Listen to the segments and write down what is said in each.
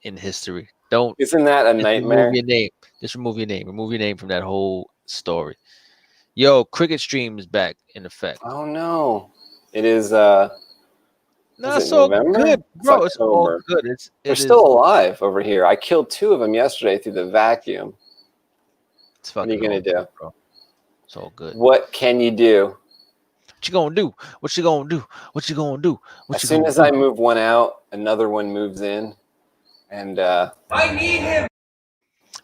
in history. Don't. Isn't that a nightmare? Remove your name. Just remove your name. Remove your name from that whole story. Yo, Cricket Stream is back in effect. Oh no, it is. No, is it's it all November? good, bro. It's all October. good. They're still alive over here. I killed 2 of them yesterday through the vacuum. What are you gonna do, bro? It's all good. What can you do? What you gonna do? What you gonna do? What you gonna do? As soon as I move one out, another one moves in, and I need him.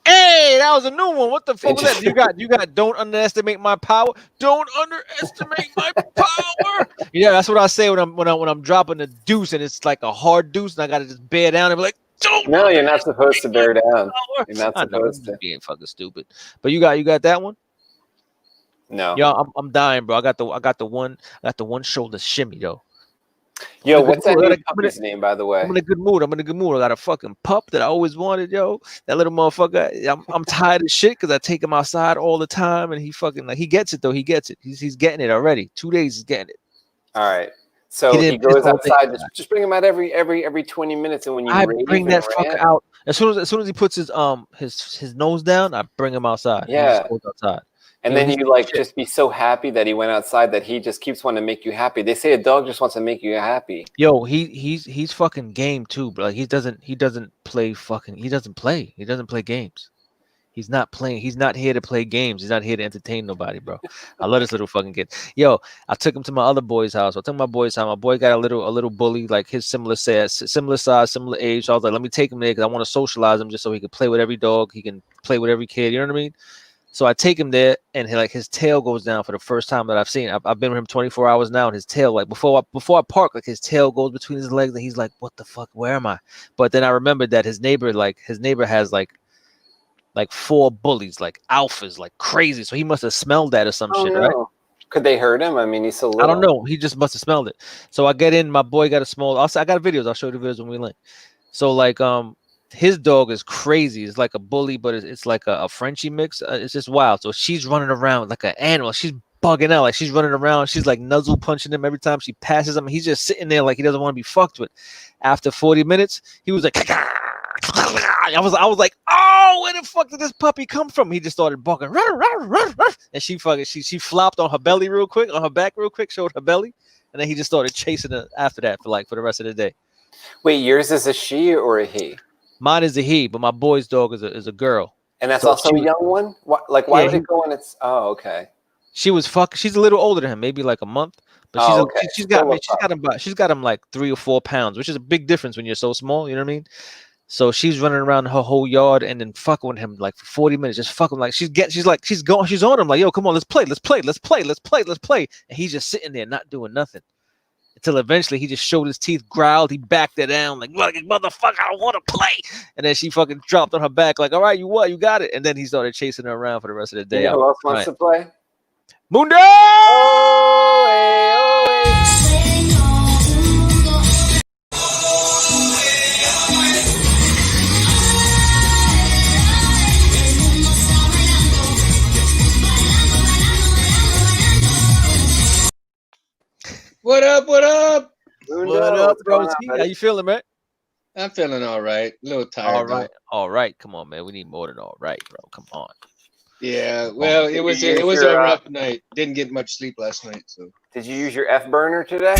Hey, that was a new one. What the fuck was that? You got. Don't underestimate my power. Don't underestimate my power. Yeah, that's what I say when I'm dropping a deuce and it's like a hard deuce and I gotta just bear down and be like, don't. No, you're not supposed to bear down. You're not supposed to. Being fucking stupid. But you got that one. No. Yo, I'm dying, bro. I got the one shoulder shimmy, yo. Yo, what's that new puppy's name, by the way? I'm in a good mood. I got a fucking pup that I always wanted, yo. That little motherfucker. I'm tired of shit because I take him outside all the time, and he fucking he gets it though. He gets it. He's getting it already. 2 days he's getting it. All right. So he goes outside. Just bring him out every 20 minutes, and when you bring that fucker out as soon as he puts his nose down, I bring him outside. Yeah. He just goes outside. And then you just be so happy that he went outside that he just keeps wanting to make you happy. They say a dog just wants to make you happy. Yo, he's fucking game too, bro. Like he doesn't play games. He's not playing. He's not here to play games. He's not here to entertain nobody, bro. I love this little fucking kid. Yo, I took him to my other boy's house. I took my boy's house. My boy got a little bully, like his similar size, similar age. So I was like, let me take him there because I want to socialize him just so he can play with every dog. He can play with every kid. You know what I mean? So I take him there, and his tail goes down for the first time that I've seen. I've been with him 24 hours now, and his tail, like before I park, like his tail goes between his legs, and he's like, "What the fuck? Where am I?" But then I remembered that his neighbor has like 4 bullies, like alphas, like crazy. So he must have smelled that or some shit, right? Could they hurt him? I mean, he's so little. I don't know. He just must have smelled it. So I get in. My boy got a small. I got videos. I'll show you the videos when we link. So his dog is crazy. It's like a bully, but it's like a Frenchie mix. It's just wild. So she's running around like an animal. She's bugging out. Like she's running around. She's like nuzzle punching him every time she passes him. He's just sitting there like he doesn't want to be fucked with. After 40 minutes, he was like, I was like, oh, where the fuck did this puppy come from? He just started barking. And she flopped on her belly real quick, on her back real quick, showed her belly. And then he just started chasing her after that for the rest of the day. Wait, yours is a she or a he? Mine is a he, but my boy's dog is a girl. And that's also a young one? Why would it go on its... Oh, okay. She's a little older than him, maybe like a month. But she's got him like 3 or 4 pounds, which is a big difference when you're so small, you know what I mean? So she's running around her whole yard and then fucking with him like for 40 minutes, just fucking like she's on him like, yo, come on, let's play. And he's just sitting there not doing nothing. Until eventually he just showed his teeth, growled, he backed it down, like, motherfucker, I want to play. And then she fucking dropped on her back, like, all right, you got it. And then he started chasing her around for the rest of the day. You know who else wants to play? Mundo! What up? What up, bro? How you feeling, man? I'm feeling all right. A little tired. All right. Come on, man. We need more than all right, bro. Come on. Yeah. Well, it was a rough night. Didn't get much sleep last night. So. Did you use your F burner today?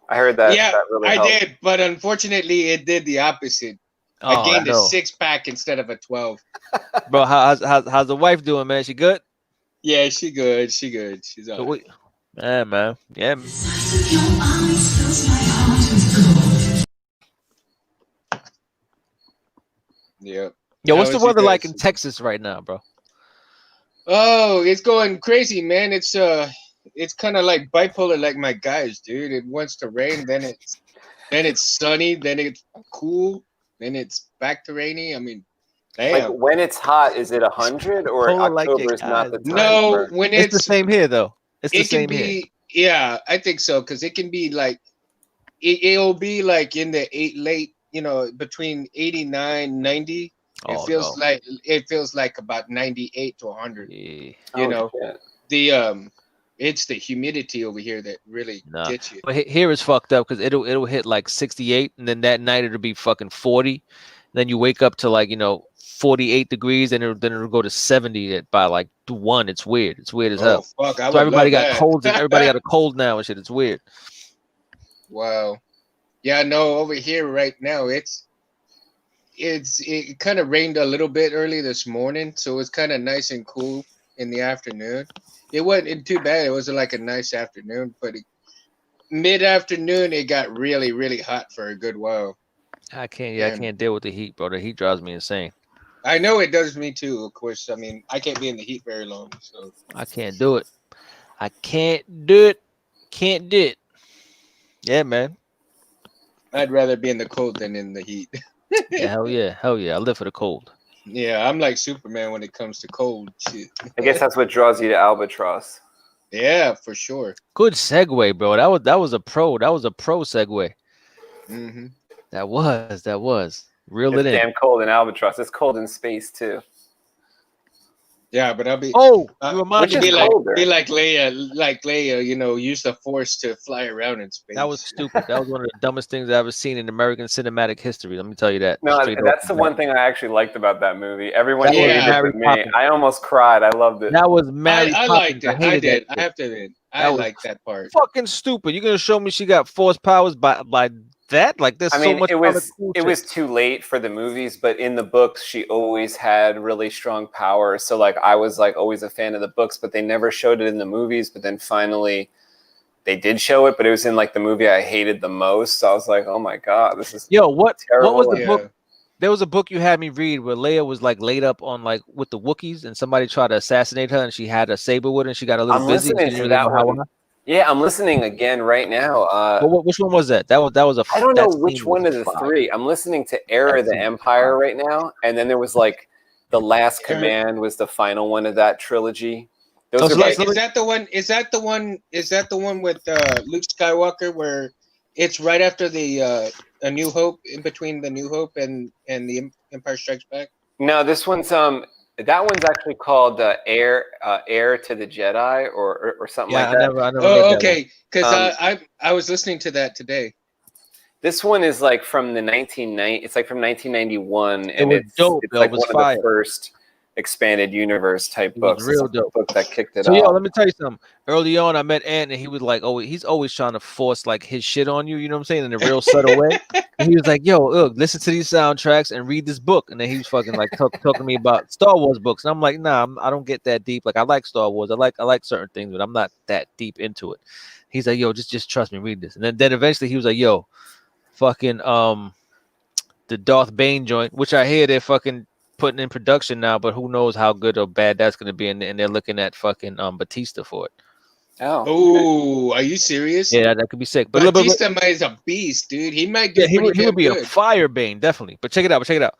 I heard that. Yeah, that really I helped. did, but unfortunately, it did the opposite. I gained a 6-pack instead of a 12. Bro, how's the wife doing, man? She good? Yeah, she good. She's all right. Yeah, man. Yeah. Yeah. Yo, what's the weather like in Texas right now, bro? Oh, it's going crazy, man. It's kind of like bipolar, like my guys, dude. It wants to rain, then it's sunny, then it's cool, then it's back to rainy. I mean, damn. Like when it's hot, is it 100 or October is not the time? No, when it's the same here though. It's the same here. Yeah, I think so, because it can be like it'll be like in the late, between 89, 90. It feels like about 98 to 100. Yeah. Shit. It's the humidity over here that really Nah, gets you. but here is fucked up because it'll hit like 68, and then that night it'll be fucking 40. Then you wake up to like 48 degrees, and then it'll go to 70 by like 1. It's weird. It's weird as Oh hell. fuck, I So would everybody love got that. colds, and everybody got a cold now and shit. It's weird. Wow. Yeah, no, over here right now it kind of rained a little bit early this morning, so it's kind of nice and cool in the afternoon. It wasn't too bad. It was like a nice afternoon, but mid-afternoon it got really, really hot for a good while. I can't. Yeah, I And can't deal with the heat, bro. The heat drives me insane. I know it does me too, of course. I mean, I can't be in the heat very long, so I can't do it. I can't do it. Can't do it. Yeah, man. I'd rather be in the cold than in the heat. Yeah, hell yeah. Hell yeah. I live for the cold. Yeah, I'm like Superman when it comes to cold shit. I guess that's what draws you to Albatross. Yeah, for sure. Good segue, bro. That was a pro. That was a pro segue. Hmm. That was. Reel It's it in. damn cold in Albatross. It's cold in space too. Yeah, but I'll be. Oh, you remind which me. is be like colder? be like Leia, use the force to fly around in space. That was stupid. That was one of the dumbest things I've ever seen in American cinematic history. Let me tell you that. No, straight off that's the the bat. one thing I actually liked about that movie. Everyone That was hated it Mary but me. Poppins. I almost cried. I loved it. That was Mary I Poppins. liked it. I hated did. that I have to admit, That I was liked that part. fucking stupid. You're gonna show me she got force powers by that? Like there's I so mean, much. it was too late for the movies, but in the books, she always had really strong powers. So like, I was like always a fan of the books, but they never showed it in the movies. But then finally, they did show it, but it was in like the movie I hated the most. So I was like, oh my god, this is What terrible. was the Yeah. book? There was a book you had me read where Leia was like laid up on like with the Wookiees, and somebody tried to assassinate her, and she had a saber with her, and she got a little I'm busy. And listening she to didn't really that know how. one. Yeah, I'm listening again right now. Which one was that? That was a. I don't know that which scene one was of the fire. three. I'm listening to Era of the scene was Empire fire. right now, and then there was like The Last Era- Command was the final one of that trilogy. Oh, Those so are like, Is that the one? Is that the one with Luke Skywalker where it's right after the A New Hope, in between the New Hope and the Empire Strikes Back? no, this one's that one's actually called Heir to the Jedi or something Yeah, like that. I never read Oh, that okay. Because Um, I was listening to that today. This one is like from the 1990. It's like from 1991, and was dope, it's yo. like It was one fire. of the first expanded universe type It was books. real It's the dope. book that kicked it So off. let me tell you something. Early on, I met Ant, and he was like, "Oh, he's always trying to force like his shit on you." You know what I'm saying? In a real subtle way. And he was like, "Yo, look, listen to these soundtracks and read this book." And then he was fucking like talking to me about Star Wars books, and I'm like, "Nah, I don't get that deep. Like, I like Star Wars. I like certain things, but I'm not that deep into it." He's like, "Yo, just trust me, read this." And then eventually he was like, "Yo, fucking the Darth Bane joint, which I hear they're fucking putting in production now, but who knows how good or bad that's gonna be, and they're looking at fucking Batista for it." Oh, are you serious? Yeah, that could be sick. But Batista is a beast, dude. He might do yeah, he pretty would be damn a good. fire Bane, definitely. But check it out.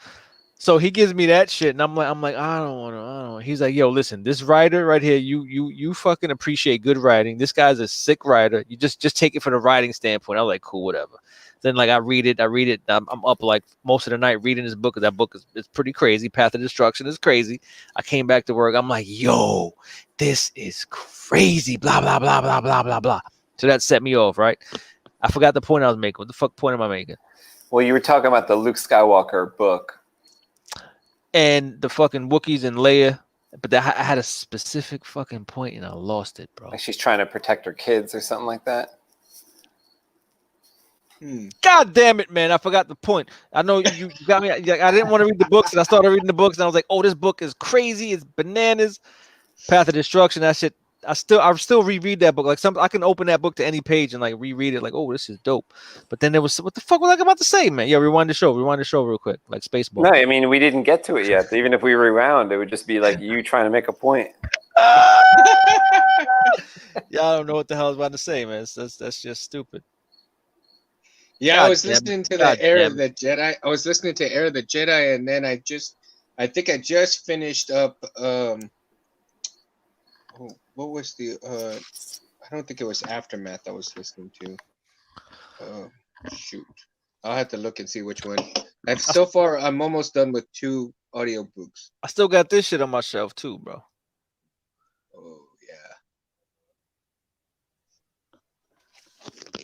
So he gives me that shit, and I'm like, I don't want to. He's like, yo, listen, this writer right here, you fucking appreciate good writing. This guy's a sick writer. You just take it for the writing standpoint. I'm like, cool, whatever. Then like I read it. I'm up like most of the night reading this book. That book is pretty crazy. Path of Destruction is crazy. I came back to work. I'm like, yo, this is crazy. Blah blah blah blah blah blah blah. So that set me off, right? I forgot the point I was making. What the fuck point am I making? Well, you were talking about the Luke Skywalker book. And the fucking Wookiees and Leia, but I had a specific fucking point and I lost it, bro. Like she's trying to protect her kids or something like that. God damn it, man! I forgot the point. I know you got me. Like, I didn't want to read the books, and I started reading the books, and I was like, "Oh, this book is crazy. It's bananas." Path of Destruction. That shit. I still reread that book. Like I can open that book to any page and like reread it. Like, oh, this is dope. But then there was what the fuck was I about to say, man? Yeah, rewind the show real quick, like Spaceball. No, I mean we didn't get to it yet. Even if we rewound, it would just be like you trying to make a point. Yeah, I don't know what the hell I was about to say, man. That's just stupid. Yeah, God I was damn it. listening to God the Era damn of the Jedi. I was listening to Era of the Jedi, and then I think I just finished up. What was the? I don't think it was Aftermath I was listening to. Shoot, I'll have to look and see which one. So far, I'm almost done with 2 audiobooks. I still got this shit on my shelf too, bro. Oh yeah.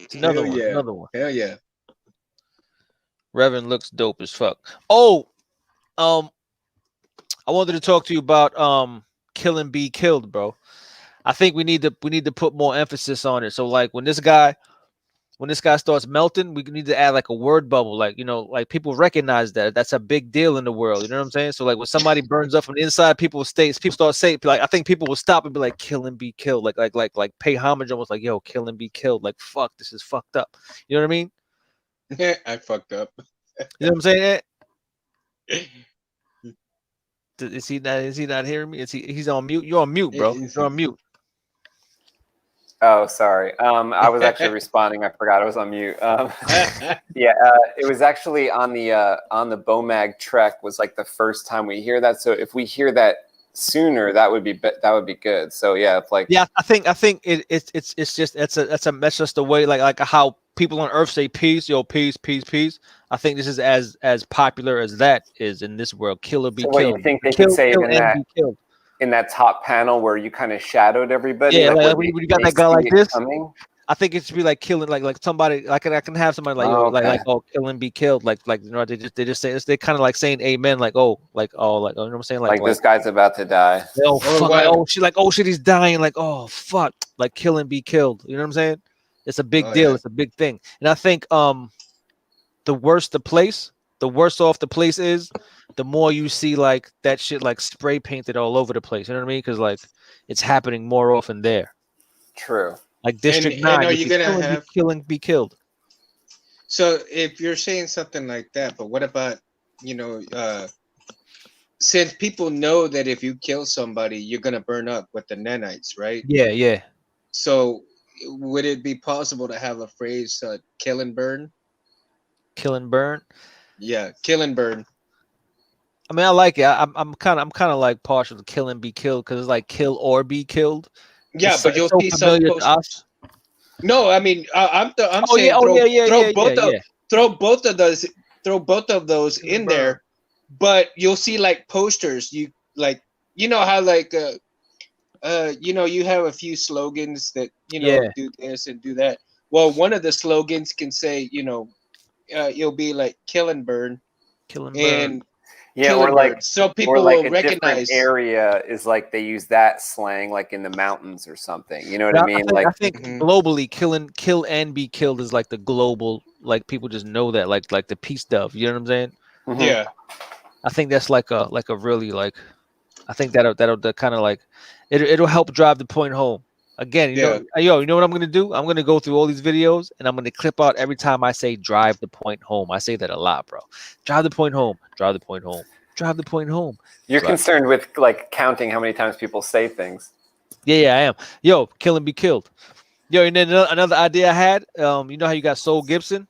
It's another Hell one. yeah. Another one. Hell yeah. Reverend looks dope as fuck. Oh, I wanted to talk to you about kill and be killed, bro. I think we need to put more emphasis on it. So like when this guy starts melting, we need to add like a word bubble, like like people recognize that's a big deal in the world. You know what I'm saying? So like when somebody burns up from the inside, people start saying, like, I think people will stop and be like, kill and be killed, like pay homage, almost like, yo, kill and be killed, like, fuck, this is fucked up. You know what I mean? I fucked up. You know what I'm saying? Is he not hearing me? He's on mute? You're on mute, bro. You're on mute. Oh, sorry. I was actually responding. I forgot I was on mute. Yeah, it was actually on the Bomag Trek was like the first time we hear that. So if we hear that sooner, that would be good. So yeah, it's like, yeah, I think it's just that's just the way like how people on Earth say peace, yo, peace, peace, peace. I think this is as popular as that is in this world. Kill or be so what killed. you think they Kill, could say kill in and that be killed. in that top panel where you kind of shadowed everybody? Yeah, like when when you got that guy like this. I think it should be like killing, like somebody. I can have somebody like, yo, okay. like oh, kill and be killed, like they just say they kind of like saying amen, like oh, like oh, like, you know what I'm saying, like this guy's about to die. oh fuck, like, oh shit, he's dying, like oh fuck, like kill and be killed. You know what I'm saying? It's a big deal. Yeah. It's a big thing, and I think the worse the place, the worse off the place is, the more you see like that shit like spray painted all over the place. You know what I mean? Because like it's happening more often there. True. Like District 9, are you gonna have be killed? So if you're saying something like that, but what about since people know that if you kill somebody, you're gonna burn up with the nanites, right? Yeah, yeah. So would it be possible to have a phrase kill and burn? Kill and burn? Yeah, kill and burn. I mean, I like it. I'm kind of like partial to kill and be killed because it's like kill or be killed. Yeah, but you'll see some posters. No, I mean I'm saying throw both of those in there, but you'll see like posters. You like how like you have a few slogans that do this and do that. Well, one of the slogans can say you'll be like kill and burn, and yeah, or like so people or like will a recognize. different area is like they use that slang like in the mountains or something. You know what I mean? I think globally, kill and be killed is like the global, like people just know that, like the peace dove. You know what I'm saying? Mm-hmm. Yeah, I think that's like a really like, I think that'll kind of like it'll help drive the point home. Again, you know what I'm gonna do? I'm gonna go through all these videos and I'm gonna clip out every time I say drive the point home. I say that a lot, bro. Drive the point home. Drive the point home. Drive the point home. You're concerned with like counting how many times people say things. Yeah, I am. Yo, kill and be killed. Yo, and then another idea I had. You know how you got Soul Gibson?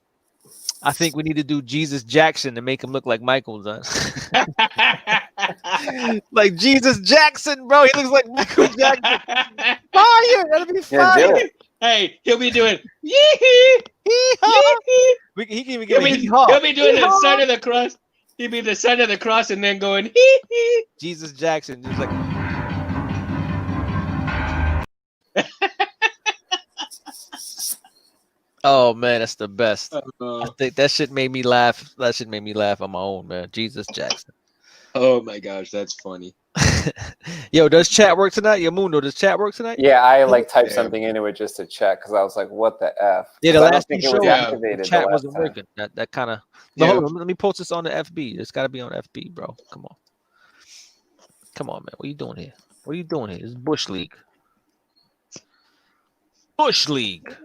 I think we need to do Jesus Jackson to make him look like Michael does. Like Jesus Jackson, bro. He looks like Michael Jackson. Fire! That'll be fire. Yeah, do it. Hey, he'll be doing yee-hee, he can even get he'll be doing the sign of the cross. He'll be the sign of the cross and then going hee-hee. Jesus Jackson, just like. Oh man, that's the best. I think that shit made me laugh. That shit made me laugh on my own, man. Jesus Jackson. Oh my gosh, that's funny. Yo, does chat work tonight? Yo, Mundo, does chat work tonight? Yeah, I like typed something into it just to check because I was like, "What the f?" Yeah, the last two shows, the chat wasn't working. That kind of. No, hold on, let me post this on the FB. It's got to be on FB, bro. Come on, man. What are you doing here? What are you doing here? It's Bush League. Bush League.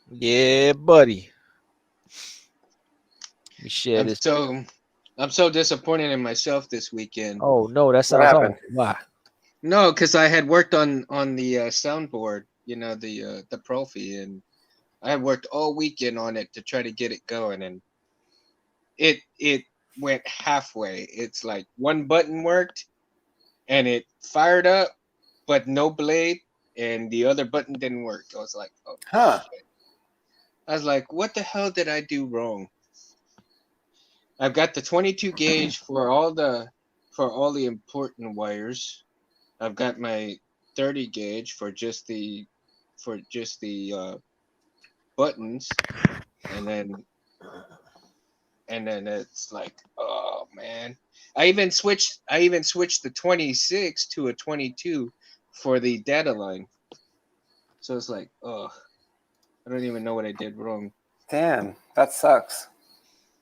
Yeah, buddy. Let me share this. I'm so disappointed in myself this weekend. Oh no, that sounds hard. Why? No, because I had worked on the soundboard, the Profi, and I had worked all weekend on it to try to get it going, and it went halfway. It's like one button worked, and it fired up, but no blade, and the other button didn't work. I was like, oh, shit. I was like, what the hell did I do wrong? I've got the 22 gauge for all the important wires. I've got my 30 gauge for just the buttons, and then it's like, oh man. I even switched the 26 to a 22 for the data line. So it's like, oh, I don't even know what I did wrong. Damn, that sucks.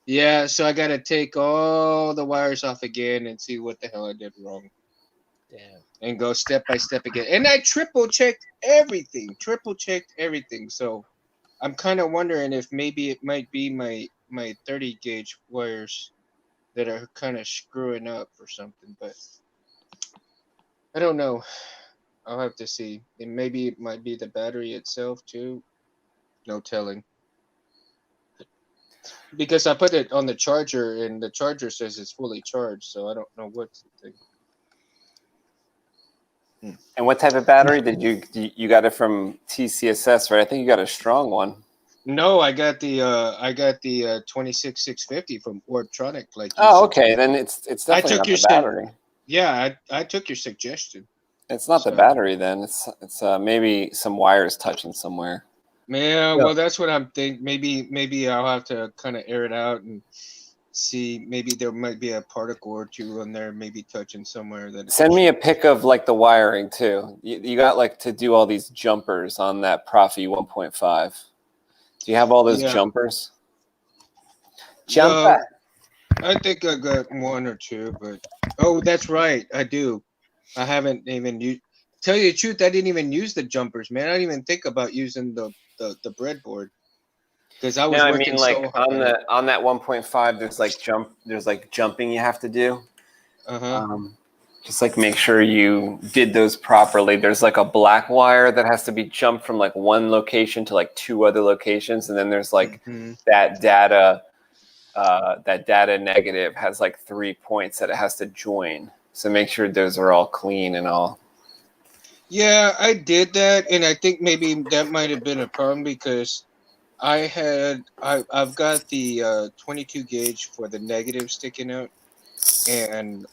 Yeah, so I gotta take all the wires off again and see what the hell I did wrong. Damn. And go step by step again. And I triple checked everything. So I'm kind of wondering if maybe it might be my 30 gauge wires that are kind of screwing up or something, but I don't know. I'll have to see. And maybe it might be the battery itself too. No telling. Because I put it on the charger and the charger says it's fully charged, so I don't know what's the thing. And what type of battery did you got it from TCSS, right? I think you got a strong one. No, I got the 26650 from Orbtronic. Like okay, then it's definitely not the battery. Yeah, I took your suggestion. It's not the battery then. It's maybe some wires touching somewhere. Yeah, well, that's what I'm thinking. Maybe I'll have to kind of air it out and see. Maybe there might be a particle or two on there, maybe touching somewhere. Send me a pic of like the wiring too. You got like to do all these jumpers on that Profi 1.5. Do you have all those jumpers? Jumper. I think I got one or two, but oh, that's right, I do. I haven't even used. Tell you the truth, I didn't even use the jumpers, man. I didn't even think about using the breadboard because I was working so hard. on that 1.5. There's like jumping you have to do. Just like make sure you did those properly. There's like a black wire that has to be jumped from like one location to like two other locations, and then there's like that data negative has like 3 points that it has to join. So make sure those are all clean and all. Yeah, I did that, and I think maybe that might have been a problem because I've got the 22 gauge for the negative sticking out, and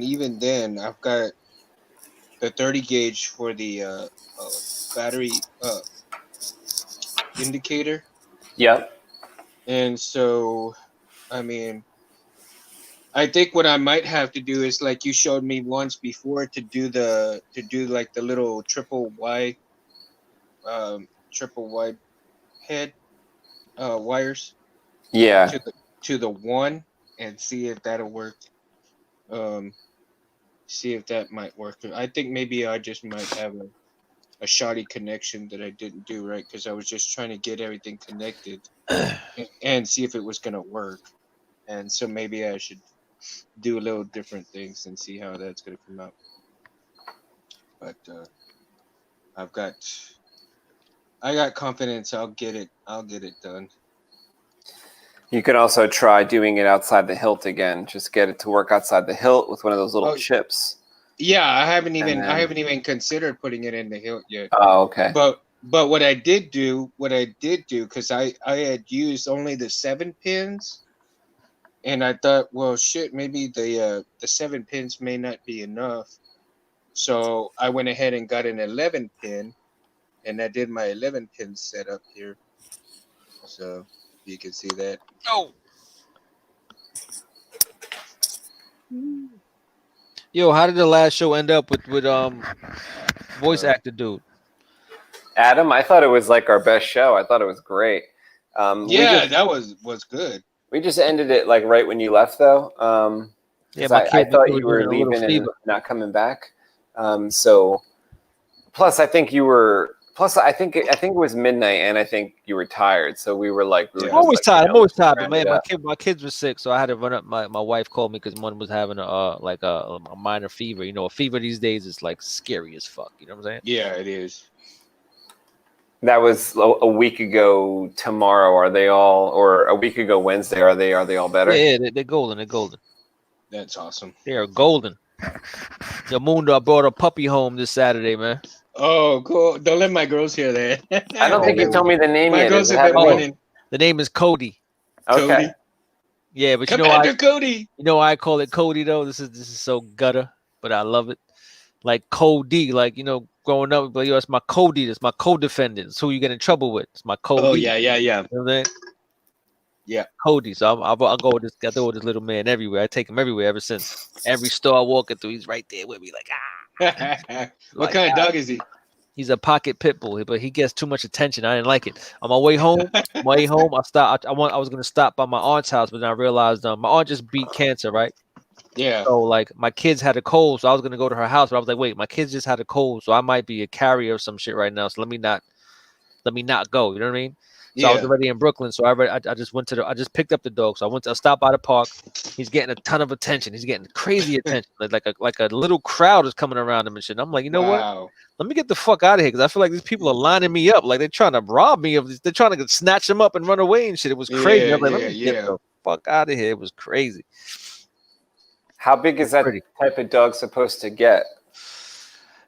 even then I've got the 30 gauge for the battery indicator. Yep. And so, I mean, I think what I might have to do is like you showed me once before to do like the little triple wide head wires. Yeah. To the one and see if that'll work. See if that might work. I think maybe I just might have a shoddy connection that I didn't do right because I was just trying to get everything connected and see if it was gonna work. And so maybe I should do a little different things and see how that's gonna come out. But I got confidence I'll get it done. You could also try doing it outside the hilt again. Just get it to work outside the hilt with one of those little chips. Yeah, I haven't even considered putting it in the hilt yet. Oh, okay. But what I did do, because I had used only the 7 pins, and I thought, well, shit, maybe the 7 pins may not be enough. So I went ahead and got an 11 pin, and I did my 11 pin setup here. So you can see that. Oh. Yo, how did the last show end up with voice actor dude? Adam, I thought it was like our best show. I thought it was great. That was good. We just ended it like right when you left, though. I thought you were leaving and not coming back. So, plus I think you were. Plus, I think it was midnight, and I think you were tired. So we were like, I'm always tired. But man, my kids were sick, so I had to run up. My wife called me because one was having a minor fever. You know, a fever these days is like scary as fuck. You know what I'm saying? Yeah, it is. That was a week ago tomorrow. Are they all, or a week ago Wednesday? Are they all better? Yeah, they're golden. They're golden. That's awesome. They are golden. The moon brought a puppy home this Saturday, man. Oh, cool. Don't let my girls hear that. I don't think you told me the name My yet. girls Does it have have been a name? running. The name is Cody. Okay. Cody. Yeah, but Commander Cody. you know why I call it Cody though? This is so gutter, but I love it. Like Cody, like growing up, like yo, it's my Cody, it's my co-defendant. It's who you get in trouble with. It's my Cody. Oh yeah. You know what I'm saying? Yeah. Cody. So I'll go with this. I go with this little man everywhere. I take him everywhere ever since. Every store I walk into, he's right there with me. Like What like, kind of dog is he? he's a pocket pit bull, but he gets too much attention. I didn't like it. On my way home, I stopped. I was gonna stop by my aunt's house, but then I realized my aunt just beat cancer, right? Yeah. So like my kids had a cold, so I was gonna go to her house, but I was like, wait, my kids just had a cold, so I might be a carrier of some shit right now. So let me not go. You know what I mean? So I was Yeah. already in Brooklyn, so I just went to I just picked up the dog. So I stopped by the park. He's getting a ton of attention. He's getting crazy attention. Like a little crowd is coming around him and shit. And I'm like, you know what? Wow. Let me get the fuck out of here because I feel like these people are lining me up. Like they're trying to rob me of this. They're trying to snatch him up and run away and shit. It was crazy. Yeah, I'm like, yeah, let me get yeah. the fuck out of here. It was crazy. How big is that Pretty. type of dog supposed to get?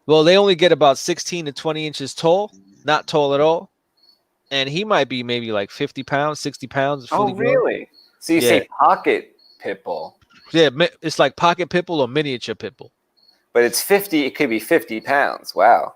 Well, they only get about 16 to 20 inches tall. Not tall at all. And he might be maybe like 50 pounds, 60 pounds. Oh, Fully grown. really? So you say pocket pit bull, Yeah, it's like pocket pit bull or miniature pit bull. but it's 50. It could be 50 pounds. Wow.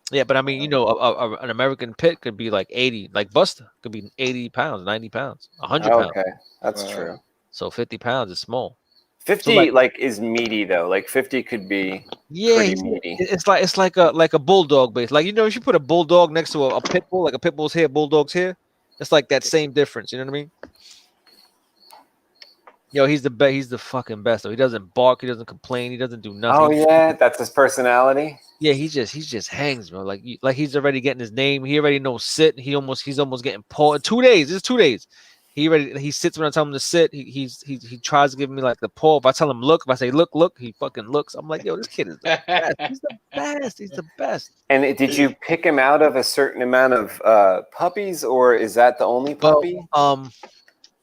Yeah, but I mean, an American pit could be like 80, like Buster could be 80 pounds, 90 pounds, 100 pounds. Okay, that's Wow. true. So 50 pounds is small. 50 So is meaty though. Like 50 could be yeah, pretty meaty. it's like a bulldog base. Like if you put a bulldog next to a pit bull, like a pit bull's here, bulldog's here, it's like that same difference. You know what I mean? Yo, he's the best. He's the fucking best. Though he doesn't bark, he doesn't complain, he doesn't do nothing. Oh yeah, that's his personality. Yeah, he just hangs, bro. Like he's already getting his name. He already knows sit. He's almost getting pulled. In 2 days. It's 2 days. He sits when I tell him to sit. He tries to give me like the paw. If I tell him look, if I say look, he fucking looks. I'm like, yo, this kid is the best. He's the best. He's the best. And did you pick him out of a certain amount of puppies, or is that the only puppy? Well,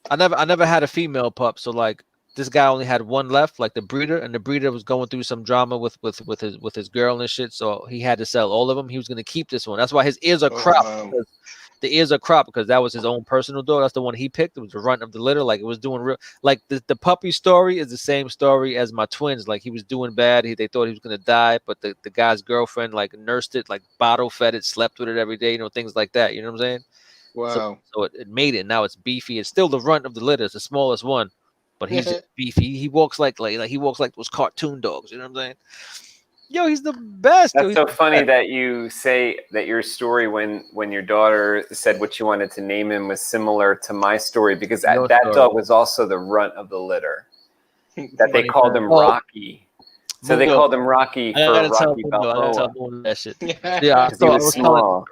I never had a female pup, so like this guy only had one left, like the breeder, and the breeder was going through some drama with his girl and shit, so he had to sell all of them. He was gonna keep this one. That's why his ears are cropped. Wow. The ears are cropped because that was his own personal dog. That's the one he picked. It was the runt of the litter. Like it was doing real. Like the puppy story is the same story as my twins. Like he was doing bad. They thought he was gonna die, but the guy's girlfriend like nursed it, like bottle fed it, slept with it every day. Things like that. You know what I'm saying? Wow. So it made it. Now it's beefy. It's still the runt of the litter. It's the smallest one, but he's just beefy. He walks like he walks like those cartoon dogs. You know what I'm saying? Yo, he's the best. That's so funny that you say that your story when your daughter said what you wanted to name him was similar to my story, because that dog was also the runt of the litter. That they called him Rocky. So they called him Rocky for Rocky Balboa. That shit. Yeah, because he was small.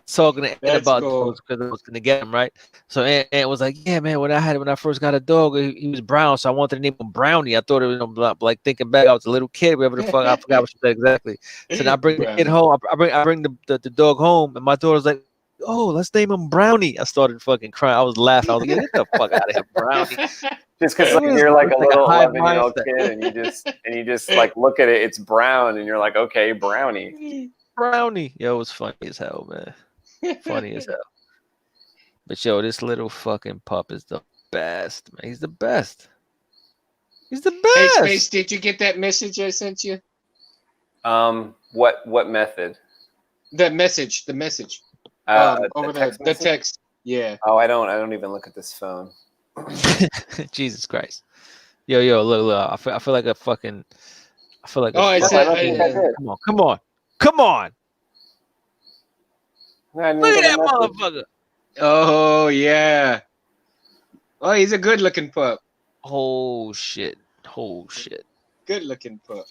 Talking to Ant about cool. dogs because I was gonna get him right. So Ant was like, "Yeah, man, when I first got a dog, he was brown, so I wanted to name him Brownie. I thought it was like thinking back, I was a little kid, whatever the fuck. I forgot what she said exactly. So now I bring the kid home. I bring the dog home, and my daughter's like, "Oh, let's name him Brownie." I started fucking crying. I was laughing. I was like, "Get the fuck out of here, Brownie." Just because you're like a little 11-year-old kid and you just like look at it, it's brown, and you're like, okay, Brownie. Brownie. Yo, it was funny as hell, man. Funny as hell. But yo, this little fucking pup is the best, man. He's the best. He's the best. Hey, Space, did you get that message I sent you? What method? The message. Over there. The text. Yeah. Oh, I don't even look at this phone. Jesus Christ. Yo, look. I feel like a fucking. I feel like. Oh, I said. Come on. Look at that motherfucker. Oh yeah. Oh, he's a good-looking pup. Oh shit. Good-looking pup.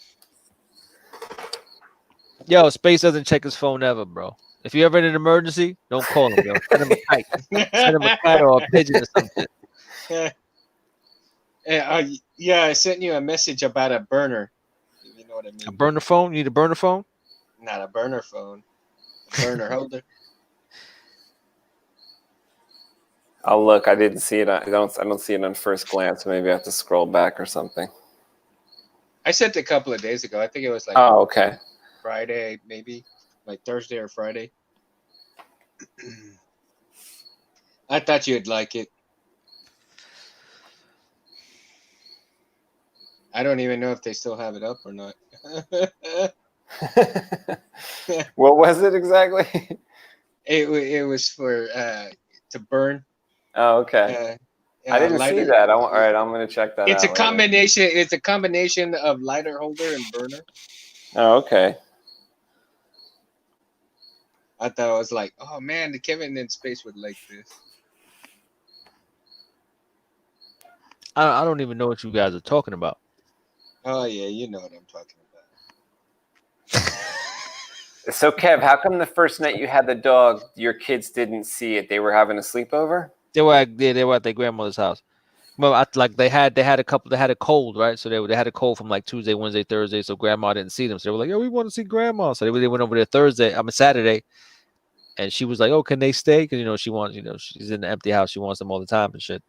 Yo, Space doesn't check his phone ever, bro. If you're ever in an emergency, don't call him, yo. Send him a kite. Send him a kite or a pigeon or something. Yeah, I sent you a message about a burner. You know what I mean? A burner phone? You need a burner phone? Not a burner phone. A burner holder. I'll look. I didn't see it. I don't see it on first glance. Maybe I have to scroll back or something. I sent it a couple of days ago. I think it was like okay. Friday, maybe. like Thursday or Friday. I thought you'd like it. I don't even know if they still have it up or not. What was it exactly? It was for to burn. Oh, okay. I didn't see that. All right, I'm gonna check that out. It's a combination. It's a combination of lighter holder and burner. Oh, okay. I thought I was like, oh man, the Kevin in space would like this. I don't even know what you guys are talking about. Oh yeah, you know what I'm talking about. So, Kev, how come the first night you had the dog, your kids didn't see it? They were having a sleepover? They were at their grandmother's house. Well, they had a cold, right? So they had a cold from like Tuesday, Wednesday, Thursday. So grandma didn't see them. So they were like, "Yo, we want to see grandma." So they went over there Saturday, and she was like, "Oh, can they stay?" Because she's in the empty house. She wants them all the time and shit.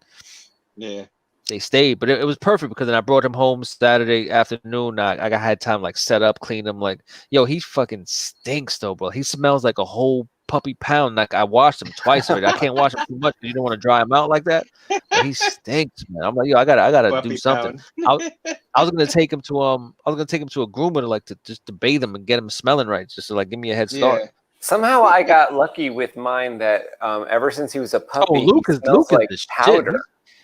Yeah. They stayed, but it was perfect because then I brought him home Saturday afternoon. I had time like set up, clean him. Like, yo, he fucking stinks though, bro. He smells like a whole puppy pound. Like I washed him twice already. I can't wash him too much because you don't want to dry him out like that. But he stinks, man. I'm like, yo, I gotta Puppy do something. I was gonna take him to a groomer to bathe him and get him smelling right, just to like give me a head start. Yeah. Somehow I got lucky with mine that ever since he was a puppy, Luke he smells like the powder. Shit.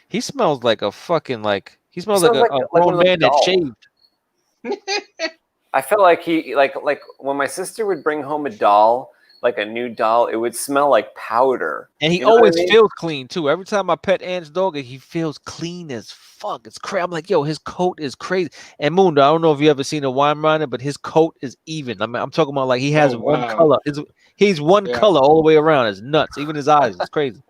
He smells like a fucking he smells sounds like a grown man that doll. shaved. I felt like he like when my sister would bring home a doll, like a new doll, it would smell like powder. And he always feels clean too. Every time I pet Ant's dog, he feels clean as fuck. It's crazy. I'm like, yo, his coat is crazy. And Mundo, I don't know if you ever seen a Weimaraner, but his coat is even. I mean, I'm talking about like he has one color. He's one color all the way around. It's nuts. Even his eyes. It's crazy.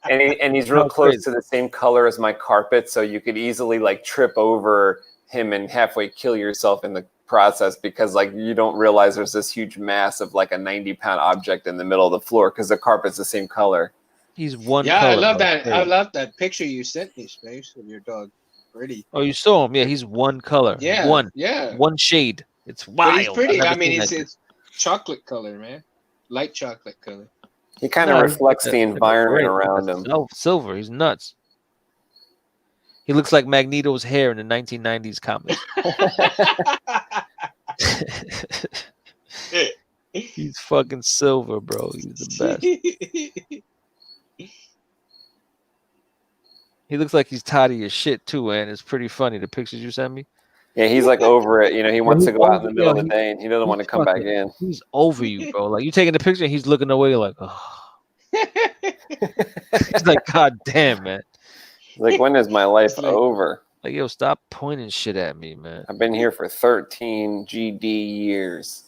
and he's real close to the same color as my carpet, so you could easily like trip over him and halfway kill yourself in the process because like you don't realize there's this huge mass of like a 90-pound object in the middle of the floor because the carpet's the same color. He's one color. I love that. Crazy. I love that picture you sent me, Space, of your dog. Pretty. Oh, you saw him? Yeah, he's one color. Yeah. One shade. It's wild. But he's pretty. I mean, it's chocolate color, man. Light chocolate color. He kind of reflects the environment around him. Silver. He's nuts. He looks like Magneto's hair in the 1990s comics. He's fucking silver, bro. He's the best. He looks like he's tired of your shit too, and it's pretty funny. The pictures you sent me. Yeah, he's like over it. He wants to go out in the middle of the day, and he doesn't want to come back in. He's over you, bro. Like you taking the picture, and he's looking away, like, oh. He's like, God damn, man. Like, when is my life over? Like, yo, stop pointing shit at me, man. I've been here for 13 GD years.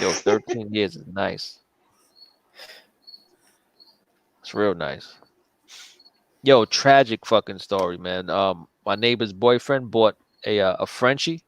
Yo, 13 years is nice. It's real nice. Yo, tragic fucking story, man. My neighbor's boyfriend bought a Frenchie.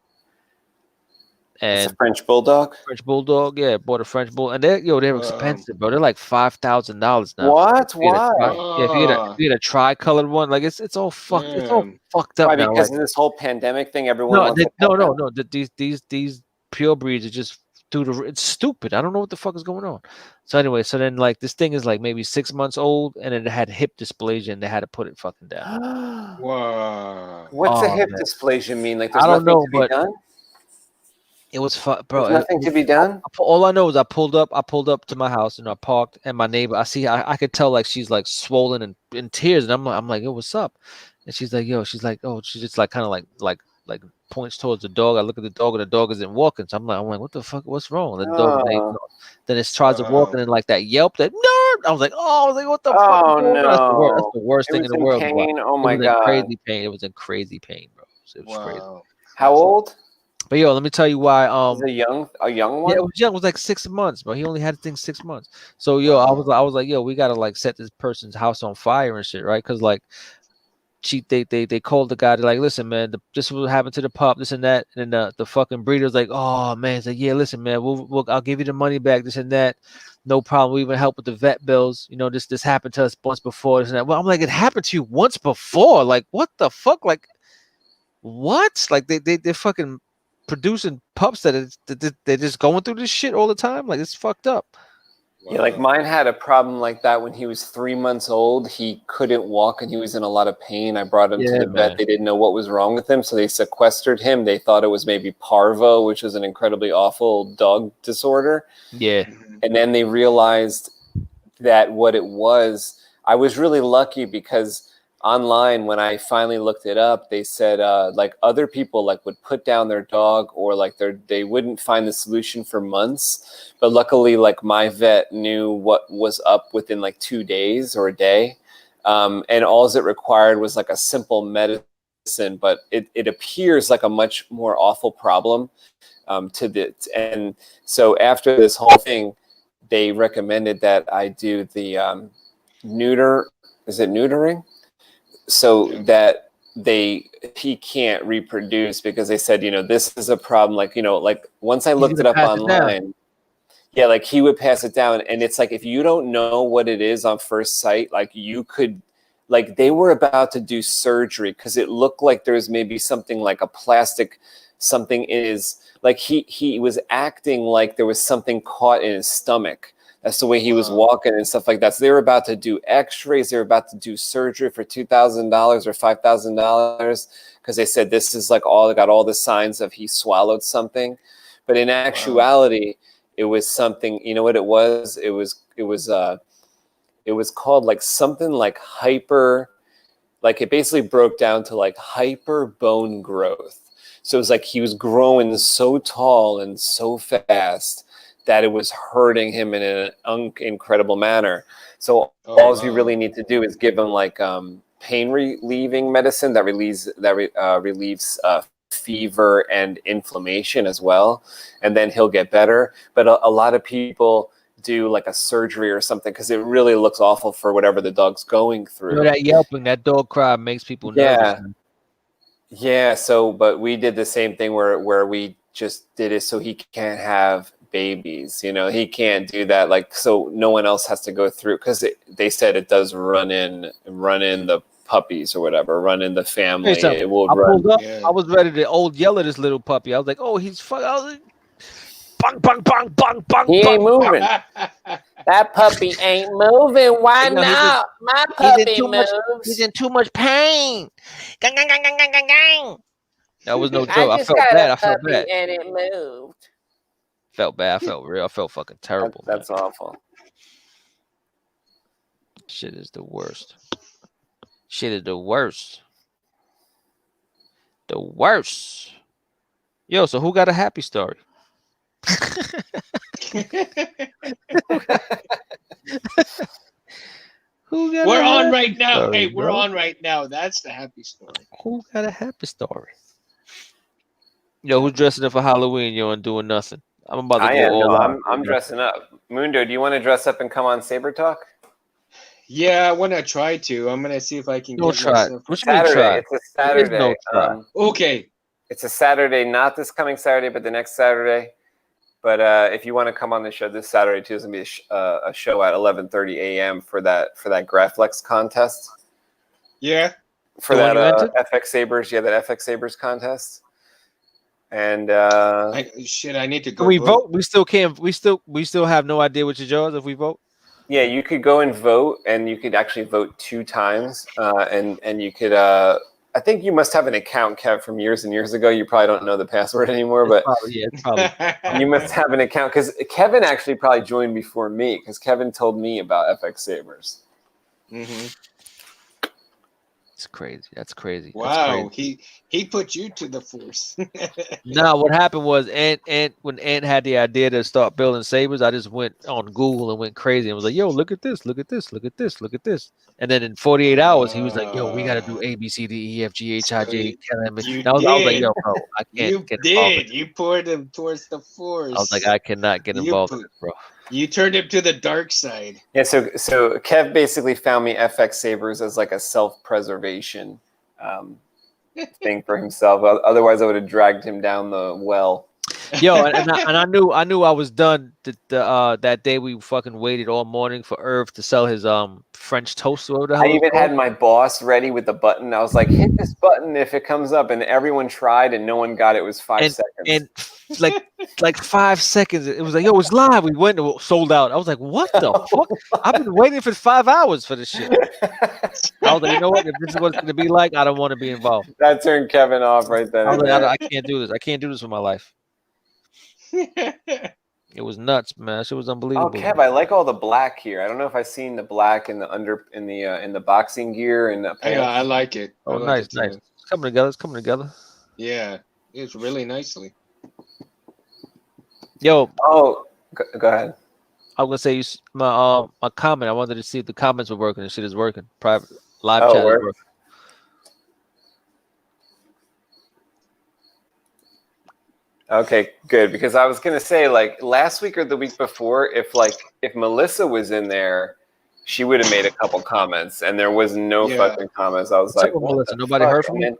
And it's a French bulldog? French bulldog, yeah, bought a French bull, and they're expensive, bro. They're like $5,000 now. What? Why? If you had a tri-colored one, like it's all fucked. Yeah. It's all fucked up. Why? Now, because of this whole pandemic thing, everyone. No. These pure breeds are just it's stupid. I don't know what the fuck is going on. So anyway, then like this thing is like maybe 6 months old, and it had hip dysplasia, and they had to put it fucking down. Wow. What's a hip dysplasia mean? Like there's I don't know, to be done? It was fun, bro. There's nothing to be done. All I know is I pulled up to my house and I parked, and my neighbor, I could tell like she's like swollen and in tears, and I'm like, yo, what's up? And she's like, oh, she just like kind of like points towards the dog. I look at the dog, and the dog isn't walking. So I'm like, what the fuck? What's wrong? The dog, then it tries to walk, and then like that yelp, that nerd. I was like, what the fuck? Oh no, that's the worst thing in the world. Pain? Oh my god, crazy pain. It was in crazy pain, bro. It was crazy. How old? But yo, let me tell you why. Was it a young one? Yeah, it was young. It was like 6 months, bro. He only had the thing 6 months. So yo, I was like, yo, we gotta like set this person's house on fire and shit, right? Because like, they called the guy. They're like, listen, man, this what happened to the pup, this and that. And then the fucking breeder's like, oh man, it's like, yeah, listen, man, I'll give you the money back, this and that. No problem. We even help with the vet bills. This happened to us once before, this and that. Well, I'm like, it happened to you once before. Like, what the fuck? Like, what? Like they fucking producing pups that they're just going through this shit all the time. Like it's fucked up. Yeah, like mine had a problem like that when he was 3 months old. He couldn't walk and he was in a lot of pain. I brought him to the vet. They didn't know what was wrong with him, so they sequestered him. They thought it was maybe parvo, which is an incredibly awful dog disorder. Yeah. And then they realized that what it was, I was really lucky because online when I finally looked it up, they said like other people like would put down their dog or like they wouldn't find the solution for months. But luckily, like my vet knew what was up within like 2 days or a day. And all it required was like a simple medicine, but it appears like a much more awful problem and so after this whole thing, they recommended that I do the neutering? So that he can't reproduce because they said, this is a problem. Like, like once I looked it up online, yeah, like he would pass it down. And it's like, if you don't know what it is on first sight, like you could, like they were about to do surgery because it looked like there was maybe something like a plastic, something like he was acting like there was something caught in his stomach. That's the way he was walking and stuff like that. So they were about to do x-rays. They were about to do surgery for $2,000 or $5,000 because they said this is like got all the signs of he swallowed something. But in actuality, it was something, you know what it was? It was called like something like hyper, like it basically broke down to like hyper bone growth. So it was like he was growing so tall and so fast that it was hurting him in an incredible manner. So all you really need to do is give him like pain relieving medicine that relieves fever and inflammation as well, and then he'll get better. But a lot of people do like a surgery or something because it really looks awful for whatever the dog's going through. That yelping, that dog cry makes people nervous. Yeah. So, but we did the same thing where we just did it so he can't have babies. He can't do that. Like, so no one else has to go through because they said it does run in the puppies or whatever, run in the family. It will run. I was ready to yell at this little puppy. I was like, oh, he's fuck. I was like, bang, bang, bang, bang, bang. He ain't moving. That puppy ain't moving. Why not? My puppy moves. He's in too much pain. Gang, gang, gang, gang, gang, gang, gang. That was no joke. I felt bad. And it moved. Felt bad. I felt real. I felt fucking terrible. That's awful. Shit is the worst. Shit is the worst. The worst. Yo, so who got a happy story? We're on right now. Hey, we're on right now. That's the happy story. Who got a happy story? Yo, who's dressing up for Halloween? Yo, and doing nothing. I'm about to go all out. I'm dressing up. Mundo, do you want to dress up and come on Saber Talk? Yeah, I want to try to. I'm gonna see if I can. Don't try. It's Saturday. It's a Saturday. No try. Okay. It's a Saturday, not this coming Saturday, but the next Saturday. But if you want to come on the show this Saturday too, there's gonna be a show at 11:30 a.m. for that Graflex contest. Yeah. For that FX Sabers, that FX Sabers contest. And I need to go. Can we vote? We still can't. We still have no idea which is yours if we vote. Yeah, you could go and vote, and you could actually vote 2 times, and you could. I think you must have an account, Kev, from years and years ago. You probably don't know the password anymore, but it's probably. You must have an account because Kevin actually probably joined before me because Kevin told me about FX Sabers. Mm-hmm. It's crazy. That's crazy. Wow, that's crazy. He put you to the force. No, what happened was when Ant had the idea to start building sabers, I just went on Google and went crazy and was like, yo, look at this, look at this, look at this, look at this. And then in 48 hours, he was like, yo, we gotta do A, B, C, D, E, F, G, H, I, J, K, L, M. I was like, yo, bro, I can't get involved. You poured him towards the force. I was like, I cannot get involved in it, bro. You turned him to the dark side. Yeah, so Kev basically found me FX Sabers as like a self-preservation thing for himself. Otherwise, I would have dragged him down the well. Yo, and I knew I was done that day. We fucking waited all morning for Irv to sell his French toast or whatever the I hell it was even had called. my boss ready with the button. I was like, hit this button if it comes up, and everyone tried, and no one got it. It was 5 seconds. And like 5 seconds, it was like, yo, it's live. We went and sold out. I was like, what the fuck? I've been waiting for 5 hours for this shit. I was like, you know what? If this is what it's gonna be like, I don't want to be involved. That turned Kevin off right then I was and like, there. I can't do this. I can't do this with my life. It was nuts, man. It was Oh, unbelievable. Kev, I like all the black here. I don't know if I've seen the black in the boxing gear and the pants. I like it. Oh, I like nice, it too. nice. It's coming together. It's coming together. Yeah, it's really nicely. Yo, Oh, go ahead. I was gonna say my comment. I wanted to see if the comments were working. The shit is working. Private live Oh, chat is work. working. Okay, good. Because I was gonna say, like, last week or the week before, if Melissa was in there, she would have made a couple comments, and there was no fucking comments. I was What's like, up with what Melissa? the Nobody fuck? heard from And you? then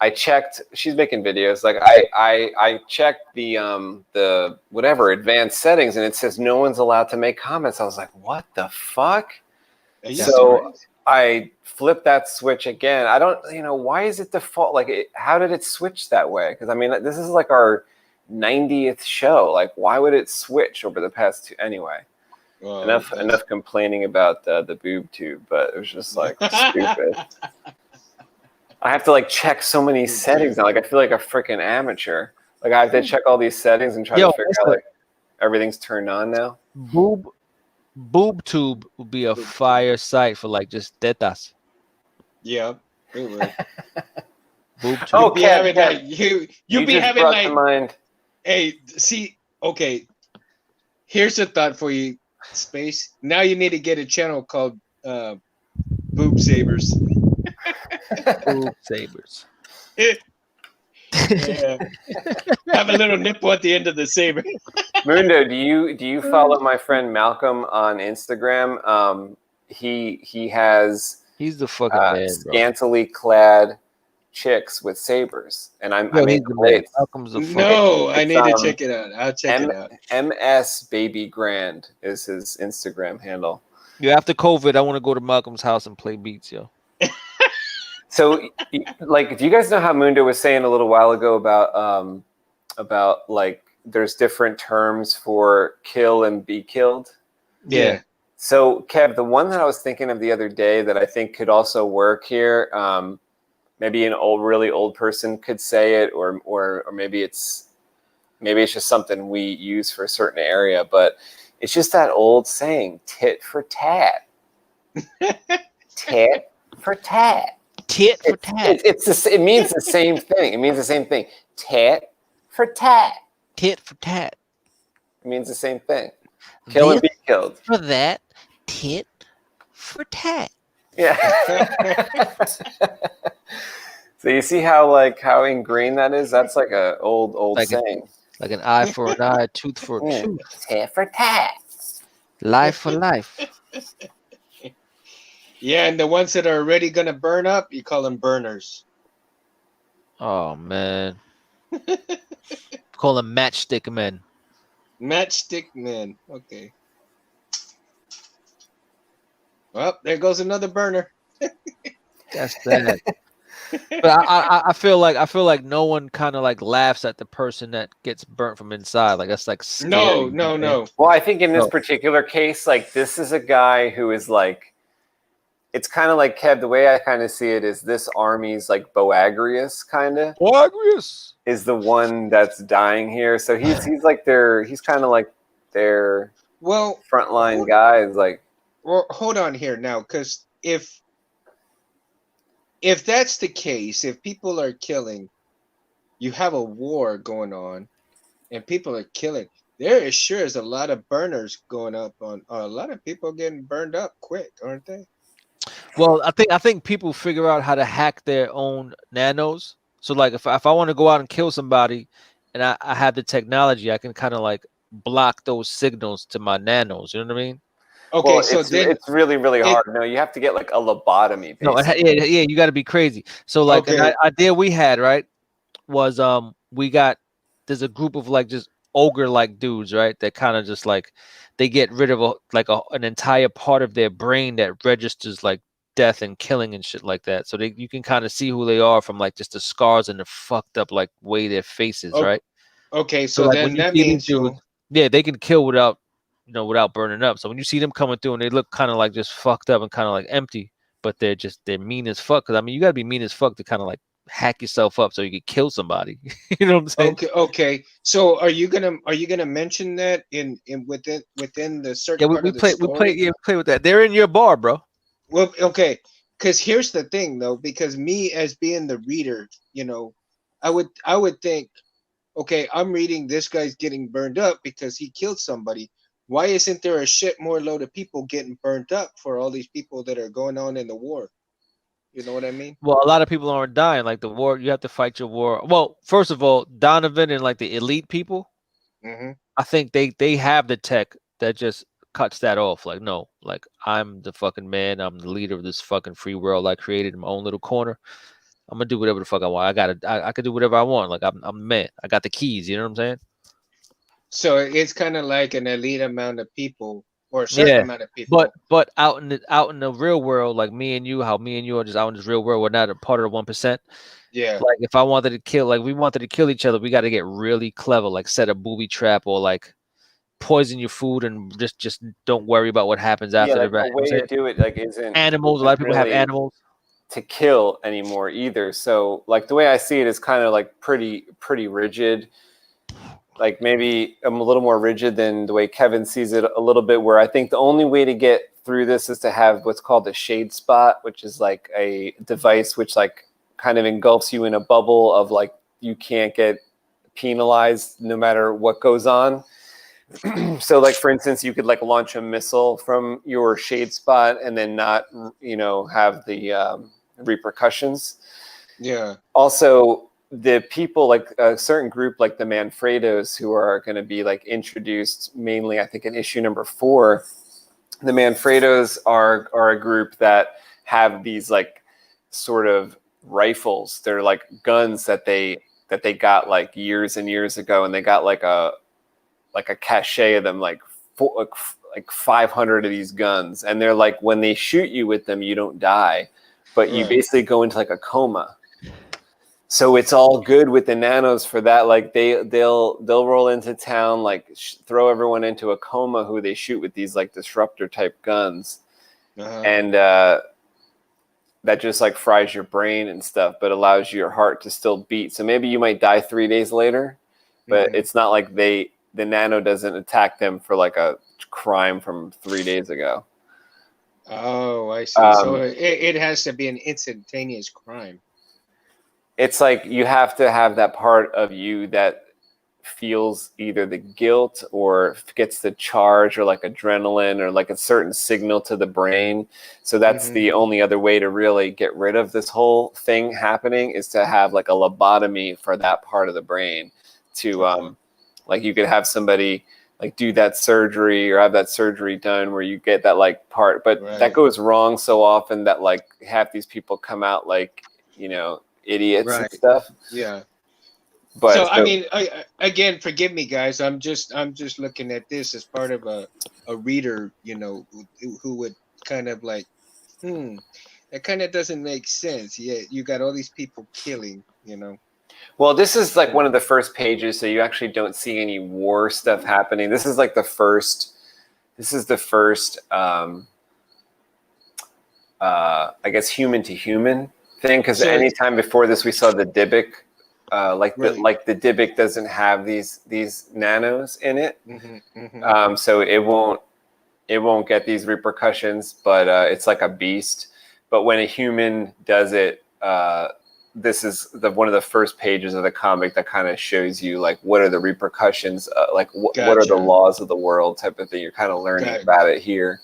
I checked. She's making videos. Like I checked the whatever advanced settings, and it says no one's allowed to make comments. I was like, what the fuck? Are you So serious? I flipped that switch again. I don't, why is it default? Like, how did it switch that way? Because I mean, this is like our 90th show. Like, why would it switch over the past two? Anyway, Well, enough complaining about the boob tube, but it was just like stupid. I have to like check so many settings now. Like, I feel like a freaking amateur. Like, I have to check all these settings and try to figure out like everything's turned on now. Boob tube would be a fire site for like just tetas. Yeah, it would. Boob tube. Oh, be Kev, having like you be just having brought like to mind. hey, see, okay. Here's a thought for you, Space. Now you need to get a channel called Boob Sabers. Boob sabers. Yeah. Have a little nipple at the end of the saber. Mundo, do you follow my friend Malcolm on Instagram? He has He's the fucking man, bro. scantily clad chicks with sabers, and I made the plates. Malcolm's the fucking No, I It's, need to check it out. I'll check it out. MS Baby Grand is his Instagram handle. Yeah, after COVID, I want to go to Malcolm's house and play beats, yo. So, like, do you guys know how Mundo was saying a little while ago about like there's different terms for kill and be killed? Yeah. So, Kev, the one that I was thinking of the other day that I think could also work here, maybe an really old person could say it, or maybe it's just something we use for a certain area, but it's just that old saying, tit for tat. Tit for tat. Tit for tat. It means the same thing. It means the same thing. Tit for tat. Tit for tat. It means the same thing. Kill and be killed. For that, tit for tat. Yeah. So you see how ingrained that is? That's like a old Like saying. Like an eye for an eye, tooth for a tooth. Tit for tat. Life for life. Yeah, and the ones that are already gonna burn up, you call them burners. Oh man. Call them matchstick men. Matchstick men. Okay. Well, there goes another burner. That's bad. But I feel like no one kind of like laughs at the person that gets burnt from inside. Like that's like scary. No. Well, I think in this particular case, like this is a guy who is like, it's kind of like Kev. The way I kind of see it is this army's like Boagrius kind of. Boagrius is the one that's dying here. So he's kind of like their frontline guys. Like, well, hold on here now, because if that's the case, if people are killing, you have a war going on, and people are killing. There is sure is a lot of burners going up on a lot of people getting burned up quick, aren't they? Well, I think people figure out how to hack their own nanos. So like if I want to go out and kill somebody and I have the technology, I can kind of like block those signals to my nanos. You know what I mean? Okay, well, so then it's really, really hard. No, you have to get like a lobotomy. Basically. No, you got to be crazy. So like an idea we had, right, was we got there's a group of like just ogre like dudes, right? That kind of just like they get rid of an entire part of their brain that registers like death and killing and shit like that. So you can kind of see who they are from like just the scars and the fucked up like way their faces, right? Okay, So so like when then you that see these means dudes, yeah, they can kill without without burning up. So when you see them coming through and they look kind of like just fucked up and kind of like empty, but they're mean as fuck. Because I mean, you gotta be mean as fuck to kind of like hack yourself up so you can kill somebody. You know what I'm saying? okay. So are you gonna mention that within the search Yeah, part of the story? we play with that. They're in your bar, bro. Well, okay, because here's the thing though, because me as being the reader, I would think, okay, I'm reading this guy's getting burned up because he killed somebody. Why isn't there a shit more load of people getting burnt up for all these people that are going on in the war? You know what I mean? Well, a lot of people aren't dying. Like the war, you have to fight your war. Well, first of all, Donovan and like the elite people, Mm-hmm. I think they have the tech that just cuts that off. Like, no, like I'm the fucking man. I'm the leader of this fucking free world I created in my own little corner. I'm gonna do whatever the fuck I want. I could do whatever I want. Like I'm the man. I got the keys. You know what I'm saying? So it's kind of like an elite amount of people or a certain Yeah. amount of people. But out in the real world, like me and you, how me and you are just out in this real world, we're not a part of the 1%. Yeah. Like if I wanted to kill, like we wanted to kill each other, we got to get really clever, like set a booby trap or like poison your food and just don't worry about what happens Yeah, after the like fact. a You know what I'm way to saying? do it like isn't Animals, a lot of people have really animals. to kill anymore either. So like the way I see it is kind of like pretty rigid. Like maybe I'm a little more rigid than the way Kevin sees it a little bit, where I think the only way to get through this is to have what's called a shade spot, which is like a device which like kind of engulfs you in a bubble of like you can't get penalized no matter what goes on. So like for instance, you could like launch a missile from your shade spot and then not have the repercussions. Yeah. Also, the people like a certain group like the Manfredos who are going to be like introduced mainly I think in issue number 4. The Manfredos are a group that have these like sort of rifles. They're like guns that they got like years and years ago, and they got like a cachet of them, like 500 of these guns, and they're like when they shoot you with them you don't die, but you basically go into like a coma. So it's all good with the nanos for that. Like they'll roll into town, like throw everyone into a coma who they shoot with these like disruptor type guns, and that just like fries your brain and stuff, but allows your heart to still beat. So maybe you might die 3 days later, but it's not like the nano doesn't attack them for like a crime from 3 days ago. Oh, I see. So it has to be an instantaneous crime. It's like you have to have that part of you that feels either the guilt or gets the charge or like adrenaline or like a certain signal to the brain. So that's the only other way to really get rid of this whole thing happening is to have like a lobotomy for that part of the brain to like you could have somebody like do that surgery or have that surgery done where you get that like part, but that goes wrong so often that like half these people come out like, idiots and stuff. Yeah. But so I mean, again, forgive me, guys. I'm just looking at this as part of a reader, who would kind of like, that kind of doesn't make sense. Yeah, you got all these people killing, Well, this is like one of the first pages, so you actually don't see any war stuff happening. This is like the first. This is the first, I guess, human to human thing. Because anytime before this, we saw the Dybbuk. The Dybbuk doesn't have these nanos in it, so it won't get these repercussions. But it's like a beast. But when a human does it, this is one of the first pages of the comic that kind of shows you like what are the repercussions, what are the laws of the world type of thing. You're kind of learning about it here.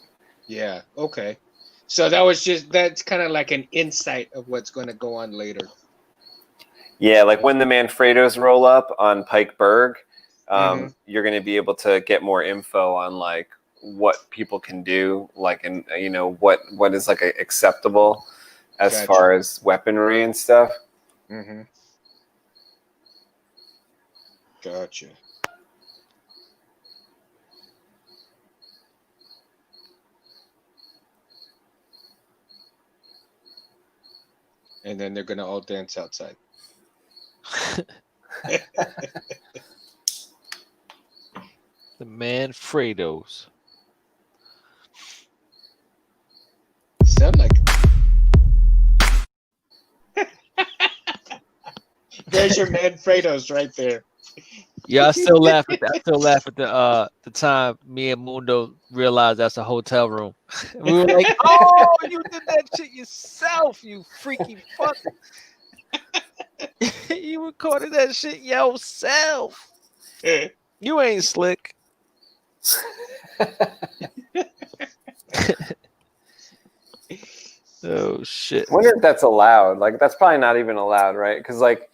Yeah. Okay. So that's kind of like an insight of what's going to go on later. Yeah, like when the Manfredos roll up on Pike Berg, you're going to be able to get more info on like what people can do, like, and what is like acceptable as far as weaponry and stuff. Gotcha. And then they're gonna all dance outside. The Manfredos. Sound like. There's your Manfredos right there. Yeah, I still laugh at the time me and Mundo realized that's a hotel room. We were like, "Oh, you did that shit yourself, you freaky fuck! You recorded that shit yourself. You ain't slick." Oh shit! I wonder if that's allowed. Like, that's probably not even allowed, right? Because like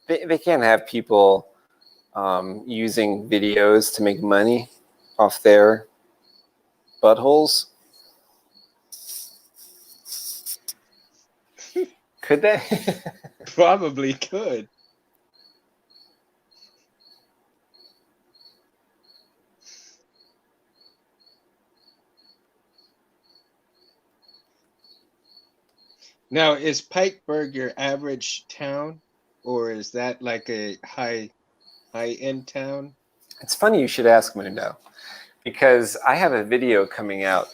they can't have people using videos to make money off their buttholes. Could they? Probably could. Now, is Pikeburg your average town, or is that like a high-end town? It's funny you should ask, Mundo, because I have a video coming out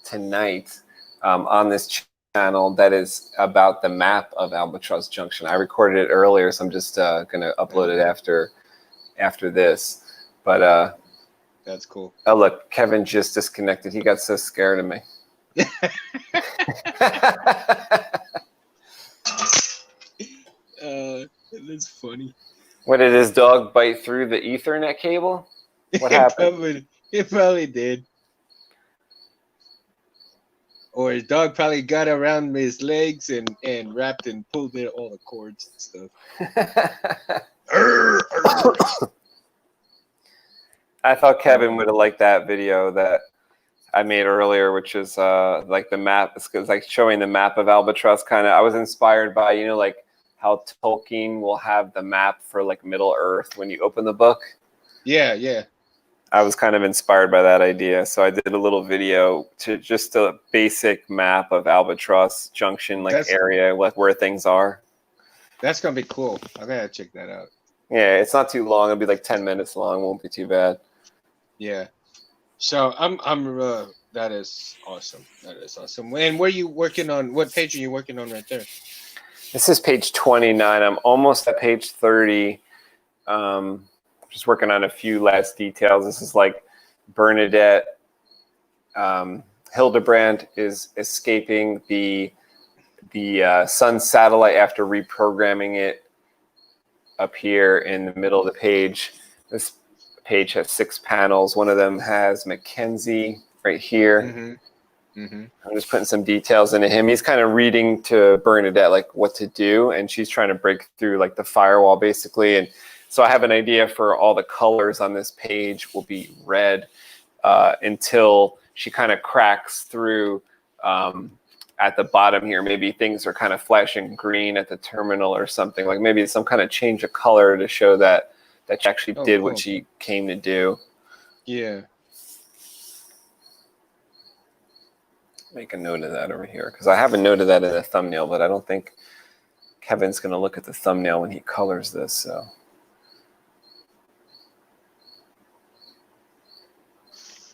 tonight on this channel that is about the map of Albatross Junction. I recorded it earlier, so I'm just going to upload it after this. But that's cool. Oh, look, Kevin just disconnected. He got so scared of me. That's funny. What did his dog bite through the Ethernet cable? What happened? It probably did. Or his dog probably got around his legs and wrapped and pulled in all the cords and stuff. I thought Kevin would have liked that video that I made earlier, which is like the map. It's like showing the map of Albatross. Kind of, I was inspired by, you know, like how Tolkien will have the map for like Middle Earth when you open the book. Yeah. I was kind of inspired by that idea, so I did a little video to just a basic map of Albatross Junction, like area, like where things are. That's gonna be cool. I gotta check that out. Yeah, it's not too long. It'll be like 10 minutes long. Won't be too bad. Yeah. So I'm that is awesome. That is awesome. And where are you working on? What page are you working on right there? This is page 29. I'm almost at page 30. Just working on a few last details. This is like Bernadette. Hildebrand is escaping the sun satellite after reprogramming it up here in the middle of the page. This page has 6 panels. One of them has Mackenzie right here. I'm just putting some details into him. He's kind of reading to Bernadette like what to do, and she's trying to break through like the firewall basically. And so I have an idea for all the colors on this page will be red until she kind of cracks through at the bottom here. Maybe things are kind of flashing green at the terminal or something. Like maybe some kind of change of color to show that she actually did what she came to do. Yeah. Make a note of that over here because I have a note of that in the thumbnail, but I don't think Kevin's going to look at the thumbnail when he colors this. So.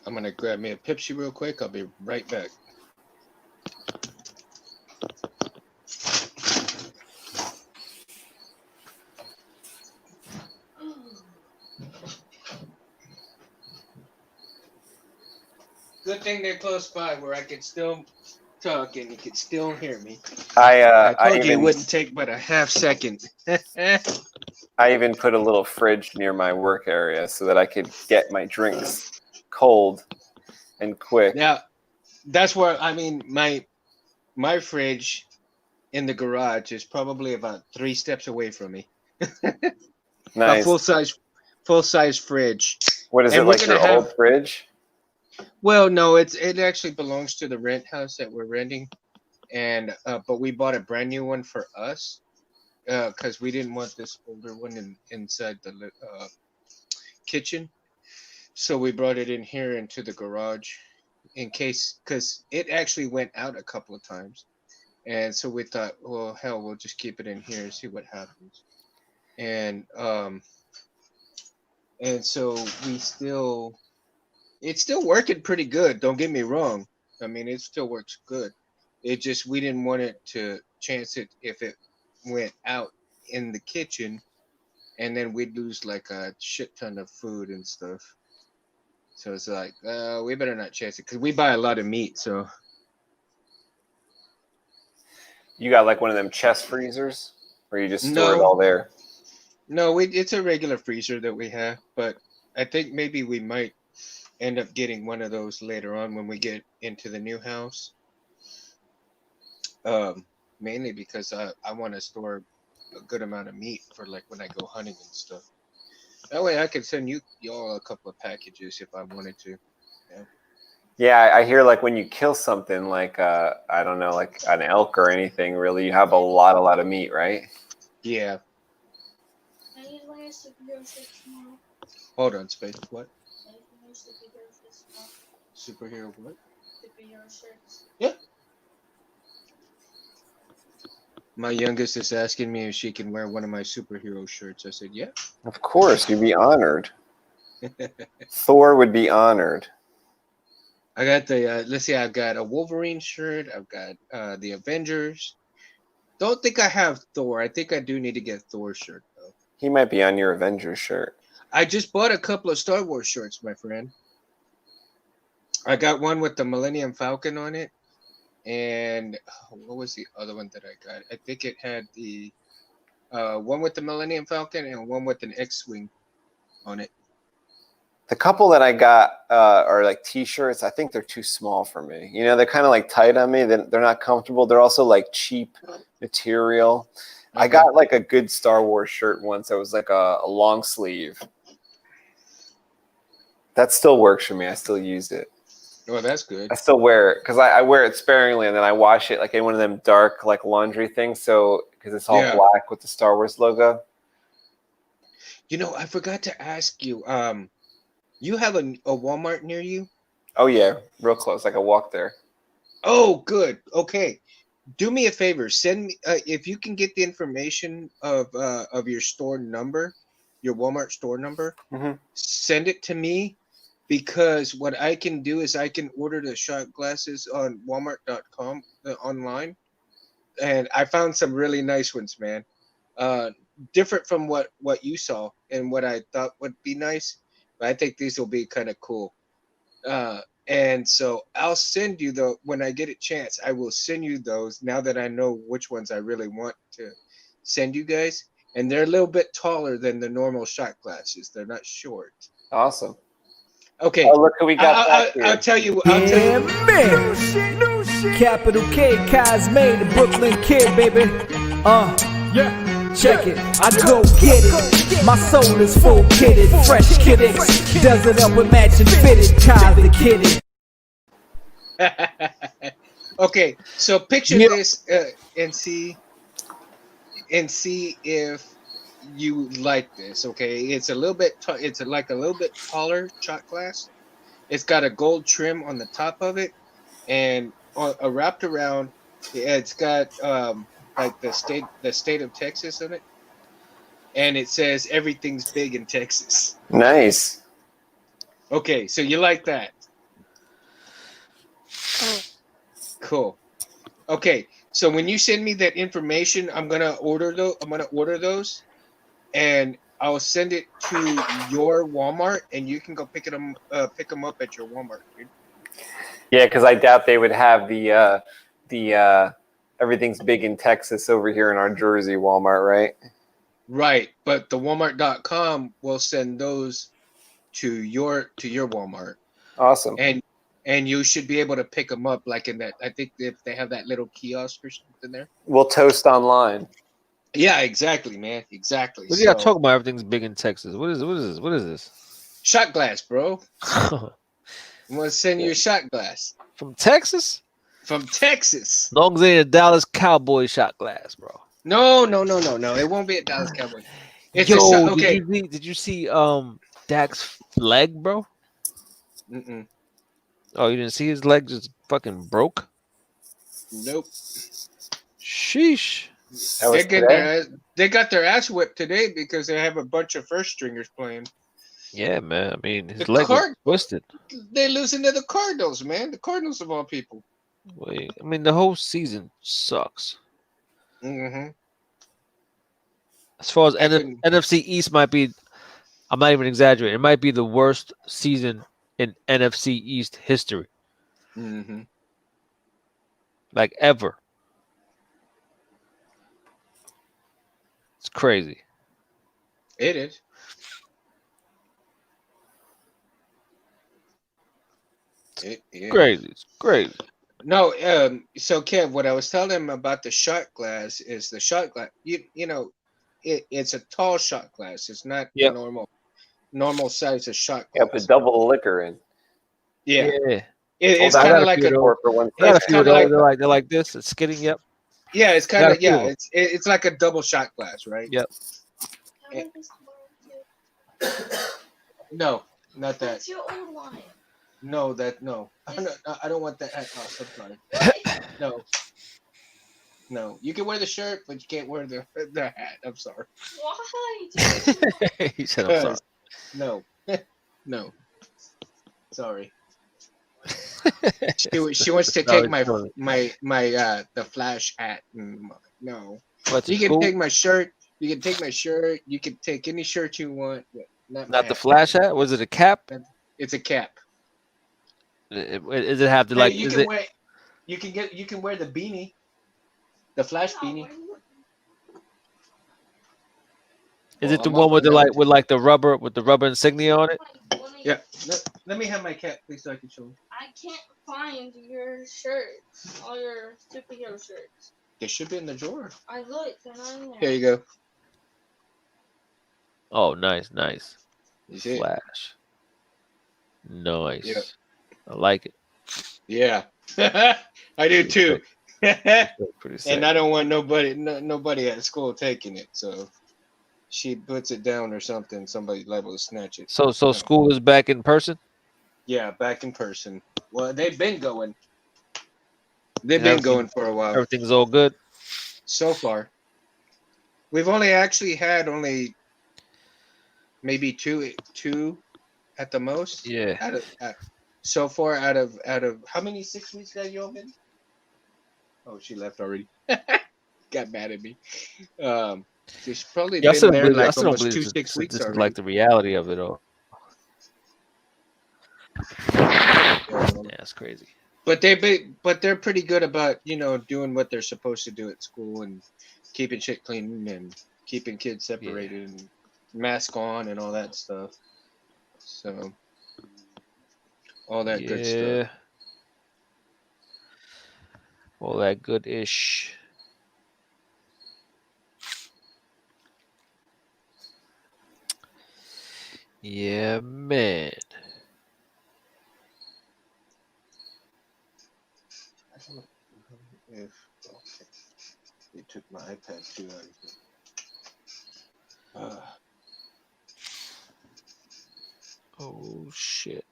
I'm going to grab me a Pepsi real quick. I'll be right back. Good thing they're close by where I can still talk and you can still hear me. I told you it wouldn't take but a half second. I even put a little fridge near my work area so that I could get my drinks cold and quick. Now, that's where, I mean, my fridge in the garage is probably about 3 steps away from me. Nice. A full-size fridge. What is it, like your old fridge? Well, no, it actually belongs to the rent house that we're renting, and but we bought a brand new one for us. because we didn't want this older one inside the kitchen, so we brought it in here into the garage in case, because it actually went out a couple of times, and so we thought, well, hell, we'll just keep it in here and see what happens. And so it's still working pretty good. Don't get me wrong. I mean, it still works good. It just, we didn't want it to chance it if it went out in the kitchen, and then we'd lose like a shit ton of food and stuff. So it's like, we better not chance it because we buy a lot of meat. So You got like one of them chest freezers, or you just store it No. all there? no, it's a regular freezer that we have, but I think maybe we might end up getting one of those later on when we get into the new house. Mainly because I want to store a good amount of meat for like when I go hunting and stuff. That way I could send y'all a couple of packages if I wanted to. Yeah, I hear like when you kill something like I don't know, like an elk or anything, really, you have a lot of meat, right? Yeah. I need my superhero shirt tomorrow. Hold on, Space. What? I need my superhero shirts tomorrow. Superhero what? Superhero shirts. My youngest is asking me if she can wear one of my superhero shirts. I said, yeah. Of course, you'd be honored. Thor would be honored. I got the, let's see, I've got a Wolverine shirt. I've got the Avengers. Don't think I have Thor. I think I do need to get Thor shirt, though. He might be on your Avengers shirt. I just bought a couple of Star Wars shirts, my friend. I got one with the Millennium Falcon on it. And what was the other one that I got? I think it had the one with the Millennium Falcon and one with an X-Wing on it. The couple that I got are like t-shirts. I think they're too small for me. You know, they're kind of like tight on me. They're not comfortable. They're also like cheap material. I got like a good Star Wars shirt once that was like a long sleeve. That still works for me. I still use it. Oh, that's good. I still wear it because I wear it sparingly, and then I wash it like in one of them dark like laundry things. So because it's all black with the Star Wars logo. You know, I forgot to ask you. You have a Walmart near you? Oh yeah, real close. I can walk there. Oh, good. Okay. Do me a favor. Send me if you can get the information of your store number, your Walmart store number. Mhm. Send it to me. Because what I can do is I can order the shot glasses on Walmart.com online, and I found some really nice ones, man. Different from what you saw and what I thought would be nice, but I think these will be kind of cool. And so I'll send you when I get a chance. I will send you those now that I know which ones I really want to send you guys, and they're a little bit taller than the normal shot glasses. They're not short. Awesome. Okay. Oh, look who we got back here. I'll tell you. Yeah, man. New shit. Capital K, Cosme, the Brooklyn kid, baby. Yeah. Check it. I go get it. My soul is full kitted, fresh kidding. Does it up with matching fitted, Kaz the kidding. Okay, so picture this and see if you like this. Okay, it's a little bit it's like a little bit taller shot glass. It's got a gold trim on the top of it, and wrapped around it's got like the state of Texas on it, and it says everything's big in Texas. Nice. Okay, so you like that? Cool. Okay, so when you send me that information, I'm gonna order those, and I'll send it to your Walmart, and you can go pick them up at your Walmart, dude. Yeah, because I doubt they would have the everything's big in Texas over here in our Jersey Walmart, right? Right, but the Walmart.com will send those to your Walmart. Awesome. And you should be able to pick them up like in that. I think if they have that little kiosk or something there. We'll toast online. Yeah, exactly, man. Exactly. What do you got talking about? Everything's big in Texas. What is this? What is this? Shot glass, bro. I'm gonna send you a shot glass From Texas? from Texas. Long as they ain't a Dallas Cowboy shot glass, bro. No. It won't be a Dallas Cowboy. It's a Yo, shot. Okay. did you see Dak's leg, bro? Mm-mm. Oh, you didn't see his leg just fucking broke? Nope. Sheesh. That was They got their ass whipped today because they have a bunch of first stringers playing. Yeah, man. I mean, his The leg was Card- twisted. They're losing to the Cardinals, man. The Cardinals of all people. Wait, I mean, the whole season sucks. Mm-hmm. As far as Even- NFC East might be, I'm not even exaggerating. It might be the worst season in NFC East history, Mm-hmm. like ever. It's crazy. It is. It is. Crazy. It's crazy. No, so Kev, what I was telling him about the shot glass is the shot glass. You know, it's a tall shot glass. It's not Yep. normal size of shot Yeah, glass. put double the liquor in. Yeah, Yeah. it's Hold on, kind I of got a like few a of those. For one I got a It's few of kinda those. like- They're like this. It's skidding. Yep. yeah. It's kind Got a of few of yeah. It's like a double shot glass, right? Yep. I like this tomorrow too. No, not that. That's your old one. No, that no. I don't want that hat. Oh, I'm sorry. No. No, you can wear the shirt, but you can't wear the hat. I'm sorry. Why? He said, "I'm sorry." No, no. Sorry. She wants to No, take it's fine. my the Flash hat. No, But you it's can cool. take my shirt. You can take my shirt. You can take any shirt you want. But not my Not the hat. Flash hat. Was it a cap? It's a cap. Does it have to Hey, like? you Is can it? wear. You can wear the beanie. The Flash beanie. Is Well, it the I'm one up with the on that. like with the rubber insignia on it? Yeah. Let me have my cap, please, so I can show you. I can't find your shirts. All your superhero shirts. They should be in the drawer. I looked, they're not in there. Here you go. Oh, nice, nice. You see it? Flash. Nice. Yeah. I like it. Yeah. I do too. Pretty sick. And I don't want nobody at school taking it. So she puts it down or something. Somebody's liable to snatch it. So Yeah. school is back in person. Yeah, back in person. Well, they've been going. They've And been everything- going for a while. Everything's all good. So far. We've only actually had maybe two at the most. Yeah. So far out of how many 6 weeks that you all been? Oh, she left already. Got mad at me. She's probably Yeah, I still been don't there believe, I like still don't almost believe 2 this, 6 weeks this is already. like the reality of it all. Yeah, it's crazy. But they're pretty good about doing what they're supposed to do at school and keeping shit clean and keeping kids separated and mask on and all that stuff. So all that good stuff. All that good ish. Yeah, man. If okay. They took my iPad too. Oh shit.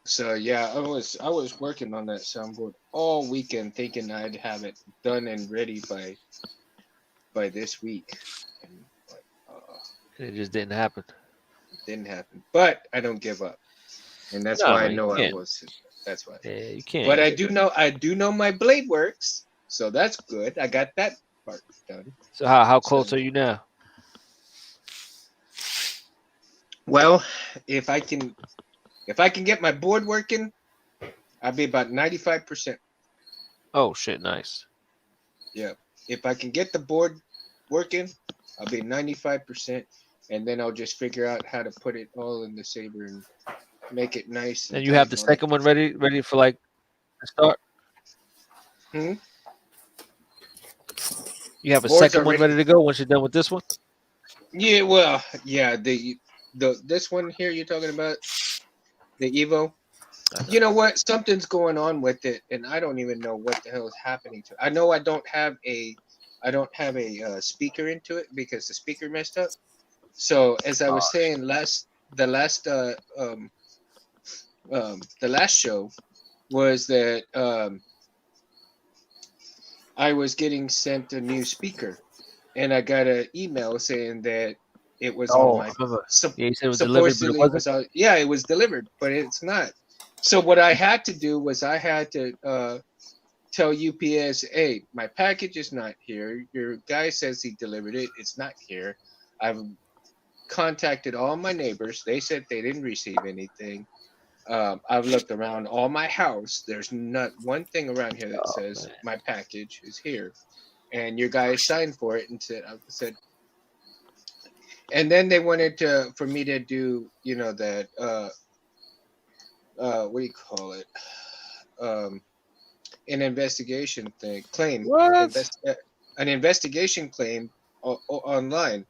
So yeah, I was working on that soundboard all weekend, thinking I'd have it done and ready by this week, and It just didn't happen. it didn't happen. But I don't give up, and that's No, why I you know I can't. was. That's why. Yeah, you can't. But I do know my blade works, so that's good. I got that part done. So how close are you now? Well, if I can get my board working, I'll be about 95%. Oh shit, nice. Yeah. If I can get the board working, I'll be 95%, and then I'll just figure out how to put it all in the Saber and make it nice. And you have the tight on it. second one ready for like to start? Hmm? You have a Boards second are one ready. ready to go once you're done with this one? Yeah, well, yeah, the this one here you're talking about, the Evo. You know what? Something's going on with it, and I don't even know what the hell is happening to it. I know I don't have a speaker into it because the speaker messed up. So as I was saying the last show was that I was getting sent a new speaker, and I got an email saying that it was on my I remember. Yeah, you said it was delivered, but it supposedly wasn't. was on, yeah, it was delivered, but it's not. So what I had to do was I had to tell UPS, hey, my package is not here. Your guy says he delivered it. It's not here. I've contacted all my neighbors. They said they didn't receive anything. I've looked around all my house. There's not one thing around here that says my package is here. And your guy signed for it and said, and then they wanted for me to do, you know, that, what do you call it? An investigation claim. What? An investigation claim online.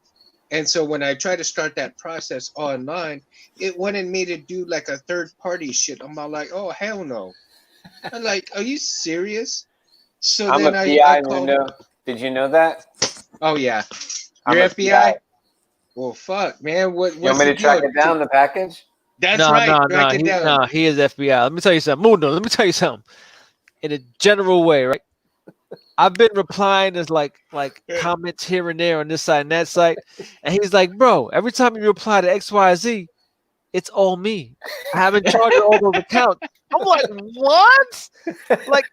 And so when I tried to start that process online, it wanted me to do like a third party shit. I'm all like, oh hell no. I'm like, are you serious? So I'm then FBI. I called. Did you know that? Oh yeah, I'm you're FBI. FBI. Well, fuck, man. What's You want me the to track deal? it down, the package? That's No, right. no, Track it down. no. He is FBI. Let me tell you something. Mundo, let me tell you something. In a general way, right? I've been replying as like comments here and there on this side and that side, and he's like, "Bro, every time you reply to XYZ, it's all me. I haven't charged all those accounts." I'm like, "What? Like,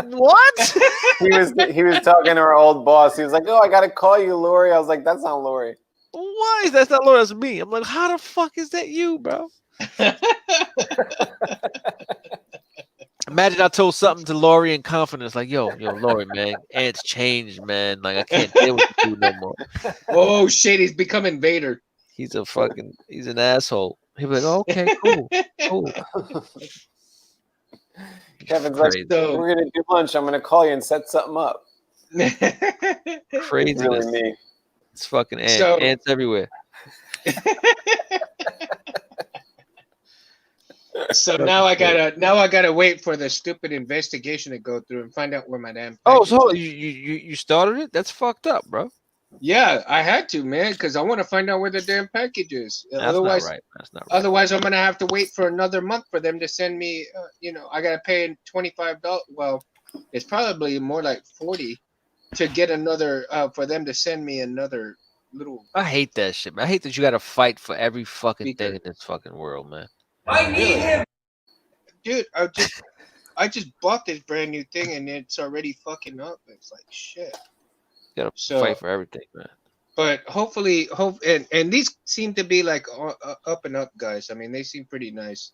what?" He was talking to our old boss. He was like, "Oh, I gotta call you, Lori." I was like, "That's not Lori." Why is that not Lord? That's me. I'm like, how the fuck is that you, bro? Imagine I told something to Lori in confidence, like, yo, Lori, man, and it's changed, man. Like, I can't deal with you no more. Oh shit, he's becoming Vader. He's an asshole. He'll be like, oh, okay, cool. Kevin's like, Crazy. we're gonna do lunch. I'm gonna call you and set something up. Craziness. Really me. It's fucking ants. So- Ants everywhere. So now I gotta wait for the stupid investigation to go through and find out where my damn. Oh, package so hold on, is. you started it? That's fucked up, bro. Yeah, I had to, man, because I want to find out where the damn package is. That's Otherwise, not right. That's not right. otherwise I'm gonna have to wait for another month for them to send me. I gotta pay $25. Well, it's probably more like 40 to get another. For them to send me another little. I hate that shit, man. I hate that you got to fight for every fucking Speaker. thing in this fucking world, man. I need him, dude. I just bought this brand new thing and it's already fucking up. It's like shit. You got to So- fight for everything, man. But hopefully, and these seem to be like up and up guys. I mean, they seem pretty nice.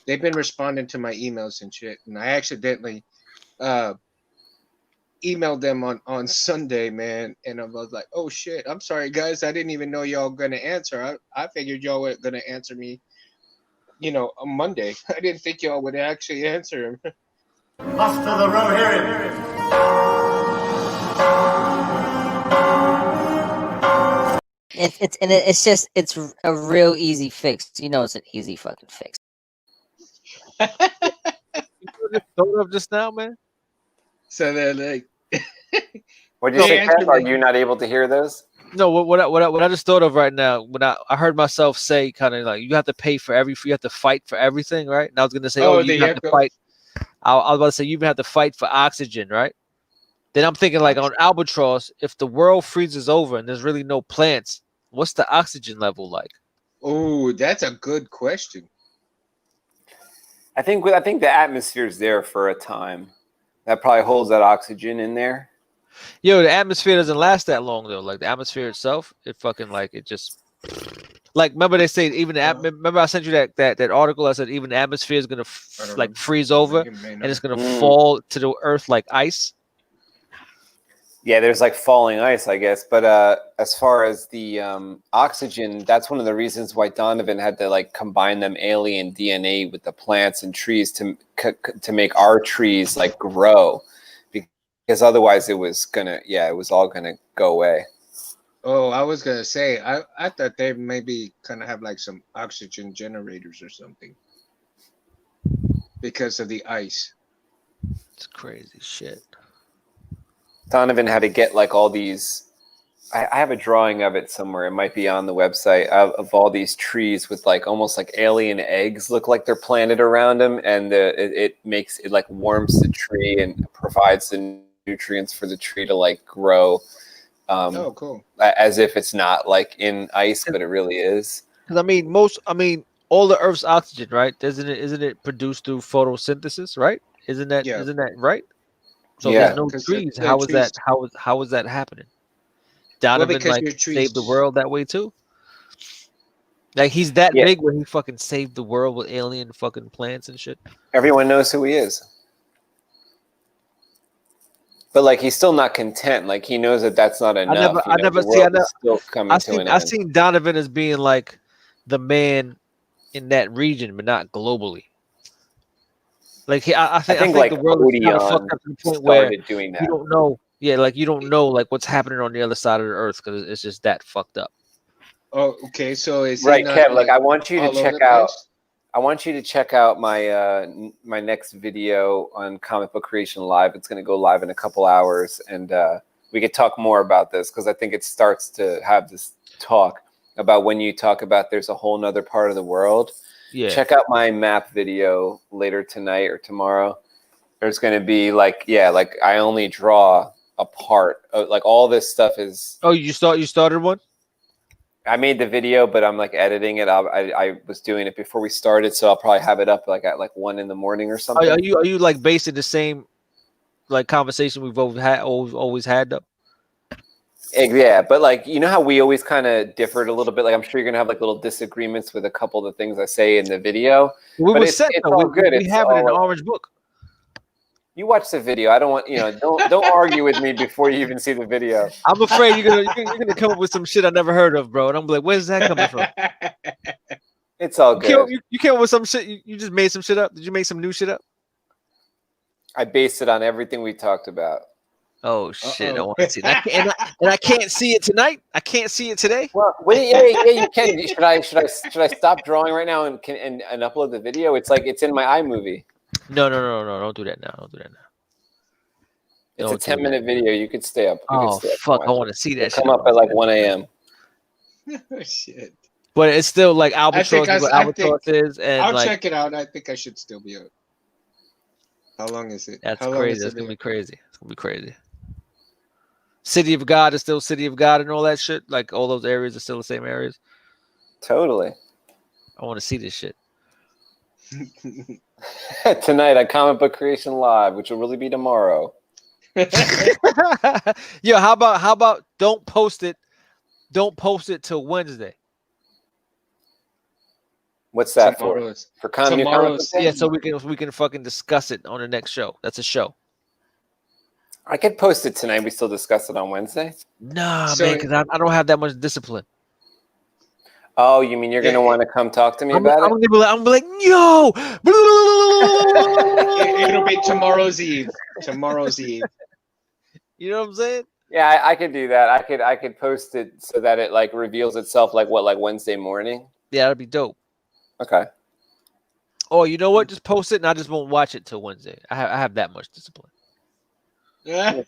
They've been responding to my emails and shit. And I accidentally emailed them on Sunday, man. And I was like, oh shit, I'm sorry guys. I didn't even know y'all gonna answer. I figured y'all were gonna answer me, on Monday. I didn't think y'all would actually answer him. Hostile the road hearing. It's a real easy fix. You know, it's an easy fucking fix. You thought of just now, man. So they're like, What did you say, answered Kev? Are me. you not able to hear those? No, what I just thought of right now, when I heard myself say kind of like you have to pay for you have to fight for everything, right? And I was gonna say, Oh, you the have to echo. fight. I was about to say you even have to fight for oxygen, right? Then I'm thinking like on Albatross, if the world freezes over and there's really no plants, what's the oxygen level like? oh, that's a good question. I think the atmosphere is there for a time. That probably holds that oxygen in there. Yo, the atmosphere doesn't last that long though. Like the atmosphere itself, it fucking like it just like remember they say even remember I sent you that article. I said even the atmosphere is gonna I don't like know. freeze over You may and know. it's gonna fall to the earth like ice. Yeah, there's like falling ice, I guess. But as far as the oxygen, that's one of the reasons why Donovan had to like combine them alien DNA with the plants and trees to make our trees like grow, because otherwise it was all gonna go away. Oh, I was gonna say, I thought they maybe kind of have like some oxygen generators or something. because of the ice. It's crazy shit. Donovan had to get like all these. I have a drawing of it somewhere. It might be on the website of all these trees with like almost like alien eggs look like they're planted around them, and it makes it like warms the tree and provides the nutrients for the tree to like grow. Oh, cool. As if it's not like in ice, but it really is. Because I mean, all the Earth's oxygen, right? Isn't it produced through photosynthesis, right? Isn't that right? So Yeah. there's no 'Cause trees. the How is trees- that? How is that happening? Donovan because like your trees- saved the world that way too. Like he's that big where he fucking saved the world with alien fucking plants and shit. Everyone knows who he is. But like he's still not content. Like he knows that that's not enough. I seen Donovan as being like the man in that region, but not globally. Like I think like the world is kind of fucked up to the point where doing that. you don't know. Yeah, like you don't know like what's happening on the other side of the earth because it's just that fucked up. Oh, okay. So is he right, not, Kev. Like I want you to all over check the out. place? I want you to check out my my next video on Comic Book Creation Live. It's going to go live in a couple hours, and we could talk more about this because I think it starts to have this talk about when you talk about there's a whole nother part of the world. Yeah. Check out my map video later tonight or tomorrow. There's going to be like I only draw a part of, like all this stuff is. Oh, you started one? I made the video, but I'm like editing it. I was doing it before we started, so I'll probably have it up like at like 1 a.m. or something. Are you like basing the same like conversation we've always had though? Yeah, but like you know how we always kind of differed a little bit. Like I'm sure you're gonna have like little disagreements with a couple of the things I say in the video. We but were it's set though. all good. We have it in the orange book. You watch the video. I don't want don't argue with me before you even see the video. I'm afraid you're gonna come up with some shit I never heard of, bro. And I'm like, where's that coming from? It's all good. You came up with some shit. You just made some shit up. Did you make some new shit up? I based it on everything we talked about. Oh shit! I want to see that, and I can't see it tonight. I can't see it today. Well, yeah, you can. Should I stop drawing right now and upload the video? It's like it's in my iMovie. No! Don't do that now. Don't do that now. It's a 10-minute video. You could stay up. Fuck! I want to see that. Come up at like 1 a.m. Oh, shit. But it's still like Albatross is what Albatross is, and I'll like, check it out. I think I should still be up. How long is it? That's How long crazy. is That's it gonna be in? crazy. It's gonna be crazy. City of God is still City of God and all that shit. Like all those areas are still the same areas. Totally. I want to see this shit. Tonight on Comic Book Creation Live, which will really be tomorrow. Yo, how about don't post it till Wednesday. What's that Tomorrow's- for? For tomorrow's- Comic Yeah, so we can fucking discuss it on the next show. That's a show. I could post it tonight. We still discuss it on Wednesday. Nah, So- man, because I don't have that much discipline. Oh, you mean you're gonna want to come talk to me about I'm it? gonna be like, yo. It'll be tomorrow's Eve. Tomorrow's Eve. You know what I'm saying? Yeah, I could do that. I could post it so that it like reveals itself like Wednesday morning. Yeah, that'd be dope. Okay. Oh, you know what? Just post it, and I just won't watch it till Wednesday. I have that much discipline. Yeah.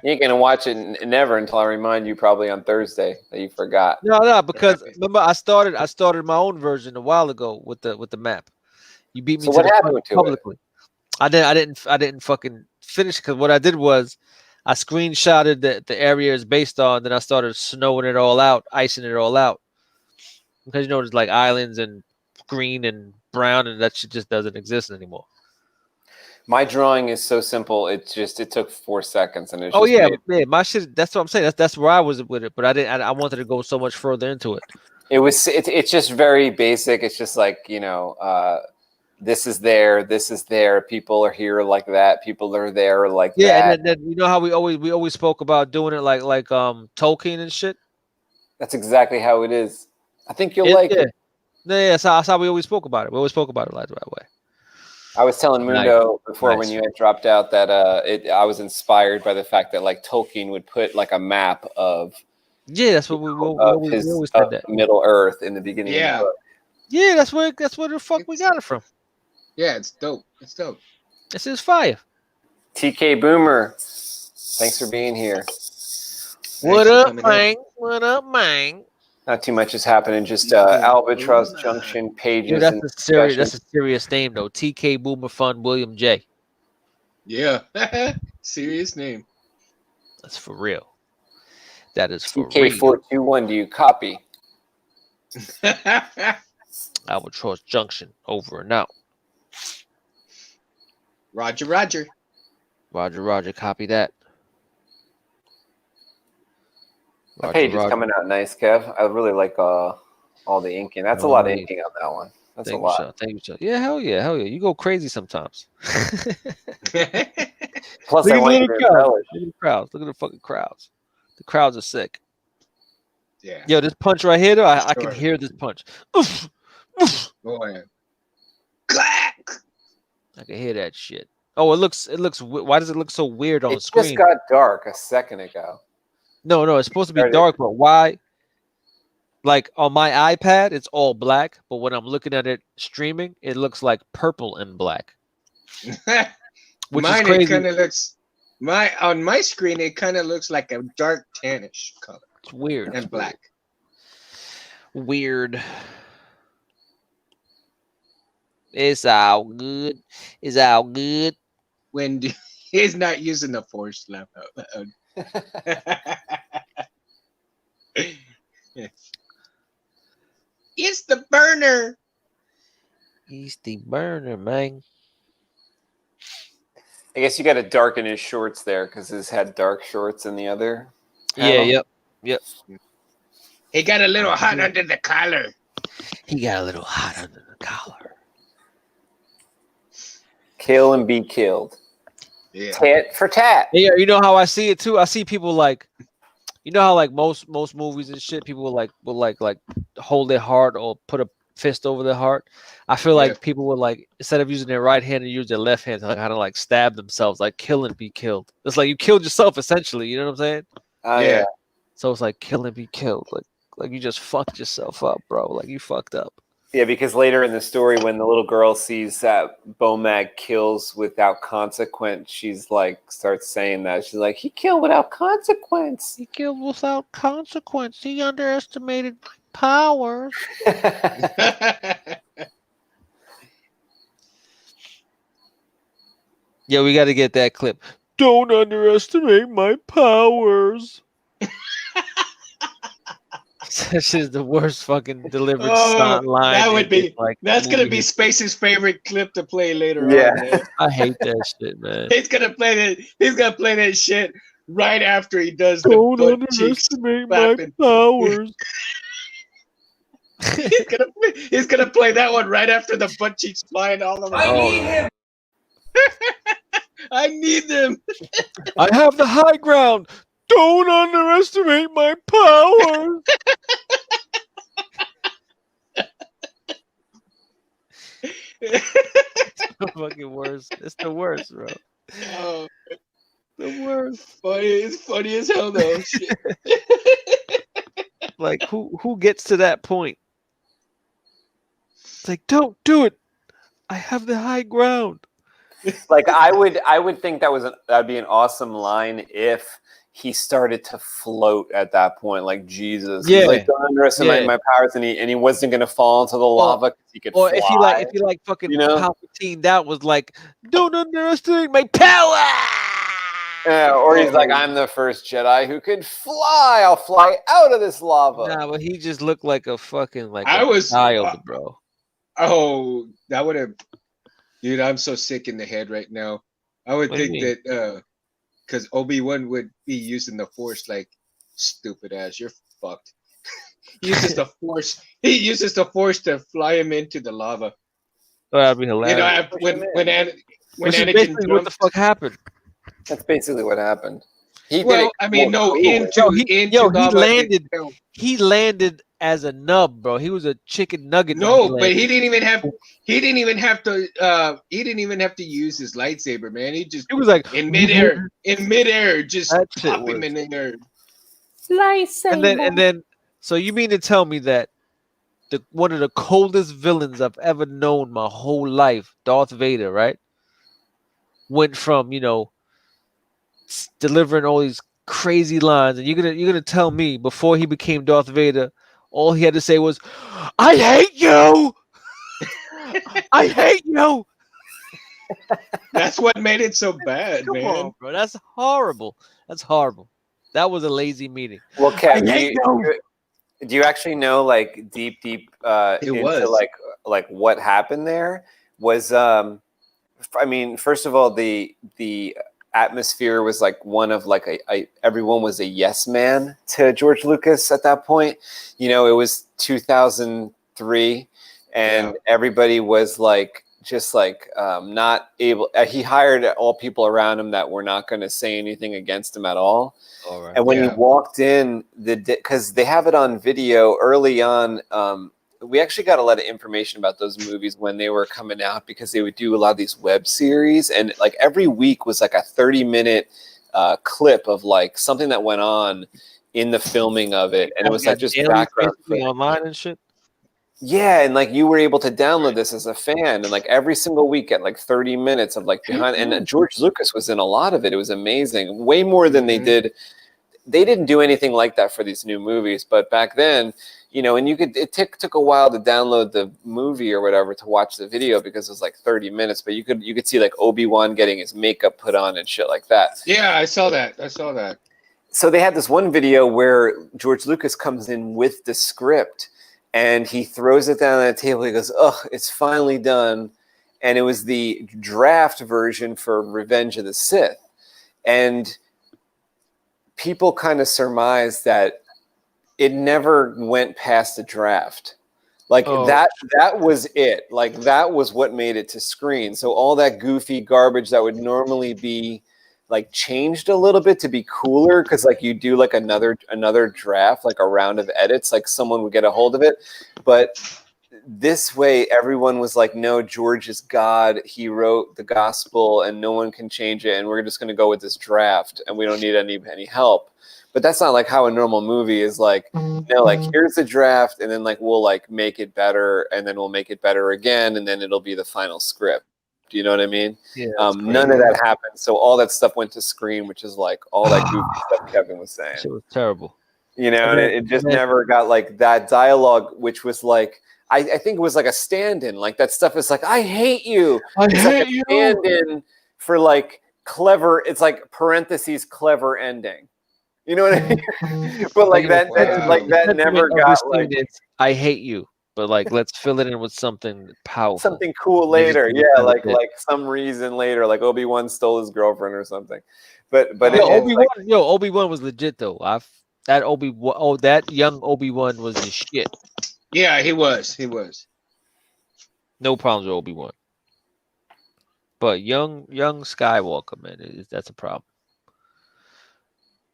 You ain't gonna watch it never until I remind you probably on Thursday that you forgot. No, because remember I started my own version a while ago with the map. You beat me So to what the happened punch to it? publicly. I didn't fucking finish because what I did was I screenshotted the area it's based on, then I started snowing it all out, icing it all out. Because there's like islands and green and brown, and that shit just doesn't exist anymore. My drawing is so simple. It took 4 seconds, and it's Oh just yeah, made- yeah, my shit. That's what I'm saying. That's where I was with it, but I didn't. I wanted to go so much further into it. It's just very basic. It's just like this is there, people are here like that, people are there like that. Yeah, and then you know how we always spoke about doing it like Tolkien and shit. That's exactly how it is. I think you'll like it. Yeah, that's how we always spoke about it. We always spoke about it like that way. I was telling Mundo before when Nice. you had dropped out that I was inspired by the fact that like Tolkien would put like a map of Yeah, that's what we always said that. Middle Earth in the beginning. Yeah. Of the book. Yeah, that's where the fuck we got it from. Yeah, it's dope. It's dope. This is fire. TK Boomer, thanks for being here. What for up, coming in. man? What up, man? Not too much is happening. Just TK Albatross Boomer. Junction Yo, pages that's and a serious. discussions. That's a serious name though. TK Boomer Fun William J. Yeah. Serious name. That's for real. That is for real. TK421, do you copy? Albatross Junction over and out. Roger, Roger. Roger, Roger. Copy that. The Roger, page is Roger. coming out nice, Kev. I really like all the inking. That's a lot of inking on that one. That's Thank a you, lot. Sean. Thank you, Sean. Yeah, hell yeah, hell yeah. You go crazy sometimes. Plus, Look I at the want you little to crowds. embellish. Look at the crowds. Look at the fucking crowds. The crowds are sick. Yeah. Yo, this punch right here, though, I can Sure. hear this punch. Oof, oof. Go ahead. Clack! I can hear that shit. Oh, it looks. Why does it look so weird on It screen? just got dark a second ago. No, it's supposed to be Started- dark, but why? Like on my iPad, it's all black, but when I'm looking at it streaming, it looks like purple and black, which Mine, is crazy. it kind of looks. On my screen, it kind of looks like a dark tannish color It's weird. and black. Weird. It's all good. It's all good. When he's not using the force laugh out loud. It's the burner. He's the burner, man. I guess you got to darken his shorts there because his had dark shorts in the other. Yeah, panel. yep. He got a little hot under the collar. He got a little hot under the collar. Kill and be killed. Yeah. Tat for tat. Yeah, you know how I see it too. I see people like, you know how like most movies and shit, people will hold their heart or put a fist over their heart. I feel like Yeah. people would like, instead of using their right hand, to use their left hand to like, kind of like stab themselves, like kill and be killed. It's like you killed yourself essentially. You know what I'm saying? Oh, Yeah. yeah. So it's like kill and be killed. Like you just fucked yourself up, bro. Like you fucked up. Yeah, because later in the story, when the little girl sees that Bomag kills without consequence, she's like, starts saying that. She's like, he killed without consequence. He killed without consequence. He underestimated my powers. Yeah, we got to get that clip. Don't underestimate my powers. That shit is the worst fucking delivered line. that would in, be. like That's gonna be movie. Space's favorite clip to play later Yeah. on. Man. I hate that shit, man. He's gonna play that. He's gonna play that shit right after he does the Don't butt cheeks underestimate my slapping. powers. He's gonna play that one right after the butt cheeks flying all over. I need him. I need them. I have the high ground. Don't underestimate my powers. It's the fucking worst. It's the worst, bro. Oh, The worst. funny. It's funny as hell though. Shit. Like who gets to that point? It's like, don't do it. I have the high ground. Like I would think that'd be an awesome line if he started to float at that point, like Jesus. He's Yeah. like, don't underestimate Yeah. my powers, and he wasn't gonna fall into the lava because he could Or fly. if he like fucking you know? Palpatine, that was like, don't underestimate my power. Yeah, or he's like, I'm the first Jedi who could fly. I'll fly out of this lava. Nah, but he just looked like a fucking like I a was- child, bro. Oh, that would have, dude. I'm so sick in the head right now. I would What do you think that because Obi-Wan would be using the Force like stupid ass. You're fucked. He uses the Force. He uses the Force to fly him into the lava. Oh, that'd be hilarious. You know, when Which is Anakin basically what the jumped. fuck happened. That's basically what happened. He did Well, it I mean, no, cool. into he lava, landed. it- He landed as a nub, bro. He was a chicken nugget. when No, but landed. he didn't even have. He didn't even have to use his lightsaber, man. He just He was like in midair, just That shit pop him works. in the air. and then so you mean to tell me that one of the coldest villains I've ever known my whole life, Darth Vader, right? Went from, delivering all these crazy lines, and you're gonna tell me before he became Darth Vader, all he had to say was, "I hate you! I hate you!" That's what made it so bad, Come man. on, bro. That's horrible. That's horrible. That was a lazy meeting. Well, Kev, I hate you. do you actually know like deep It into was. like what happened there? Was I mean, first of all, the atmosphere was like one of like everyone was a yes man to George Lucas at that point. It was 2003, and everybody was like just like not able. He hired all people around him that were not going to say anything against him at all. All right. And when he walked in, because they have it on video early on. We actually got a lot of information about those movies when they were coming out, because they would do a lot of these web series, and like every week was like a 30-minute clip of like something that went on in the filming of it, and it was like just background online and shit. Yeah, and like you were able to download this as a fan, and like every single week at like 30 minutes of like behind, and George Lucas was in a lot of it. It was amazing, way more than they did. They didn't do anything like that for these new movies, but back then, and it took a while to download the movie or whatever to watch the video, because it was like 30 minutes, but you could see like Obi-Wan getting his makeup put on and shit like that. Yeah, I saw that. So they had this one video where George Lucas comes in with the script, and he throws it down on the table. He goes, "Oh, it's finally done." And it was the draft version for Revenge of the Sith. And people kind of surmised that it never went past the draft. Like that was it. Like that was what made it to screen. So all that goofy garbage that would normally be like changed a little bit to be cooler, because like you do like another draft, like a round of edits, like someone would get a hold of it. But this way everyone was like, no, George is God. He wrote the gospel and no one can change it, and we're just going to go with this draft and we don't need any help. But that's not like how a normal movie is. Like, like here's the draft, and then like we'll like make it better, and then we'll make it better again, and then it'll be the final script. Do you know what I mean? Yeah. None of that happened. So all that stuff went to screen, which is like all that goofy stuff Kevin was saying. Shit was terrible. And it just never got like that dialogue, which was like, I think it was like a stand-in. Like that stuff is like, I hate you. It's like a stand-in for like clever. It's like parentheses clever ending. You know what I mean? But like that never got like, I hate you, but like let's fill it in with something powerful, something cool later. Yeah, like some reason later, like Obi-Wan stole his girlfriend or something. But Obi-Wan was legit though. That young Obi-Wan was the shit. Yeah, he was. No problems with Obi-Wan. But young Skywalker, man, that's a problem.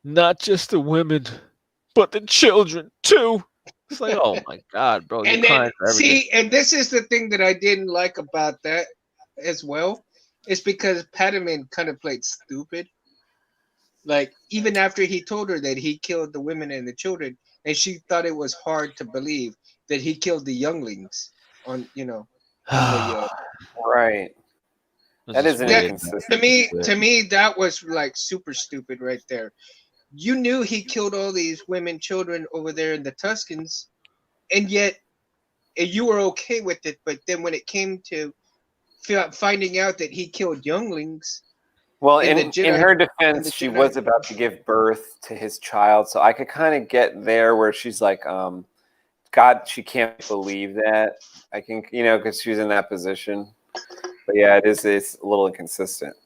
Not just the women, but the children too. It's like, oh my god, bro! And then and this is the thing that I didn't like about that as well. It's because Padman kind of played stupid. Like even after he told her that he killed the women and the children, and she thought it was hard to believe that he killed the younglings on right. That is inconsistent. To me, that was like super stupid right there. You knew he killed all these women, children over there in the Tuscans, and yet you were okay with it. But then when it came to finding out that he killed younglings, well, in her defense, she was about to give birth to his child, so I could kind of get there where she's like, God, she can't believe that. I can, because she's in that position. But yeah, it's a little inconsistent.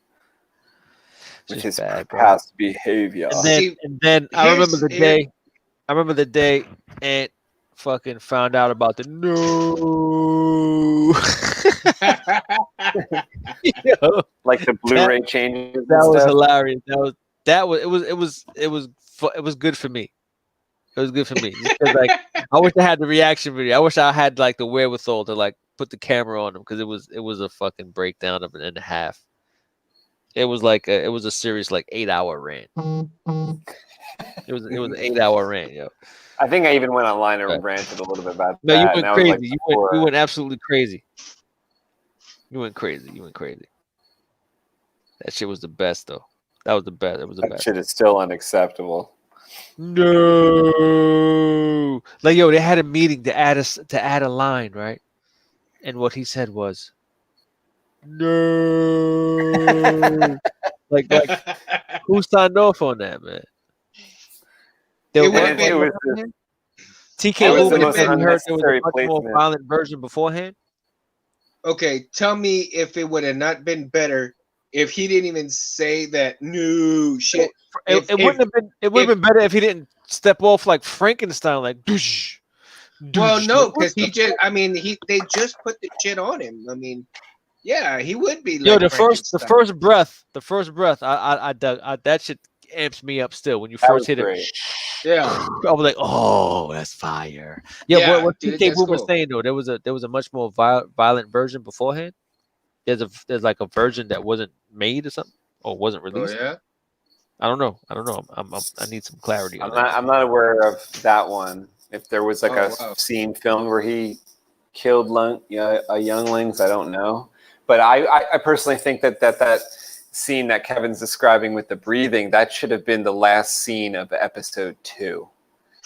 Which is past behavior. And then I remember the day Aunt fucking found out about the no. Like the Blu-ray changes. That was hilarious. It was good for me. It was good for me. Like I wish I had the reaction video. I wish I had like the wherewithal to like put the camera on him, because it was a fucking breakdown of an and a half. It was like it was a serious like 8-hour rant. It was an 8-hour rant, yo. I think I even went online and Right. ranted a little bit about No, that. you and went I was crazy. like, You went absolutely crazy. You went crazy. That shit was the best, though. That was the best. It was the that best. shit is still unacceptable. No, like yo, they had a meeting to add a line, right? And what he said was, no. like who signed off on that, man? It There would was have it been. was TK It Movement. would've Have been you heard there was a unnecessary much more placement. violent version beforehand? Okay, tell me if it would have not been better if he didn't even say that new shit. It wouldn't have been. It would have been better if he didn't step off like Frankenstein, like. Doosh, Well, doosh. no, Like, what because he the just. fuck? I mean, they just put the shit on him. I mean, yeah, he would be Yo, like the first Frankenstein. breath, I dug. That shit amps me up still. When you That first was hit it, great. Yeah, I was like, "Oh, that's fire!" Yeah, yeah, what dude, TK that's Boom was cool. saying though, there was a much more violent version beforehand. There's like a version that wasn't made or something, or wasn't Oh released. yeah. I don't know. I need some clarity on that. I'm not aware of that one. If there was like Oh, a wow. scene filmed where he killed younglings, I don't know. But I personally think that scene that Kevin's describing with the breathing, that should have been the last scene of episode 2.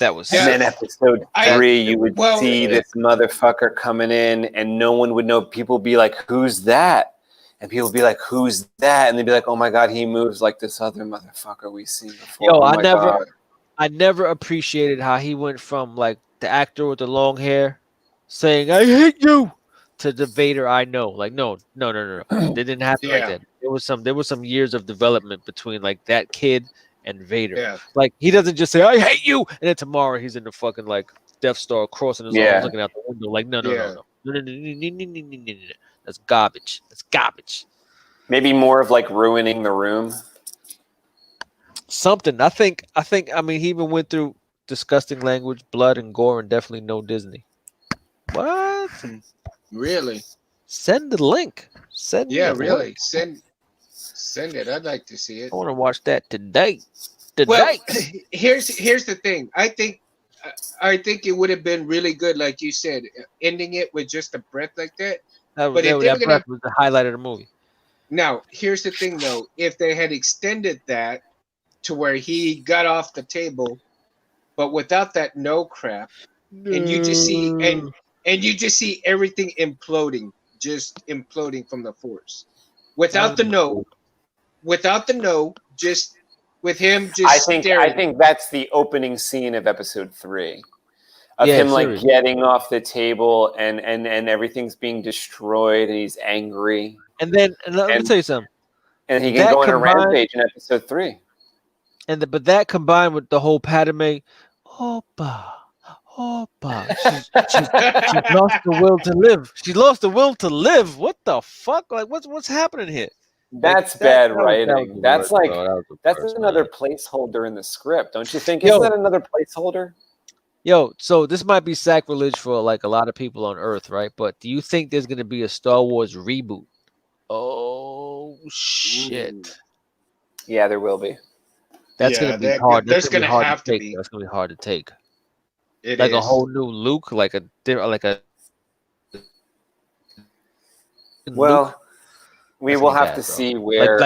That was Yeah. And then episode I- 3, you would well, see yeah. this motherfucker coming in, and no one would know. People would be like, "Who's that?" And people would be like, "Who's that?" And they'd be like, "Oh my god, he moves like this other motherfucker we've seen before." Yo, oh I my never- God. I never appreciated how he went from like the actor with the long hair saying "I hate you" to the Vader I know. Like, no. It didn't happen like Yeah. that. There was some years of development between like that kid and Vader. Yeah. Like, he doesn't just say "I hate you" and then tomorrow he's in the fucking like Death Star crossing his Yeah. arms looking out the window. Like, no. That's garbage. That's garbage. Maybe more of like ruining the room. Something. I think. I mean, he even went through disgusting language, blood, and gore, and definitely no Disney. What? Really? Send the link. Send. Yeah, the really. link. Send it. I'd like to see it. I want to watch that today. Well, here's the thing. I think it would have been really good, like you said, ending it with just a breath like that. that but if they were that breath was the highlight of the movie. Now, here's the thing, though. If they had extended that to where he got off the table, but without that no crap, and you just see and you just see everything imploding, just imploding from the force, without the no, just with him just staring. I think that's the opening scene of episode 3. Of Yeah, him like seriously. getting off the table and everything's being destroyed and he's angry. And then let me tell you something. And he That can go on a combined- rampage in episode 3. But that combined with the whole Padme, Opa, she's lost the will to live. She lost the will to live. What the fuck? Like, what's happening here? That's Like, bad that was writing. the That's worst, like bro. That was the that's worst, another man. placeholder in the script, don't you think? Yo. Isn't that another placeholder? Yo, so this might be sacrilege for like a lot of people on Earth, right? But do you think there's gonna be a Star Wars reboot? Oh shit! Yeah, there will be. That's Yeah, gonna be hard. there's That's gonna be gonna hard have to to take. be. That's gonna be hard to take. It Like a is. whole new Luke, like a. Well, Luke? we That's will gonna be have to bad, bro. see where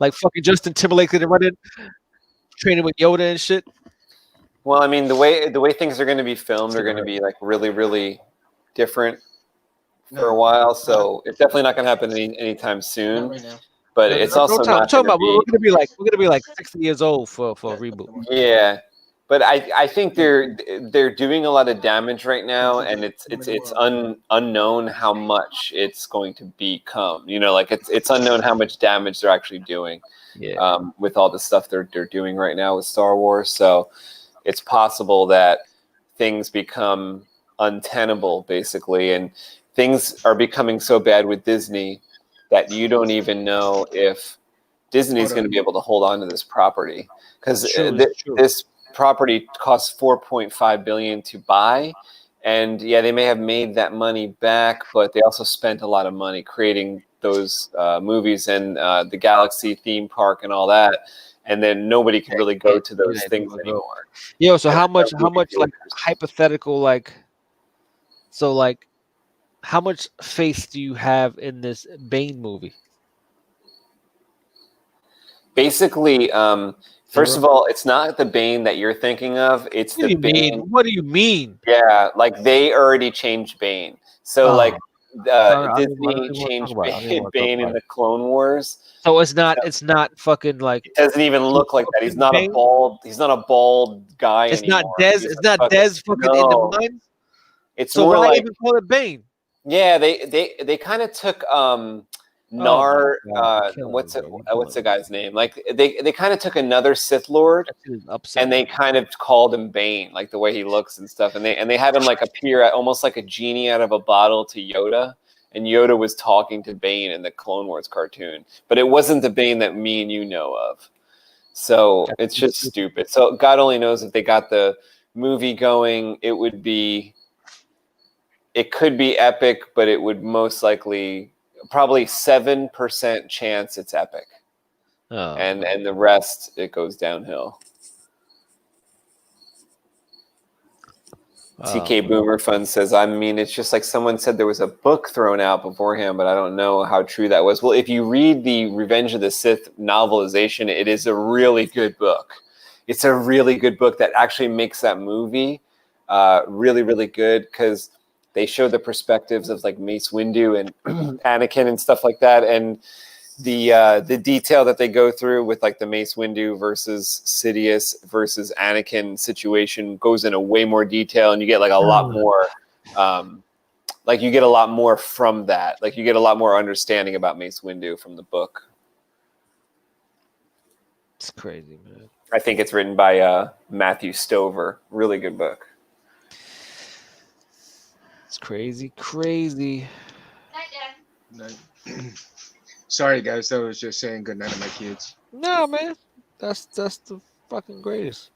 like fucking Justin Timberlake did run in, training with Yoda and shit. well, I mean the way things are going to be filmed are going to be like really, really different for a while. So it's definitely not going to happen anytime Not soon. right now. But No, it's no also time. I'm not talking going about we're gonna be like 60 years old for a reboot. Yeah, but I think they're doing a lot of damage right now, and it's unknown how much it's going to become. You know, like it's unknown how much damage they're actually doing. Yeah. With all the stuff they're doing right now with Star Wars, so it's possible that things become untenable, basically, and things are becoming so bad with Disney that you don't even know if Disney's going to be able to hold on to this property, because this property costs $4.5 billion to buy, and yeah, they may have made that money back, but they also spent a lot of money creating those movies and the Galaxy theme park and all that. and then nobody can really go to those Yeah, things people go. anymore. Yo, so Yeah, how much movie like theaters. hypothetical like so like how much faith do you have in this Bane movie? Basically, first Zero? of all, it's not the Bane that you're thinking of. It's What the do you mean? Bane. What do you mean? Yeah, like they already changed Bane. So Oh, like I don't Disney even want to talk changed about it. I don't even Bane, want to talk Bane in about it. the Clone Wars. So it's not fucking like It doesn't even look like that. He's not a Bane? bald. He's not a bald guy It's anymore. not Des. He's It's a not fucking- Des fucking in the no. mind. It's So more why like even call it Bane? yeah. They kind of took Oh Nar. my God, you're killing What's me, it? bro. You're What's the killing me. guy's name? Like they kind of took another Sith Lord. That shit is upsetting. And they kind of called him Bane, like the way he looks and stuff. And they had him like appear almost like a genie out of a bottle to Yoda. And Yoda was talking to Bane in the Clone Wars cartoon. But it wasn't the Bane that me and you know of. So it's just stupid. So God only knows if they got the movie going, it could be epic, but it would most likely probably 7% chance it's epic. Oh, And the rest, it goes downhill. TK Boomer Fund says, I mean, it's just like someone said there was a book thrown out beforehand, but I don't know how true that was. Well, if you read the Revenge of the Sith novelization, it is a really good book. It's a really good book that actually makes that movie really, really good because they show the perspectives of like Mace Windu and Anakin and stuff like that. And the detail that they go through with like the Mace Windu versus Sidious versus Anakin situation goes into way more detail, and you get like a lot more, like you get a lot more from that. Like you get a lot more understanding about Mace Windu from the book. it's crazy, man. I think it's written by Matthew Stover. Really good book. It's crazy. No. Sorry, guys. I was just saying good night to my kids. No, man, that's the fucking greatest.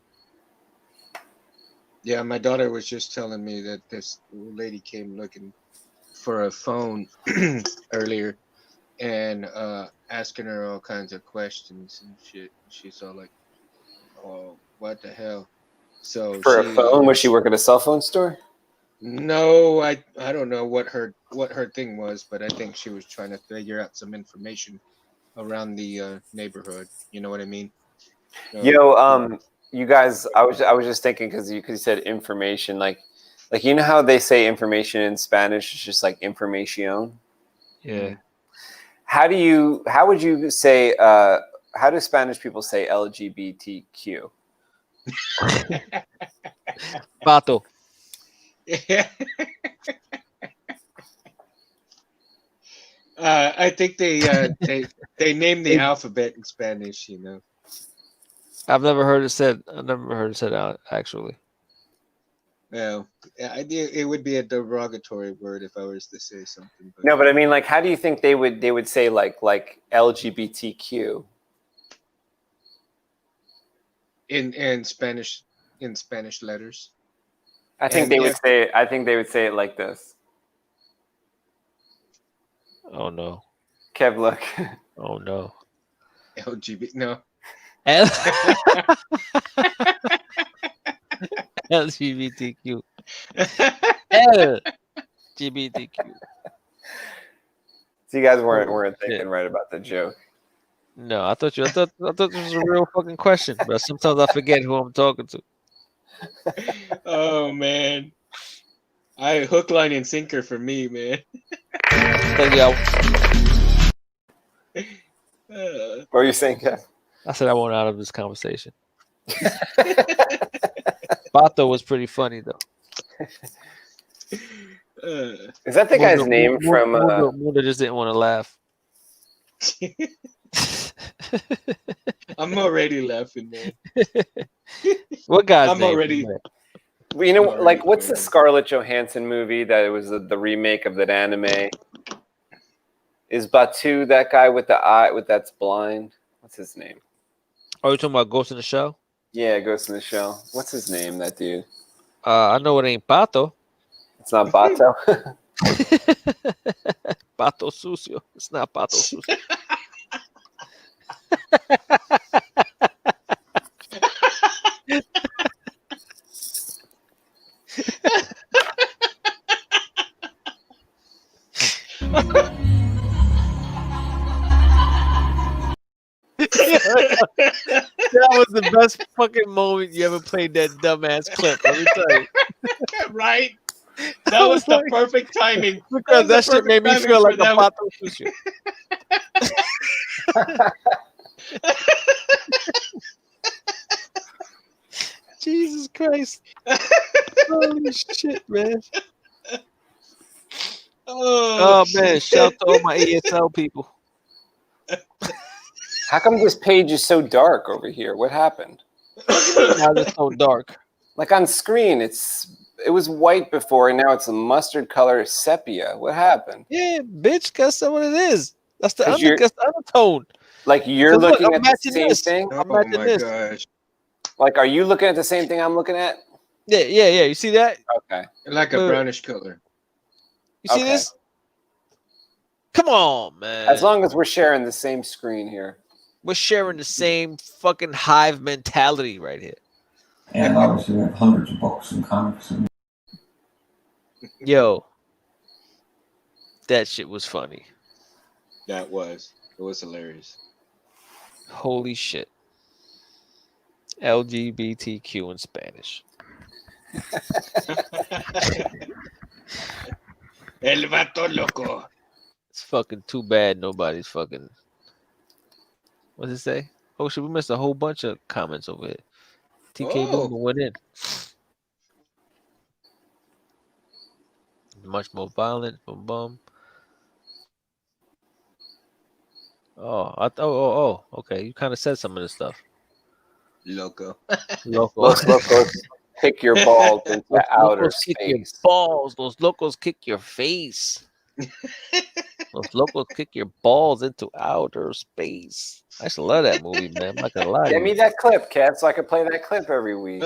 Yeah, my daughter was just telling me that this lady came looking for a phone earlier and asking her all kinds of questions and shit. She's all like, "Oh, what the hell?" So For a phone, was she working at a cell phone store? No, I don't know what her thing was, but I think she was trying to figure out some information around the neighborhood. You know what I mean? You guys, I was just thinking because you said information, like you know how they say information in Spanish is just like información. Yeah. How would you say? How do Spanish people say LGBTQ? Pato. I think they named the alphabet in Spanish. You know. I've never heard it said out actually. Well, it would be a derogatory word if I was to say something. No, but I mean, like, how do you think they would say like LGBTQ in Spanish letters? I think they would say it like this. Oh no. Kev, look. Oh no. LGBT no. LGBTQ. LGBTQ. So you guys weren't thinking right about the joke. No, I thought this was a real fucking question, but sometimes I forget who I'm talking to. Oh man. Hook, line, and sinker for me, man. Thank you. What were you saying, Kev? I said I want out of this conversation. Pato was pretty funny though. Is that the guy's name from? Muda just didn't want to laugh. I'm already laughing, man. What guy's I'm name? already. Well, you know, like, what's the Scarlett Johansson movie that it was the remake of that anime? Is Batu that guy with the eye that's blind? What's his name? Oh, you talking about Ghost in the Shell? Yeah, Ghost in the Shell. What's his name? That dude. I know it ain't Pato. It's not Bato. Pato Sucio. It's not Pato Sucio. best fucking moment you ever played that dumbass clip. Let me tell you. Right? That was the perfect timing. Because that was the shit made me perfect feel like timing a for pato sushi. Jesus Christ. Holy shit, man. Oh man, shout to all my ESL people. How come this page is so dark over here? What happened? Now it's so dark. Like on screen, it was white before, and now it's a mustard color sepia. What happened? Yeah, bitch, guess what it is. That's the 'Cause you're- undertone. Like you're 'Cause look, looking I'm at the matching same this. thing? I'm Oh matching my this. gosh. Like, are you looking at the same thing I'm looking at? Yeah. You see that? Okay. Like a Wait. brownish color. You see Okay. this? Come on, man. As long as we're sharing the same screen here. We're sharing the same fucking hive mentality right here. And obviously we have hundreds of books and comics. And Yo, that shit was funny. It was hilarious. Holy shit. LGBTQ in Spanish. El vato loco. It's fucking too bad nobody's fucking. What's it say? Oh shit, we missed a whole bunch of comments over here. TK Oh. Boomer went in. Much more violent. Boom bum. Oh, okay. You kind of said some of this stuff. Loco. Loco. Los locos kick your balls into Those outer locos kick your space. balls. Those locos kick your face. Those locos kick your balls into outer space. I used to love that movie, man. I'm not gonna lie to Get me you. that clip, Kat, so I can play that clip every week.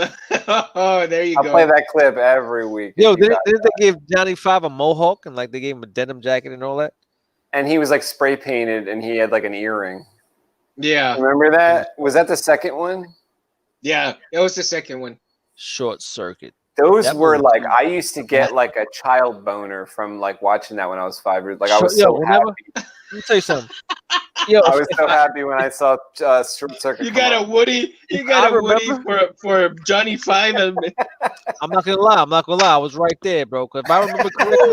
Oh, there you I'll go. play that clip every week. Yo, if you didn't got that. they give Johnny Five a mohawk and like they gave him a denim jacket and all that? And he was like spray painted and he had like an earring. Yeah. Remember that? Was that the second one? Yeah. It was the second one. Short Circuit. Those That were movie- like, I used to get like a child boner from like watching that when I was 5 years. Like I was Yo, so whenever- happy. Let me tell you something. Yo, I was so happy when I saw Short Circuit. You come got a on. Woody. You got I a Woody remember- for Johnny Five. I'm not gonna lie. I was right there, bro. Because if I remember correctly,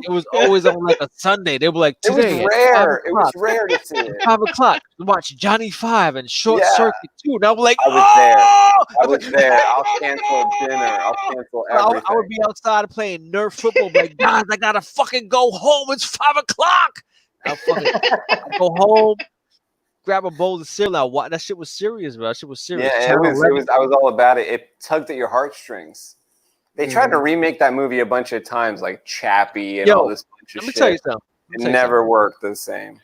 it was always on like a Sunday. They were like, It was today at rare. 5 It was o'clock, rare to see it. 5 o'clock, watch Johnny Five and Short Yeah. Circuit too. And I was like, I was there. "Oh!" I was there. I'll cancel dinner. I'll cancel everything. I would be outside playing Nerf football, but like, guys, I gotta fucking go home. It's 5 o'clock. I'd go home, grab a bowl of cereal. That shit was serious, bro. That shit was serious. Yeah, it Channel was. 11. I was all about it. It tugged at your heartstrings. They tried to remake that movie a bunch of times, like Chappie and all this bunch of Let me shit. tell you something. It never worked the same.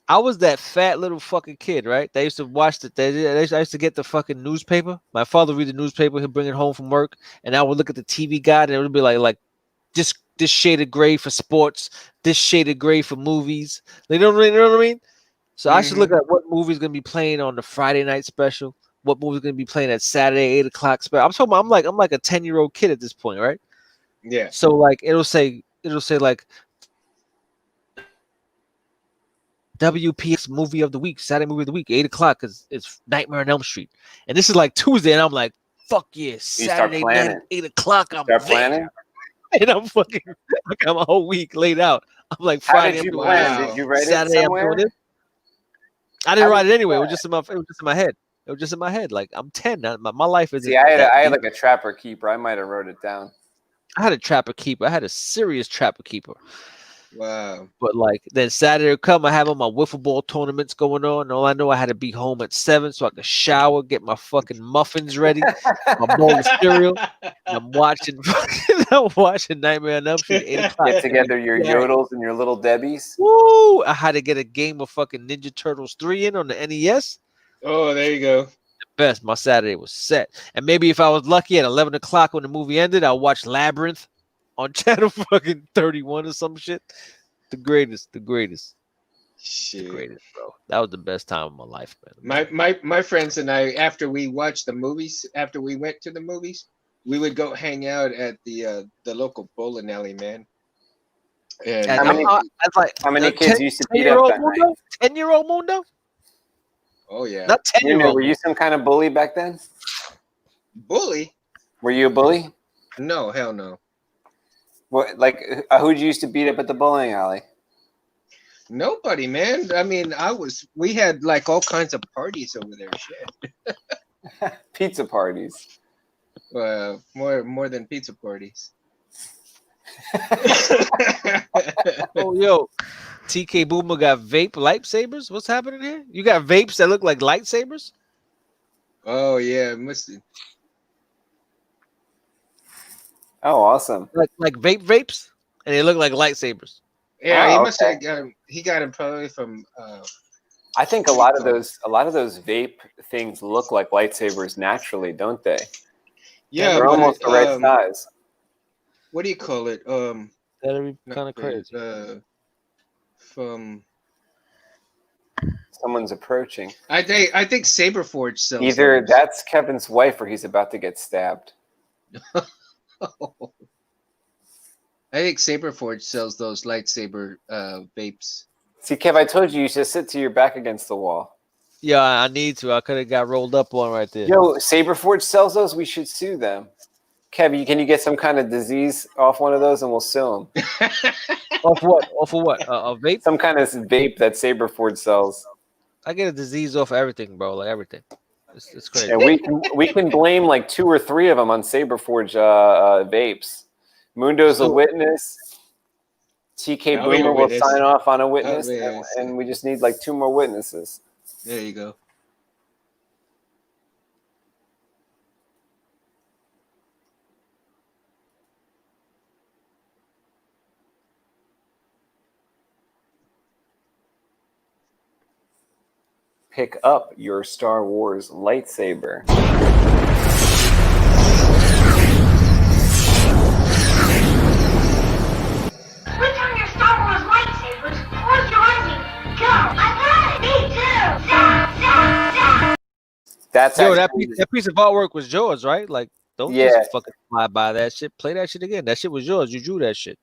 I was that fat little fucking kid, right? They used to watch I used to get the fucking newspaper. My father would read the newspaper. He'd bring it home from work, and I would look at the TV guide, and it would be like this shade of gray for sports, this shade of gray for movies. You know what I mean? So I should look at what movie's gonna be playing on the Friday night special. What movie's gonna be playing at Saturday 8 o'clock special. I'm talking about, I'm like a 10-year-old kid at this point, right? Yeah. So like it'll say like WPX movie of the week, Saturday movie of the week, 8 o'clock, because it's Nightmare on Elm Street. And this is like Tuesday, and I'm like, fuck yeah, Saturday night at 8 o'clock. I'm Start there. planning. And I'm fucking, I got my whole week laid out. I'm like, How Friday, did I'm you doing plan? this. Did you write Saturday, it I'm somewhere? doing this. I didn't How write did it you anyway. It plan? was just in my head. It was just in my head. Like, I'm 10. My life isn't. See, I that had deep. like a trapper keeper. I might have wrote it down. I had a trapper keeper. I had a serious trapper keeper. Wow. But like then Saturday would come, I have all my wiffle ball tournaments going on. And all I know, I had to be home at 7 so I could shower, get my fucking muffins ready, my bowl of cereal. And I'm watching Nightmare on Elm Street 8 o'clock. Get together your Yeah. yodels and your little debbies. Woo! I had to get a game of fucking Ninja Turtles 3 in on the NES. Oh, there you go. Best. My Saturday was set. And maybe if I was lucky at 11 o'clock when the movie ended, I'll watch Labyrinth on channel fucking 31 or some shit. The greatest, Shit. bro. That was the best time of my life, man. My friends and I, after we watched the movies, after we went to the movies, we would go hang out at the local bowling alley, man. And How many kids used to beat up that night? 10-year-old Mundo? Oh yeah. Not You know, 10-year-old. were you some kind of bully back then? Bully? Were you a bully? No, hell no. What, like, who'd you used to beat up at the bowling alley? Nobody, man. I mean, we had like all kinds of parties over there. Shit. Pizza parties. More than pizza parties. Oh, yo, TK Boomer got vape lightsabers. What's happening here? You got vapes that look like lightsabers? Oh yeah, must. Oh, awesome. Like vapes, and they look like lightsabers. Yeah, Oh, he must okay. have got him. He got him probably from. I think a lot of those vape things look like lightsabers naturally, don't they? Yeah, they're but almost the right size. What do you call it? That'd be not kind of vape, crazy. From. Someone's approaching. I think Saberforge sells. Either those. that's Kevin's wife or he's about to get stabbed. I think Saberforge sells those lightsaber vapes. See, Kev, I told you just sit to your back against the wall. Yeah, I need to. I could have got rolled up on right there. Yo, Saberforge sells those. We should sue them. Kev, can you get some kind of disease off one of those and we'll sue them? Off what? Off of what? A vape? Some kind of vape that Saberforge sells. I get a disease off everything, bro. Like everything. It's crazy. Yeah, we can blame like 2 or 3 of them on Saberforge vapes. Mundo's a witness. TK I'll be a Boomer will witness. sign off on a witness, I'll be a witness. and we just need like 2 more witnesses. There you go. Pick up your Star Wars lightsaber. Which on your Star Wars lightsabers? Where's your lightsaber? Go! I got it! Me too! Zap, zap, zap! That's Yo, actually, that piece of artwork was yours, right? Like, don't Yeah. just fucking fly by that shit. Play that shit again. That shit was yours. You drew that shit.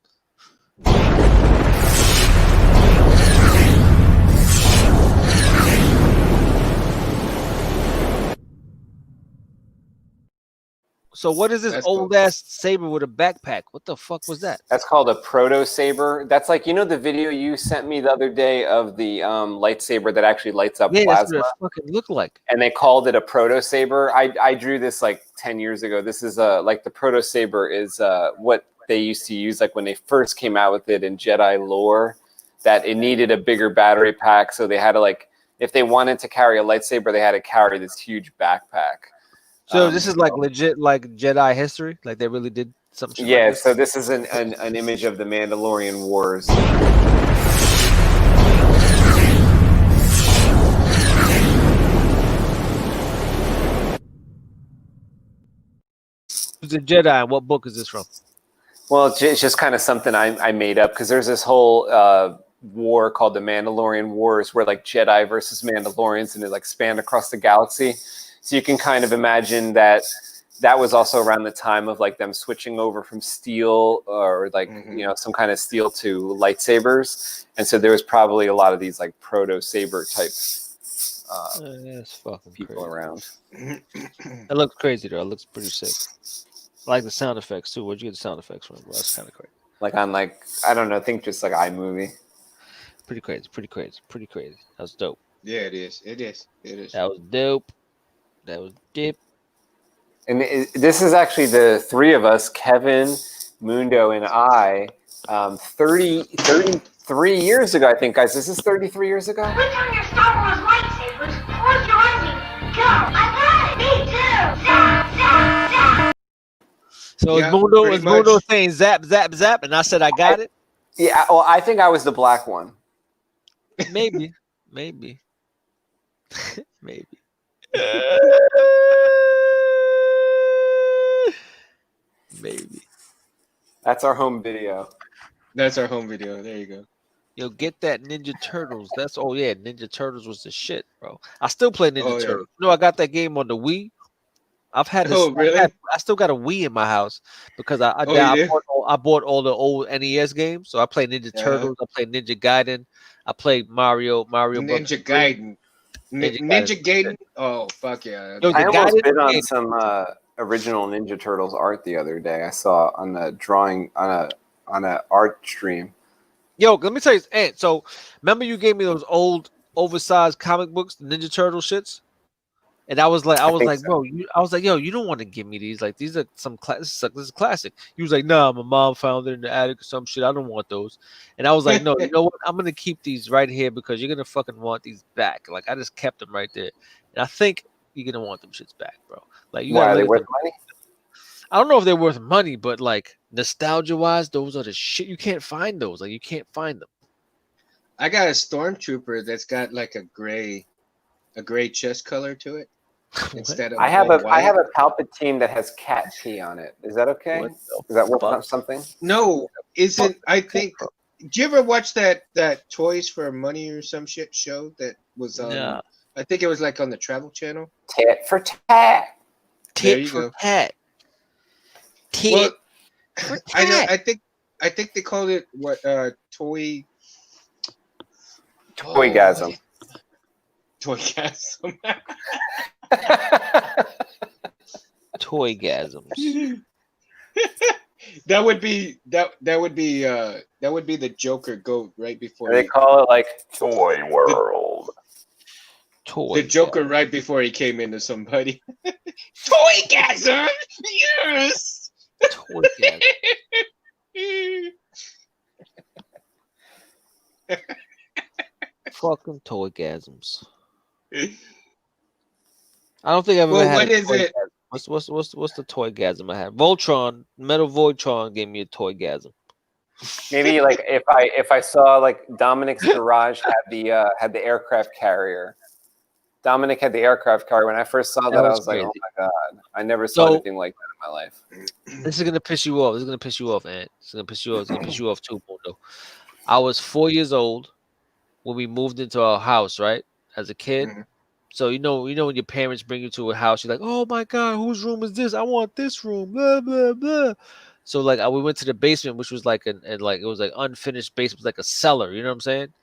So what is this That's cool. old ass saber with a backpack? What the fuck was that? that's called a proto saber. That's like, you know, the video you sent me the other day of the lightsaber that actually lights up Yeah, that's plasma, what it fucking looked like. and they called it a proto saber. I drew this like 10 years ago. This is like the proto saber is what they used to use like when they first came out with it in Jedi lore. That it needed a bigger battery pack, so they had to like, if they wanted to carry a lightsaber, they had to carry this huge backpack. So this is like legit, like Jedi history. Like they really did some shit. Yeah, like this? so this is an image of the Mandalorian Wars. It's a Jedi. And what book is this from? Well, it's just kind of something I made up because there's this whole war called the Mandalorian Wars where like Jedi versus Mandalorians and it like spanned across the galaxy. So you can kind of imagine that was also around the time of like them switching over from steel or like, you know, some kind of steel to lightsabers. And so there was probably a lot of these like proto saber type That's fucking people crazy. around. It looks crazy though. It looks pretty sick. I like the sound effects too. Where'd you get the sound effects from, bro? That's kind of crazy. Like on like, I don't know, I think just like iMovie. Pretty crazy. Pretty crazy. Pretty crazy. That was dope. Yeah, it is. It is. It is. That was dope. That was deep. And this is actually the 3 of us, Kevin, Mundo, and I, 33 years ago, I think, guys. This is 33 years ago? Which on your Star Wars lightsabers? Where's your lightsaber? Go! I got it! Me too! Zap, zap, zap! So Yeah, is Mundo pretty much. saying zap, zap, zap, and I said I got it? Yeah, well, I think I was the black one. Maybe. Maybe. Maybe. Maybe. That's our home video. That's our home video. There you go. Yo, get that Ninja Turtles. That's Ninja Turtles was the shit, bro. I still play Ninja Oh, yeah. Turtles. You know, I got that game on the Wii. I've had this. Oh, really? I still got a Wii in my house because I bought all the old NES games. So I play Ninja Yeah. Turtles. I play Ninja Gaiden. I play Mario. Ninja Gaiden. Ninja Gaiden. Oh fuck yeah! Yo, I the guy almost that bid on made- some original Ninja Turtles art the other day. I saw on the drawing on a art stream. Yo, let me tell you, Ant. So remember you gave me those old oversized comic books, the Ninja Turtle shits? And I was like, think so. bro, I was like, yo, you don't want to give me these. Like, these are some this is classic. He was like, nah, my mom found it in the attic or some shit. I don't want those. And I was like, no, you know what? I'm gonna keep these right here because you're gonna fucking want these back. Like, I just kept them right there, and I think you're gonna want them shits back, bro. Like, you Why gotta are they look worth at money? I don't know if they're worth money, but like nostalgia wise, those are the shit. You can't find those. Like, you can't find them. I got a stormtrooper that's got like a gray chest color to it instead of I have all a white. Palpatine that has cat pee on it. Is that okay? What the Is that worth fuck? something? No, isn't I think. Do you ever watch that Toys for Money or some shit show that was on? Nah. I think it was like on the Travel Channel. Tit for tat. There Tit you for go. tat. Tit Well, for I know. tat. I think they called it what toy. Toygasm. Toygasm. Toygasms. That would be the Joker goat right before They he, call it like Toy World. the Joker right before he came into somebody. Toygasm. Yes. Toygasm. Fucking toygasms. I don't think I've ever Well, had. what a is it? toygasm. What's the toygasm I had? Voltron, Metal Voltron gave me a toygasm. Maybe like if I saw like Dominic's garage had the aircraft carrier. Dominic had the aircraft carrier. When I first saw that, I was was like, crazy. oh my god, I never saw So- anything like that in my life. This is gonna piss you off. This is gonna piss you off, Ant. It's gonna piss you off. It's gonna piss you off too, Mundo. I was 4 years old when we moved into our house, right? As a kid. Mhm. So you know when your parents bring you to a house, you're like, oh my god, whose room is this? I want this room. Blah blah blah. So like we went to the basement, which was like it was like unfinished basement, it was like a cellar. You know what I'm saying?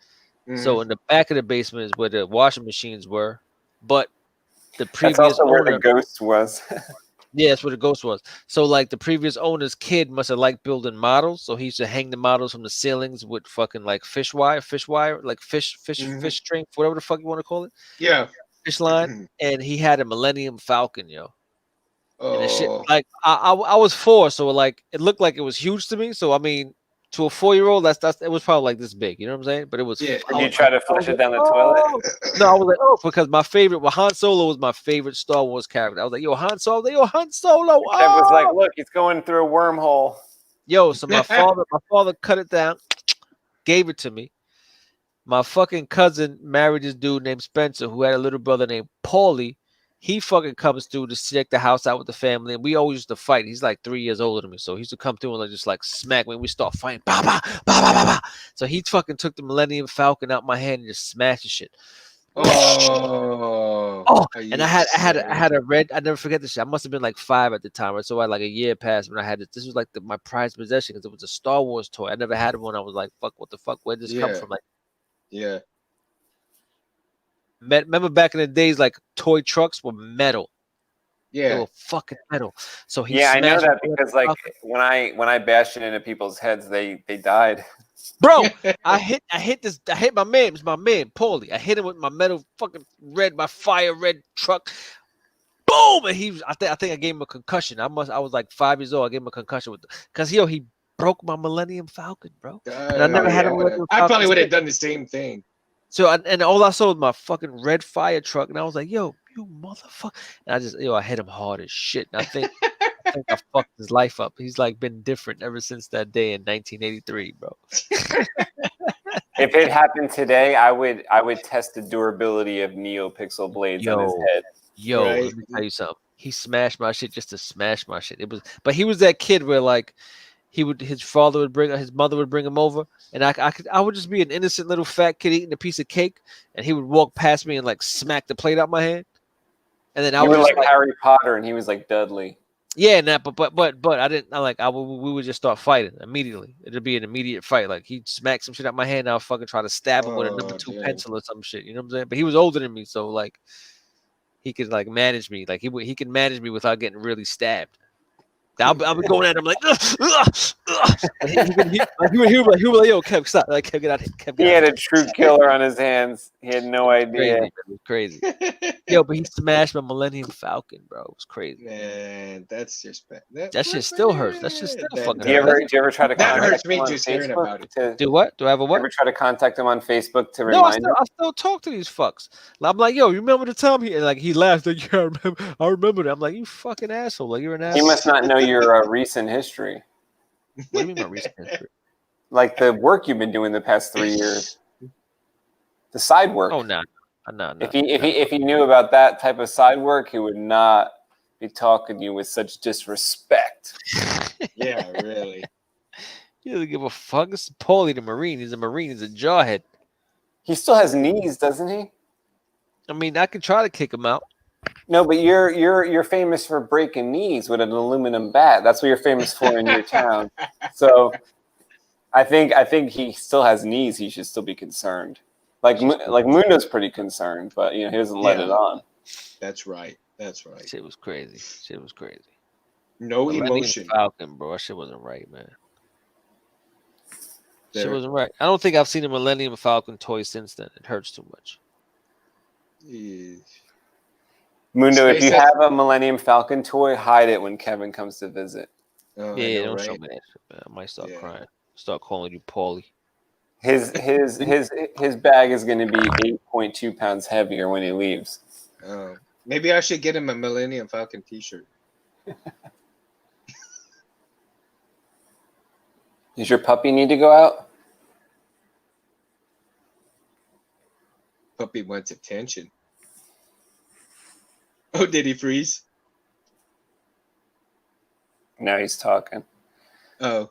So in the back of the basement is where the washing machines were, but the That's previous also where owner, the ghost was. yeah, that's where the ghost was. So like the previous owner's kid must have liked building models, so he used to hang the models from the ceilings with fucking like fish wire, like fish string, whatever the fuck you want to call it, Yeah. fish line, and he had a Millennium Falcon, yo. And the shit, Oh. like I was 4, so like it looked like it was huge to me. So I mean, to a 4-year-old, that's it was probably like this big, you know what I'm saying? But it was. Yeah. Did you try to flush it down the toilet? No, I was like, oh, because my favorite, Han Solo was my favorite Star Wars character. I was like, yo, Han Solo, Kev was like, look, he's going through a wormhole. Yo, so my father cut it down, gave it to me. My fucking cousin married this dude named Spencer, who had a little brother named Paulie. He fucking comes through to check the house out with the family, and we always used to fight. He's like 3 years older than me, so he used to come through and like just like smack me. We start fighting, bah, bah, bah, bah, bah, bah. So he fucking took the Millennium Falcon out my hand and just smashed the shit. Oh. Oh, Are and you I had serious? a red. I never forget this shit. I must have been like 5 at the time, right? So I had like a year passed when I had it. This was like my prized possession because it was a Star Wars toy. I never had one. I was like, fuck, what the fuck? Where did this come Yeah. from? Like, Yeah. remember back in the days, like toy trucks were metal. They Yeah. were fucking metal. So he Yeah, I know smashed that the because like Falcon. when I bashed it into people's heads, they died. Bro, I hit my man. It's my man, Paulie. I hit him with my metal fucking my fire red truck. Boom! And I think I gave him a concussion. I was like 5 years old. I gave him a concussion because he broke my Millennium Falcon, bro. And I never had a Millennium I Falcon. probably would have done the same thing. So and all I saw was my fucking red fire truck, and I was like, "Yo, you motherfucker!" And I hit him hard as shit. And I think I fucked his life up. He's like been different ever since that day in 1983, bro. If it happened today, I would test the durability of NeoPixel blades on his head. Yo, Right. let me tell you something. He smashed my shit just to smash my shit. But he was that kid where like his mother would bring him over, and I would just be an innocent little fat kid eating a piece of cake, and he would walk past me and like smack the plate out my hand, and then I You would were just like Harry Potter, and he was like Dudley. Yeah, nah, but I didn't. We would just start fighting immediately. It'd be an immediate fight. Like he'd smack some shit out my hand, I'll fucking try to stab him with a number Oh, 2 damn. pencil or some shit. You know what I'm saying? But he was older than me, so like he could like manage me. Like he could manage me without getting really stabbed. I'll be going at him like, ugh, ugh, ugh. He would be like, yo, Kev, stop. Like, Kev, get out of here. Kev, He get out had of a true killer on his hands. He had no here. idea. It was crazy. Yo, but he smashed my Millennium Falcon, bro. It was crazy. Man, that's just bad. That shit still hurts. That shit still fucking Do you hurts. ever try to That contact hurts him me on just hearing Facebook about it. to Do what? Do I have a what? ever try to contact him on Facebook to No, remind him? I still talk to these fucks. I'm like, yo, you remember the time he like he laughed like, yeah, I remember that. I'm like, you fucking asshole. Like you're an He asshole. must not know your recent history, What do you mean my recent history? like the work you've been doing the past 3 years, the side work. Oh no. No. If he knew about that type of side work, he would not be talking to you with such disrespect. Yeah, really. He doesn't give a fuck. It's Paulie the Marine. He's a Marine. He's a jawhead. He still has knees, doesn't he? I mean, I could try to kick him out. No, but you're famous for breaking knees with an aluminum bat. That's what you're famous for in your town. So I think he still has knees. He should still be concerned. Like Mundo's pretty concerned, but you know he doesn't let it on. That's right. That's right. Shit was crazy. No Millennium emotion. Falcon, bro. That shit wasn't right, man. Shit There. wasn't right. I don't think I've seen a Millennium Falcon toy since then. It hurts too much. Yeah. Mundo, if you SpaceX- have a Millennium Falcon toy, hide it when Kevin comes to visit. Oh, I Yeah, know, don't show right? me that shit, man. I might start Yeah. crying. Start calling you Paulie. His bag is going to be 8.2 pounds heavier when he leaves. Oh, maybe I should get him a Millennium Falcon T-shirt. Does your puppy need to go out? Puppy wants attention. Oh, did he freeze? Now he's talking. Oh,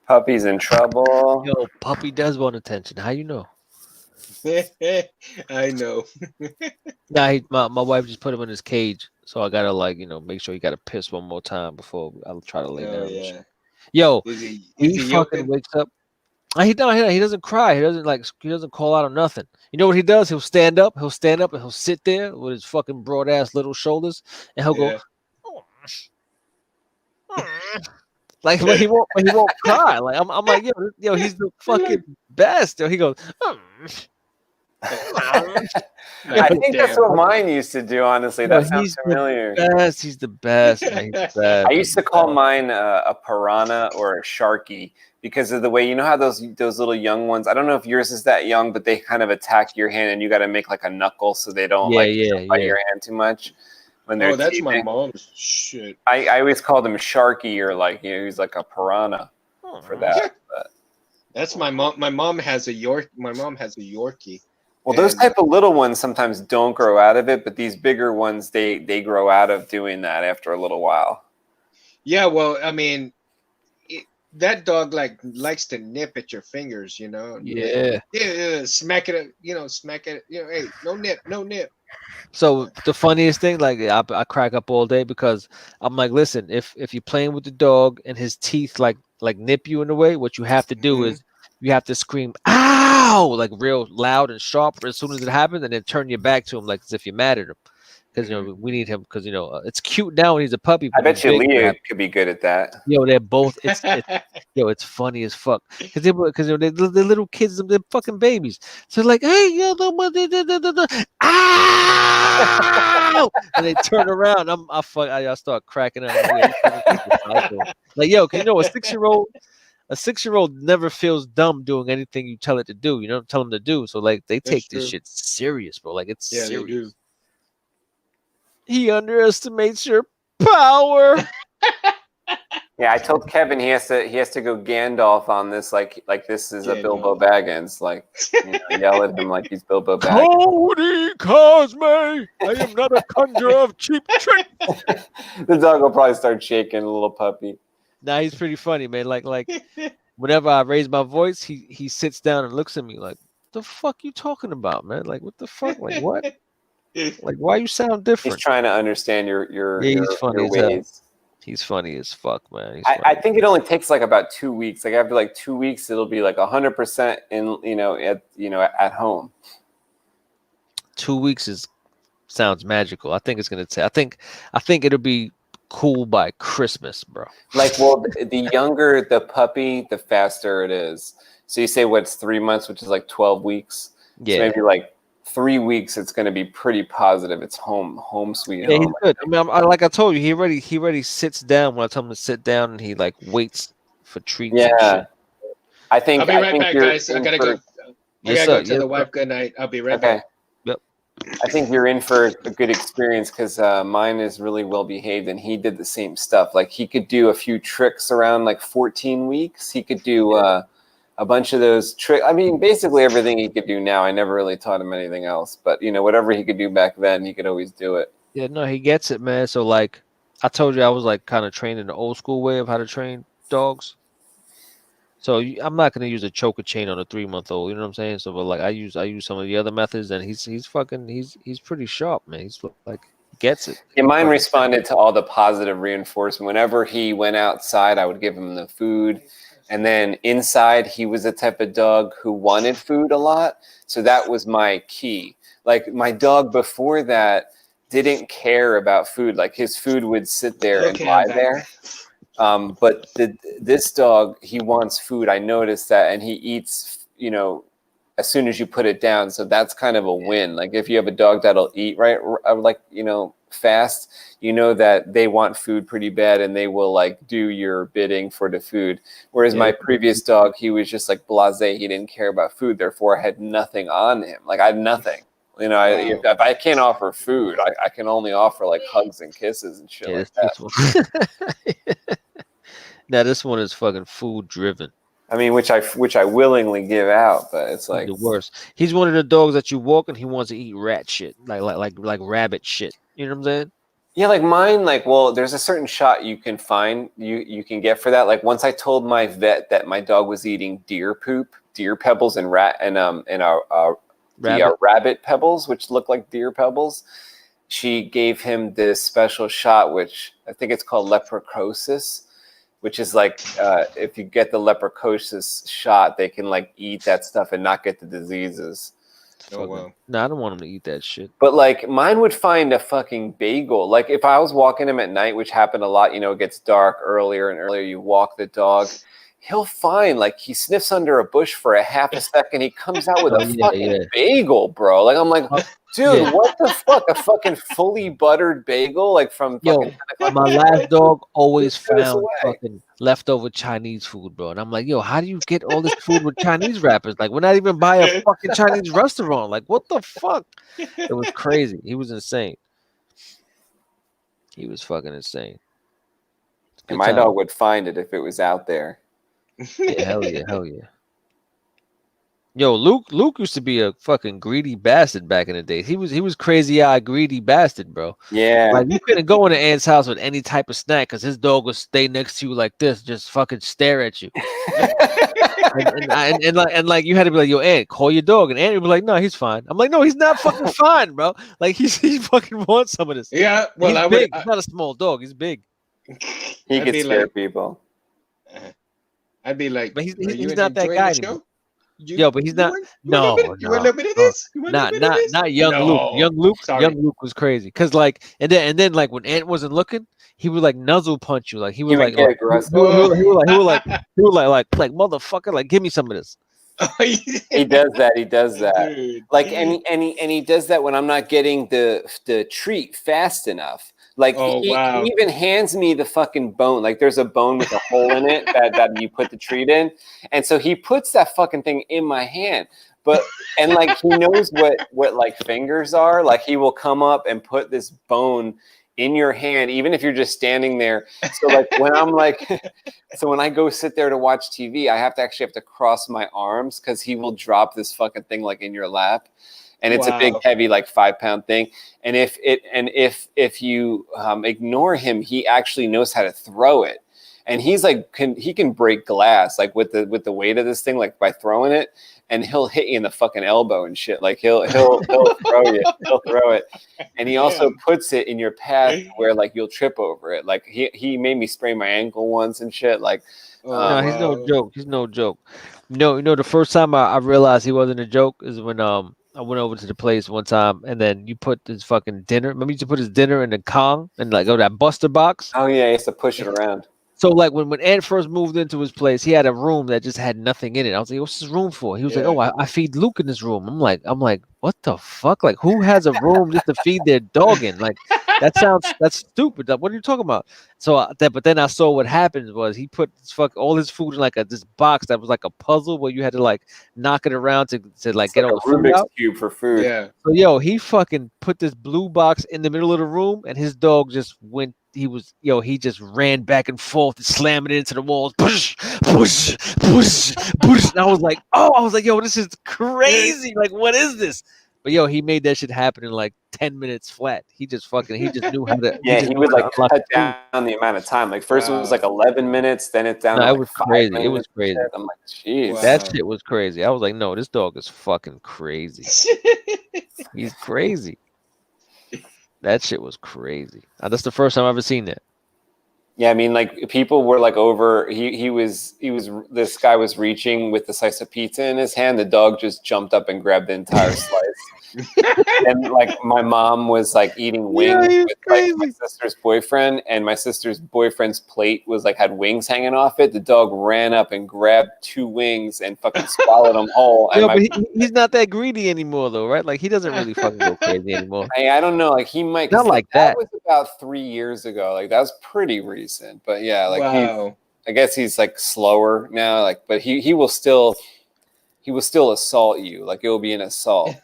Puppy's in trouble. Yo, puppy does want attention. How you know? I know. Nah, my wife just put him in his cage, so I gotta make sure he gotta piss one more time before I'll try to lay down. Oh, and yeah. shit. Yo, Is he he fucking yelping? wakes up. He doesn't cry. He doesn't call out or nothing. You know what he does? He'll stand up and he'll sit there with his fucking broad ass little shoulders, and he'll Yeah. go. Like but he won't cry. Like I'm like yo, he's the fucking best. Yo, he goes. I think that's what mine used to do, honestly. That sounds familiar. He's the best. Man. He's the best. I used to call mine a piranha or a sharky because of the way, you know how those little young ones, I don't know if yours is that young, but they kind of attack your hand and you got to make like a knuckle so they don't bite your hand too much when they're that's teething. my mom's shit. I always called him Sharky or he's like a piranha for that. But. That's my mom. My mom has a Yorkie. Well, those type of little ones sometimes don't grow out of it, but these bigger ones, they grow out of doing that after a little while. Yeah, well, I mean, that dog likes to nip at your fingers, you know. Yeah. Smack it, smack it. Hey, no nip. So the funniest thing, I crack up all day because I'm like, listen, if you're playing with the dog and his teeth like nip you in a way, what you have to do is you have to scream "ow" like real loud and sharp as soon as it happens, and then turn your back to him like as if you're mad at him, because we need him because it's cute now when he's a puppy. I bet you Leah could be good at that. Yo, they're both. It's funny as fuck because they're little kids, they're fucking babies. So like, hey, ow! And they turn around. I start cracking up. Like, yo, cause a 6-year-old never feels dumb doing anything you tell it to do. You don't tell them to do. So like they take this shit serious, bro. Like it's serious. They do. He underestimates your power. Yeah, I told Kevin he has to go Gandalf on this, like this is a Bilbo Baggins, yell at him like he's Bilbo Baggins. Cody Cosme, I am not a conjurer of cheap tricks. The dog will probably start shaking, a little puppy. Nah, he's pretty funny, man. Like whenever I raise my voice, he sits down and looks at me like, the fuck you talking about, man? Like, what the fuck? Like, what? Like, why you sound He's different? trying to understand your He's funny as hell. ways. He's funny as fuck, man. He's I funny. think it only takes like about 2 weeks. Like after like 2 weeks, it'll be like 100% at home. 2 weeks sounds magical. I think it's gonna take. I think it'll be cool by Christmas, bro. Like, well, the younger the puppy, the faster it is. So you say what's 3 months, which is like 12 weeks. Yeah. So maybe like 3 weeks, it's going to be pretty positive. It's home sweet home. Yeah, he's good. I mean, like I told you, he already sits down when I tell him to sit down, and he like waits for treats. Yeah. And shit. I think I'll be right back, guys. I gotta go. I gotta go tell the wife good night. I'll be right back. Yep. I think you're in for a good experience because mine is really well behaved, and he did the same stuff. Like he could do a few tricks around like 14 weeks. He could do a bunch of those tricks. I mean, basically everything he could do now. I never really taught him anything else, but whatever he could do back then, he could always do it. Yeah, no, he gets it, man. So like I told you, I was like kind of trained in the old school way of how to train dogs. So I'm not gonna use a choker chain on a 3-month-old. You know what I'm saying? So, but like I use some of the other methods, and he's pretty sharp, man. He's like gets it. Yeah, mine responded to all the positive reinforcement. Whenever he went outside, I would give him the food. And then inside, he was the type of dog who wanted food a lot. So that was my key. Like my dog before that didn't care about food. Like his food would sit there and lie there. But this dog, he wants food. I noticed that, and he eats, as soon as you put it down. So that's kind of a win. Like if you have a dog that'll eat fast, that they want food pretty bad, and they will like do your bidding for the food. Whereas my previous dog, he was just like blasé. He didn't care about food. Therefore, I had nothing on him. Like I had nothing. If I can't offer food, I can only offer like hugs and kisses and shit like that. Now this one is fucking food driven. I mean, which I willingly give out, but it's like the worst. He's one of the dogs that you walk and he wants to eat rat shit, like rabbit shit. You know what I'm saying? Yeah, like mine. Like, well, there's a certain shot you can find you can get for that. Like once I told my vet that my dog was eating deer poop, deer pebbles, and rabbit pebbles, which look like deer pebbles. She gave him this special shot, which I think it's called leprocosis, which is like if you get the leprocosis shot, they can like eat that stuff and not get the diseases. Oh wow! No, I don't want him to eat that shit. But like mine would find a fucking bagel. Like if I was walking him at night, which happened a lot, it gets dark earlier and earlier. You walk the dog. He'll find, like, he sniffs under a bush for a half a second. He comes out with a fucking bagel, bro. Like, I'm like, dude, what the fuck? A fucking fully buttered bagel? Like, from fucking... my last dog always found fucking leftover Chinese food, bro. And I'm like, yo, how do you get all this food with Chinese wrappers? Like, we're not even by a fucking Chinese restaurant. Like, what the fuck? It was crazy. He was insane. He was fucking insane. And my dog would find it if it was out there. Yeah, hell yeah. Yo, Luke used to be a fucking greedy bastard back in the day. He was crazy-eyed, greedy bastard, bro. Yeah. Like you couldn't go in the aunt's house with any type of snack because his dog would stay next to you like this, just fucking stare at you. and like you had to be like, yo, aunt, call your dog. And aunt would be like, no, he's fine. I'm like, no, he's not fucking fine, bro. Like he fucking wants some of this. Yeah, well, he's big. He's not a small dog. He's big. He can scare people. I'd be like, but he's not that guy anymore. But he's not. You want a little bit of this? Not young Luke. Young Luke was crazy. Cause like, and then like when Ant wasn't looking, he would like nuzzle punch you. Like he was like motherfucker, like give me some of this. He does that. Dude, like and he does that when I'm not getting the treat fast enough. Like he even hands me the fucking bone. Like there's a bone with a hole in it that you put the treat in, and so he puts that fucking thing in my hand. And like he knows what like fingers are. Like he will come up and put this bone in your hand, even if you're just standing there. So like when I'm like, so when I go sit there to watch TV, I have to cross my arms because he will drop this fucking thing like in your lap. And it's a big, heavy, like 5-pound thing. And if you ignore him, he actually knows how to throw it. and he's like he can break glass like with the weight of this thing, like by throwing it, and he'll hit you in the fucking elbow and shit. Like he'll throw it, and he also puts it in your path where like you'll trip over it. Like he made me sprain my ankle once and shit. Like no, he's no joke. He's no joke. No, the first time I realized he wasn't a joke is when I went over to the place one time, and then you put his fucking dinner. Remember, you used to put his dinner in the Kong and like that Buster box. Oh yeah, he used to push it around. So like when Ant first moved into his place, he had a room that just had nothing in it. I was like, "What's this room for?" He was like, "Oh, I feed Luke in this room." I'm like, "What the fuck? Like, who has a room just to feed their dog in? Like, that's stupid. Like, what are you talking about?" So but then I saw what happened was he put all his food in like this box that was like a puzzle where you had to like knock it around to like get all the food Rubik's out. cube for food. Yeah. So he fucking put this blue box in the middle of the room, and his dog just went. He just ran back and forth and slamming it into the walls. Push, push, push, push. And I was like, yo, this is crazy. Like, what is this? But he made that shit happen in like 10 minutes flat. He just knew how to. Yeah, he would like cut down the amount of time. Like first it was like 11 minutes, then it's down. No, to it like was 5 crazy. minutes. It was crazy. I'm like, jeez, that shit was crazy. I was like, no, this dog is fucking crazy. He's crazy. That shit was crazy. That's the first time I've ever seen that. Yeah, I mean, like people were like over. This guy was reaching with the slice of pizza in his hand. The dog just jumped up and grabbed the entire slice. And like my mom was like eating wings with like my sister's boyfriend, and my sister's boyfriend's plate was like had wings hanging off it. The dog ran up and grabbed 2 wings and fucking swallowed them whole. But he's not that greedy anymore, though, right? Like he doesn't really fucking go crazy anymore. I don't know. Like he might not like that. That was about 3 years ago. Like that was pretty recent. But yeah, like I guess he's like slower now. Like, but he will still assault you. Like it will be an assault.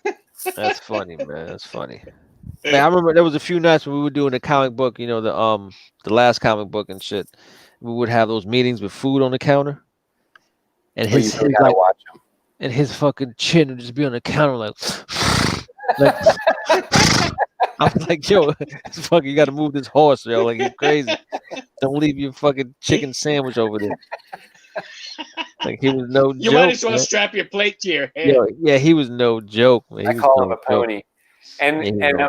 That's funny, man. That's funny. Man, I remember there was a few nights when we were doing the comic book, the last comic book and shit. We would have those meetings with food on the counter, and his watch him. And his fucking chin would just be on the counter like I was like, yo, you got to move this horse, yo. Like you're crazy. Don't leave your fucking chicken sandwich over there. Like he was no joke. You might as well strap your plate to your head. Yeah, he was no joke, man. I call him a pony. And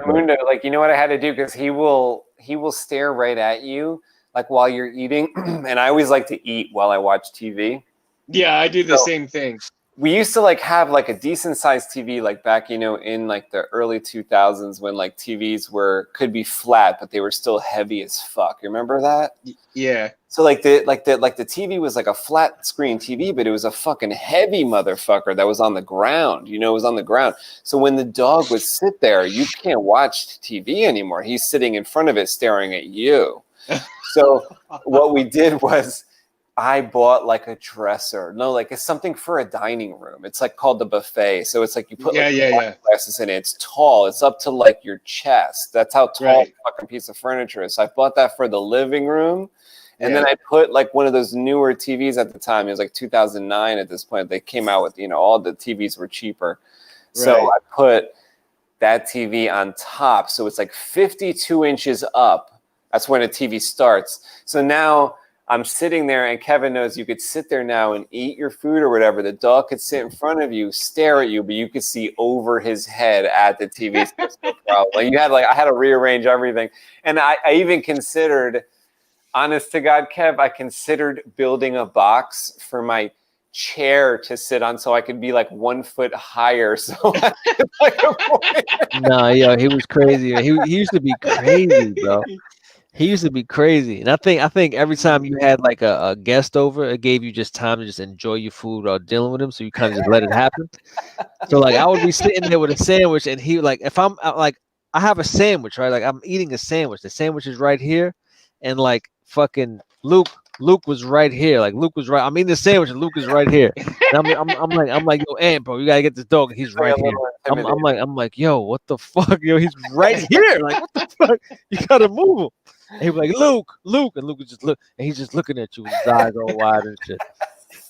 Mundo, like you know what I had to do because he will stare right at you like while you're eating, and I always like to eat while I watch TV. Yeah, I do the same thing. We used to like have like a decent sized TV like back in like the early 2000s when like TVs could be flat but they were still heavy as fuck. You remember that? Yeah. So the TV was like a flat screen TV, but it was a fucking heavy motherfucker that was on the ground. It was on the ground. So when the dog would sit there, you can't watch TV anymore. He's sitting in front of it staring at you. So what we did was I bought like a dresser. No, like it's something for a dining room. It's like called the buffet. So it's like you put glasses in it. It's tall. It's up to like your chest. That's how tall the fucking piece of furniture is. So I bought that for the living room. And then I put like one of those newer TVs at the time. It was like 2009 at this point. They came out with, all the TVs were cheaper. So I put that TV on top. So it's like 52 inches up. That's when a TV starts. So now I'm sitting there, and Kevin knows you could sit there now and eat your food or whatever. The dog could sit in front of you, stare at you, but you could see over his head at the TV. So no problem. I had to rearrange everything. And I even considered, honest to God, Kev, I considered building a box for my chair to sit on so I could be like 1 foot higher. So I could, like, no, he was crazy. He used to be crazy, bro. He used to be crazy. And I think every time you had like a guest over, it gave you just time to just enjoy your food while dealing with him. So you kind of just let it happen. So like I would be sitting there with a sandwich, and he like, if I'm like, I have a sandwich, right? Like I'm eating a sandwich. The sandwich is right here. And like fucking Luke was right here. Like Luke was right. I'm eating the sandwich and Luke is right here. And I'm like, yo, Ant, bro, you gotta get this dog. He's right here. I'm like, yo, what the fuck? Yo, he's right here. Like, what the fuck? You gotta move him. And he was like, Luke, and Luke was just look, and he's just looking at you with his eyes all wide and shit.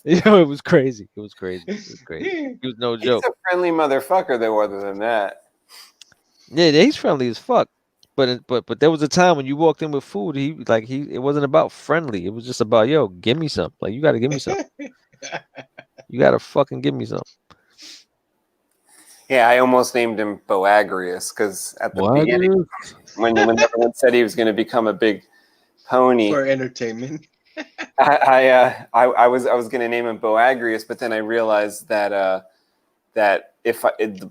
It was crazy. It was crazy. He was no joke. He's a friendly motherfucker though, other than that. Yeah, he's friendly as fuck. but there was a time when you walked in with food, it wasn't about friendly. It was just about, yo, give me some. Like, you gotta give me some. You gotta fucking give me some. Yeah, I almost named him Boagrius because at the beginning, when everyone said he was going to become a big pony for entertainment, I was going to name him Boagrius, but then I realized that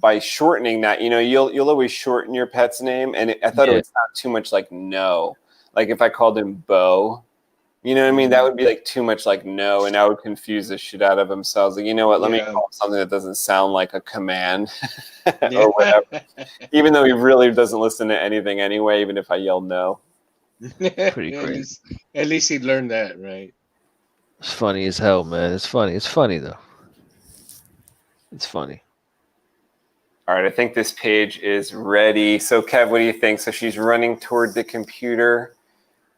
by shortening that, you'll always shorten your pet's name, and I thought it would sound too much like no. Like if I called him Bo, you know what I mean? That would be like too much like no, and I would confuse the shit out of him. So I was like, you know what? Let me call him something that doesn't sound like a command or whatever. Even though he really doesn't listen to anything anyway, even if I yell no. Pretty crazy. At least he learned that, right? It's funny as hell, man. It's funny. It's funny though. It's funny. All right, I think this page is ready. So, Kev, what do you think? So she's running toward the computer.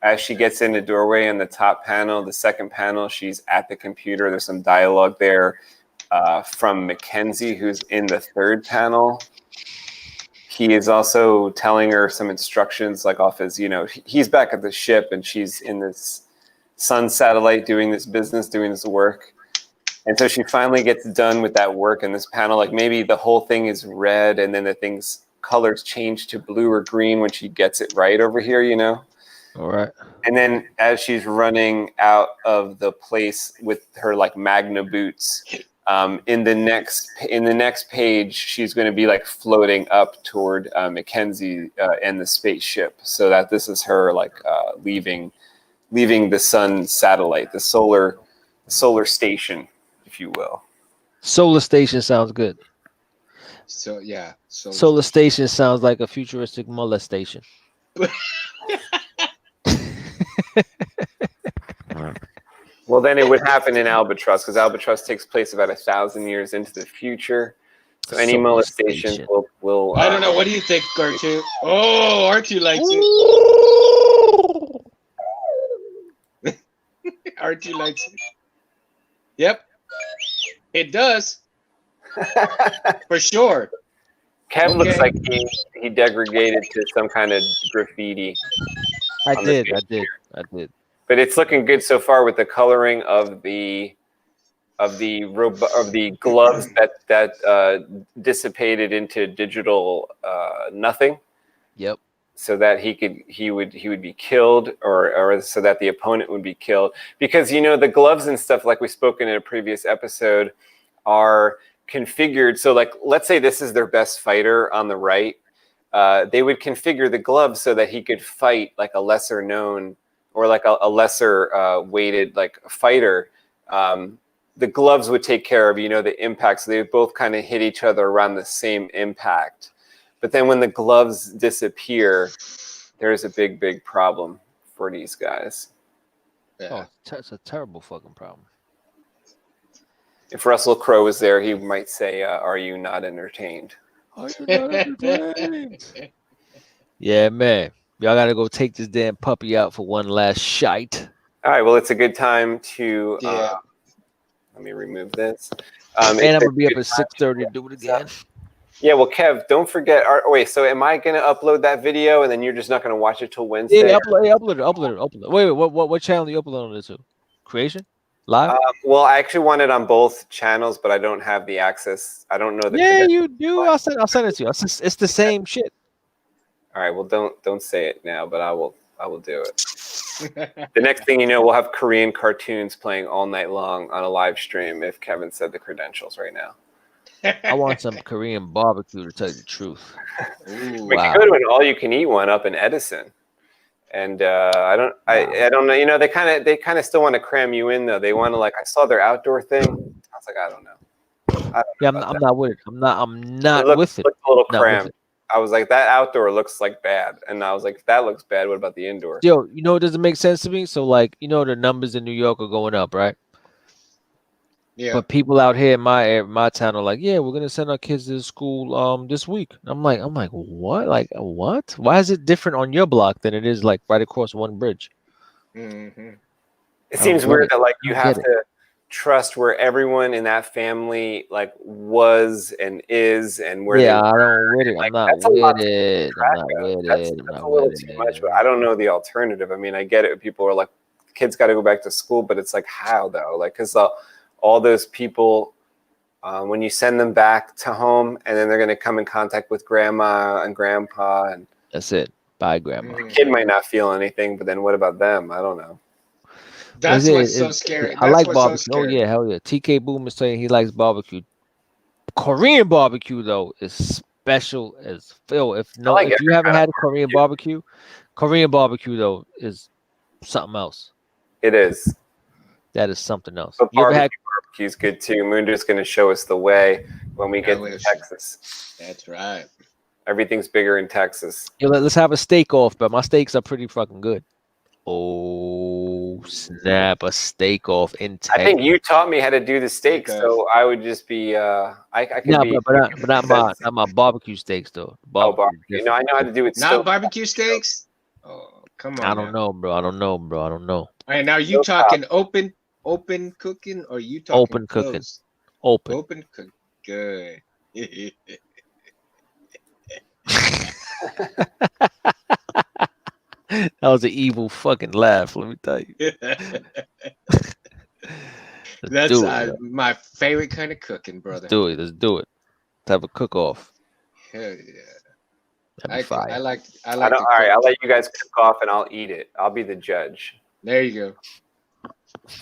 As she gets in the doorway in the top panel, the second panel, she's at the computer. There's some dialogue there from Mackenzie, who's in the third panel. He is also telling her some instructions, like off his, he's back at the ship and she's in this sun satellite doing this business, doing this work. And so she finally gets done with that work in this panel. Like maybe the whole thing is red and then the thing's colors change to blue or green when she gets it right over here, All right. And then as she's running out of the place with her like Magna boots, in the next page, she's going to be like floating up toward Mackenzie and the spaceship, so that this is her like leaving the sun satellite, the solar station, if you will. Solar station sounds good. So yeah, solar station sounds like a futuristic molestation. Well, then it would happen in Albatross, because Albatross takes place about 1,000 years into the future. So any molestation will. I don't know. What do you think, R2? Oh, R2 likes it. R2 likes it. Yep, it does. For sure. Kev looks like he degraded to some kind of graffiti. I did. But it's looking good so far with the coloring of the gloves that dissipated into digital nothing. Yep. So that he would be killed, or so that the opponent would be killed, because the gloves and stuff, like we spoke in a previous episode, are configured. So like, let's say this is their best fighter on the right. They would configure the gloves so that he could fight like a lesser known or like a lesser weighted like fighter. The gloves would take care of, the impact. So they would both kind of hit each other around the same impact. But then when the gloves disappear, there's a big, big problem for these guys. Yeah. Oh, that's a terrible fucking problem. If Russell Crowe was there, he might say, are you not entertained? Are you not entertained? Yeah, man. Y'all got to go take this damn puppy out for one last shite. All right. Well, it's a good time to let me remove this. And I'm going to be up at 6:30 to do it again. Yeah. Well, Kev, don't forget. Wait, so am I going to upload that video and then you're just not going to watch it till Wednesday? Yeah, upload it. Wait, what channel are you uploading it to? Creation? Live? Well, I actually want it on both channels, but I don't have the access. I don't know the. Yeah, you do. I'll send it to you. It's the same shit. All right. Well, don't say it now, but I will do it. The next thing you know, we'll have Korean cartoons playing all night long on a live stream if Kevin said the credentials right now. I want some Korean barbecue, to tell you the truth. Ooh, we could go to an all-you-can-eat one up in Edison. And I don't know. They kind of still want to cram you in though. They want to I saw their outdoor thing. I was like, I don't know. I'm not with it. I'm not with it. It looked a little cramped. I was like, that outdoor looks like bad, and I was like, if that looks bad, what about the indoor? Yo, it doesn't make sense to me. So the numbers in New York are going up, right? Yeah. But people out here in my town are like, yeah, we're gonna send our kids to school this week. I'm like, what? Like what? Why is it different on your block than it is like right across one bridge? Mm-hmm. It seems weird that you have to trust where everyone in that family like was and is and where Yeah, they I were. don't with it. Like, I'm not that's a lot with to it. I'm track not of. with That's it. I'm a not little with too it. much, but I don't know the alternative. I mean, I get it. People are like, kids got to go back to school, but it's like, how though? Like, because all those people, when you send them back to home, and then they're going to come in contact with grandma and grandpa, and That's it. Bye, grandma. the kid might not feel anything, but then what about them? I don't know. That's Is it- what's so is- scary. I That's like what's so barbecue. Oh scary. yeah, hell yeah. TK Boom is saying he likes barbecue. Korean barbecue though is special as Phil. If I like if you every haven't kind of had Korean barbecue though is something else. It is. That is something else. But You ever had? barbecue's good too. Mundo's going to show us the way when we get to wish. Texas. That's right. Everything's bigger in Texas. Yo, let's have a steak off, but my steaks are pretty fucking good. Oh snap! A steak off in Texas. I think you taught me how to do the steak, Okay. so I would just be. I could No, be. but not my barbecue steaks though. Oh, barbecue. No, I know how to do it. Not Still, barbecue steaks? Oh, come on. I don't know, bro. I don't know. All right, now you Still talking open cooking or you talking Open cooking. closed? Open. Open cooking. Good. That was an evil fucking laugh. Let me tell you. That's do it, my favorite kind of cooking, brother. Let's do it. Let's do it. Let's have a cook off. Hell yeah. That'd be fire. I like all to right, cook. I'll let you guys cook off, and I'll eat it. I'll be the judge. There you go.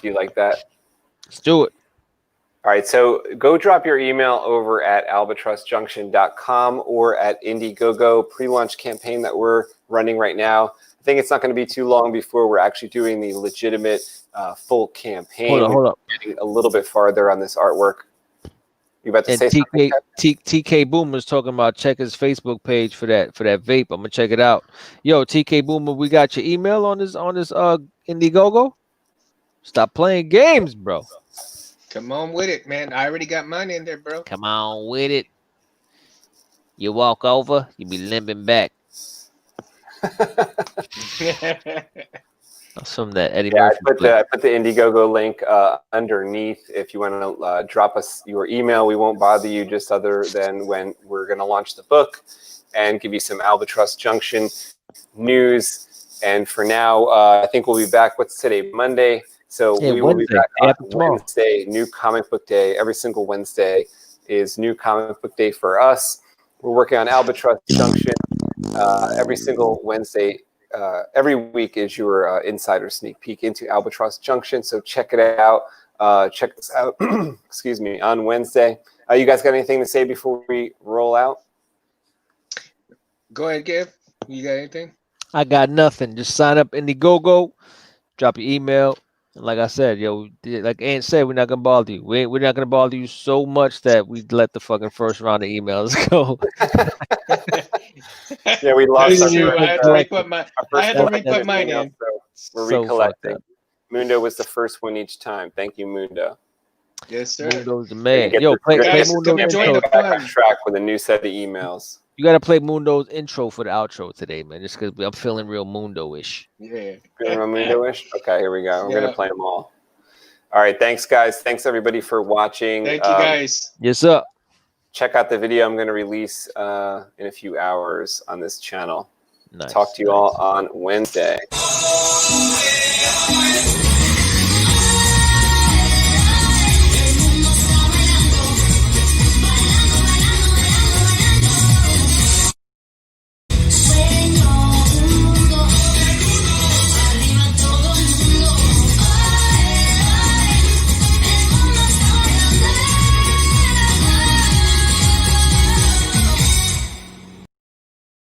Do you like that? Let's do it. All right, so go drop your email over at albatrossjunction.com or at Indiegogo pre-launch campaign that we're running right now. I think it's not going to be too long before we're actually doing the legitimate full campaign. Hold up. Getting a little bit farther on this artwork. You about to And say something? TK Boomer's talking about check his Facebook page for that vape. I'm gonna check it out. Yo, TK Boomer, we got your email on this Indiegogo. Stop playing games, bro. Come on with it, man. I already got mine in there, bro. Come on with it. You walk over, you be limping back. That's from that Eddie Yeah, Murphy. I put the Indiegogo link underneath if you want to drop us your email. We won't bother you just other than when we're going to launch the book and give you some Albatross Junction news. And for now, I think we'll be back. What's today? Monday. So we will be back on Wednesday, new comic book day. Every single Wednesday is new comic book day for us. We're working on Albatross Junction every single Wednesday. Every week is your insider sneak peek into Albatross Junction. So check it out. Check this out, excuse me, on Wednesday. You guys got anything to say before we roll out? Go ahead, Gabe. You got anything? I got nothing. Just sign up Indiegogo, drop your email. And like I said, yo, like Ant said, we're not gonna bother you. We're not gonna bother you so much that we let the fucking first round of emails go. Yeah, we lost. That's true. I had to re-put mine in. So we're recollecting. Mundo was the first one each time. Thank you, Mundo. Yes, sir. Mundo's the man. Yo, play Mundo's intro. Track with a new set of emails. You gotta play Mundo's intro for the outro today, man. Just because I'm feeling real Mundo-ish. Yeah. Feeling real Mundo-ish? Okay, here we go. We're gonna play them all. All right, thanks, guys. Thanks everybody for watching. Thank you, guys. Yes, sir. Check out the video I'm going to release in a few hours on this channel. Nice. Talk to you all on Wednesday.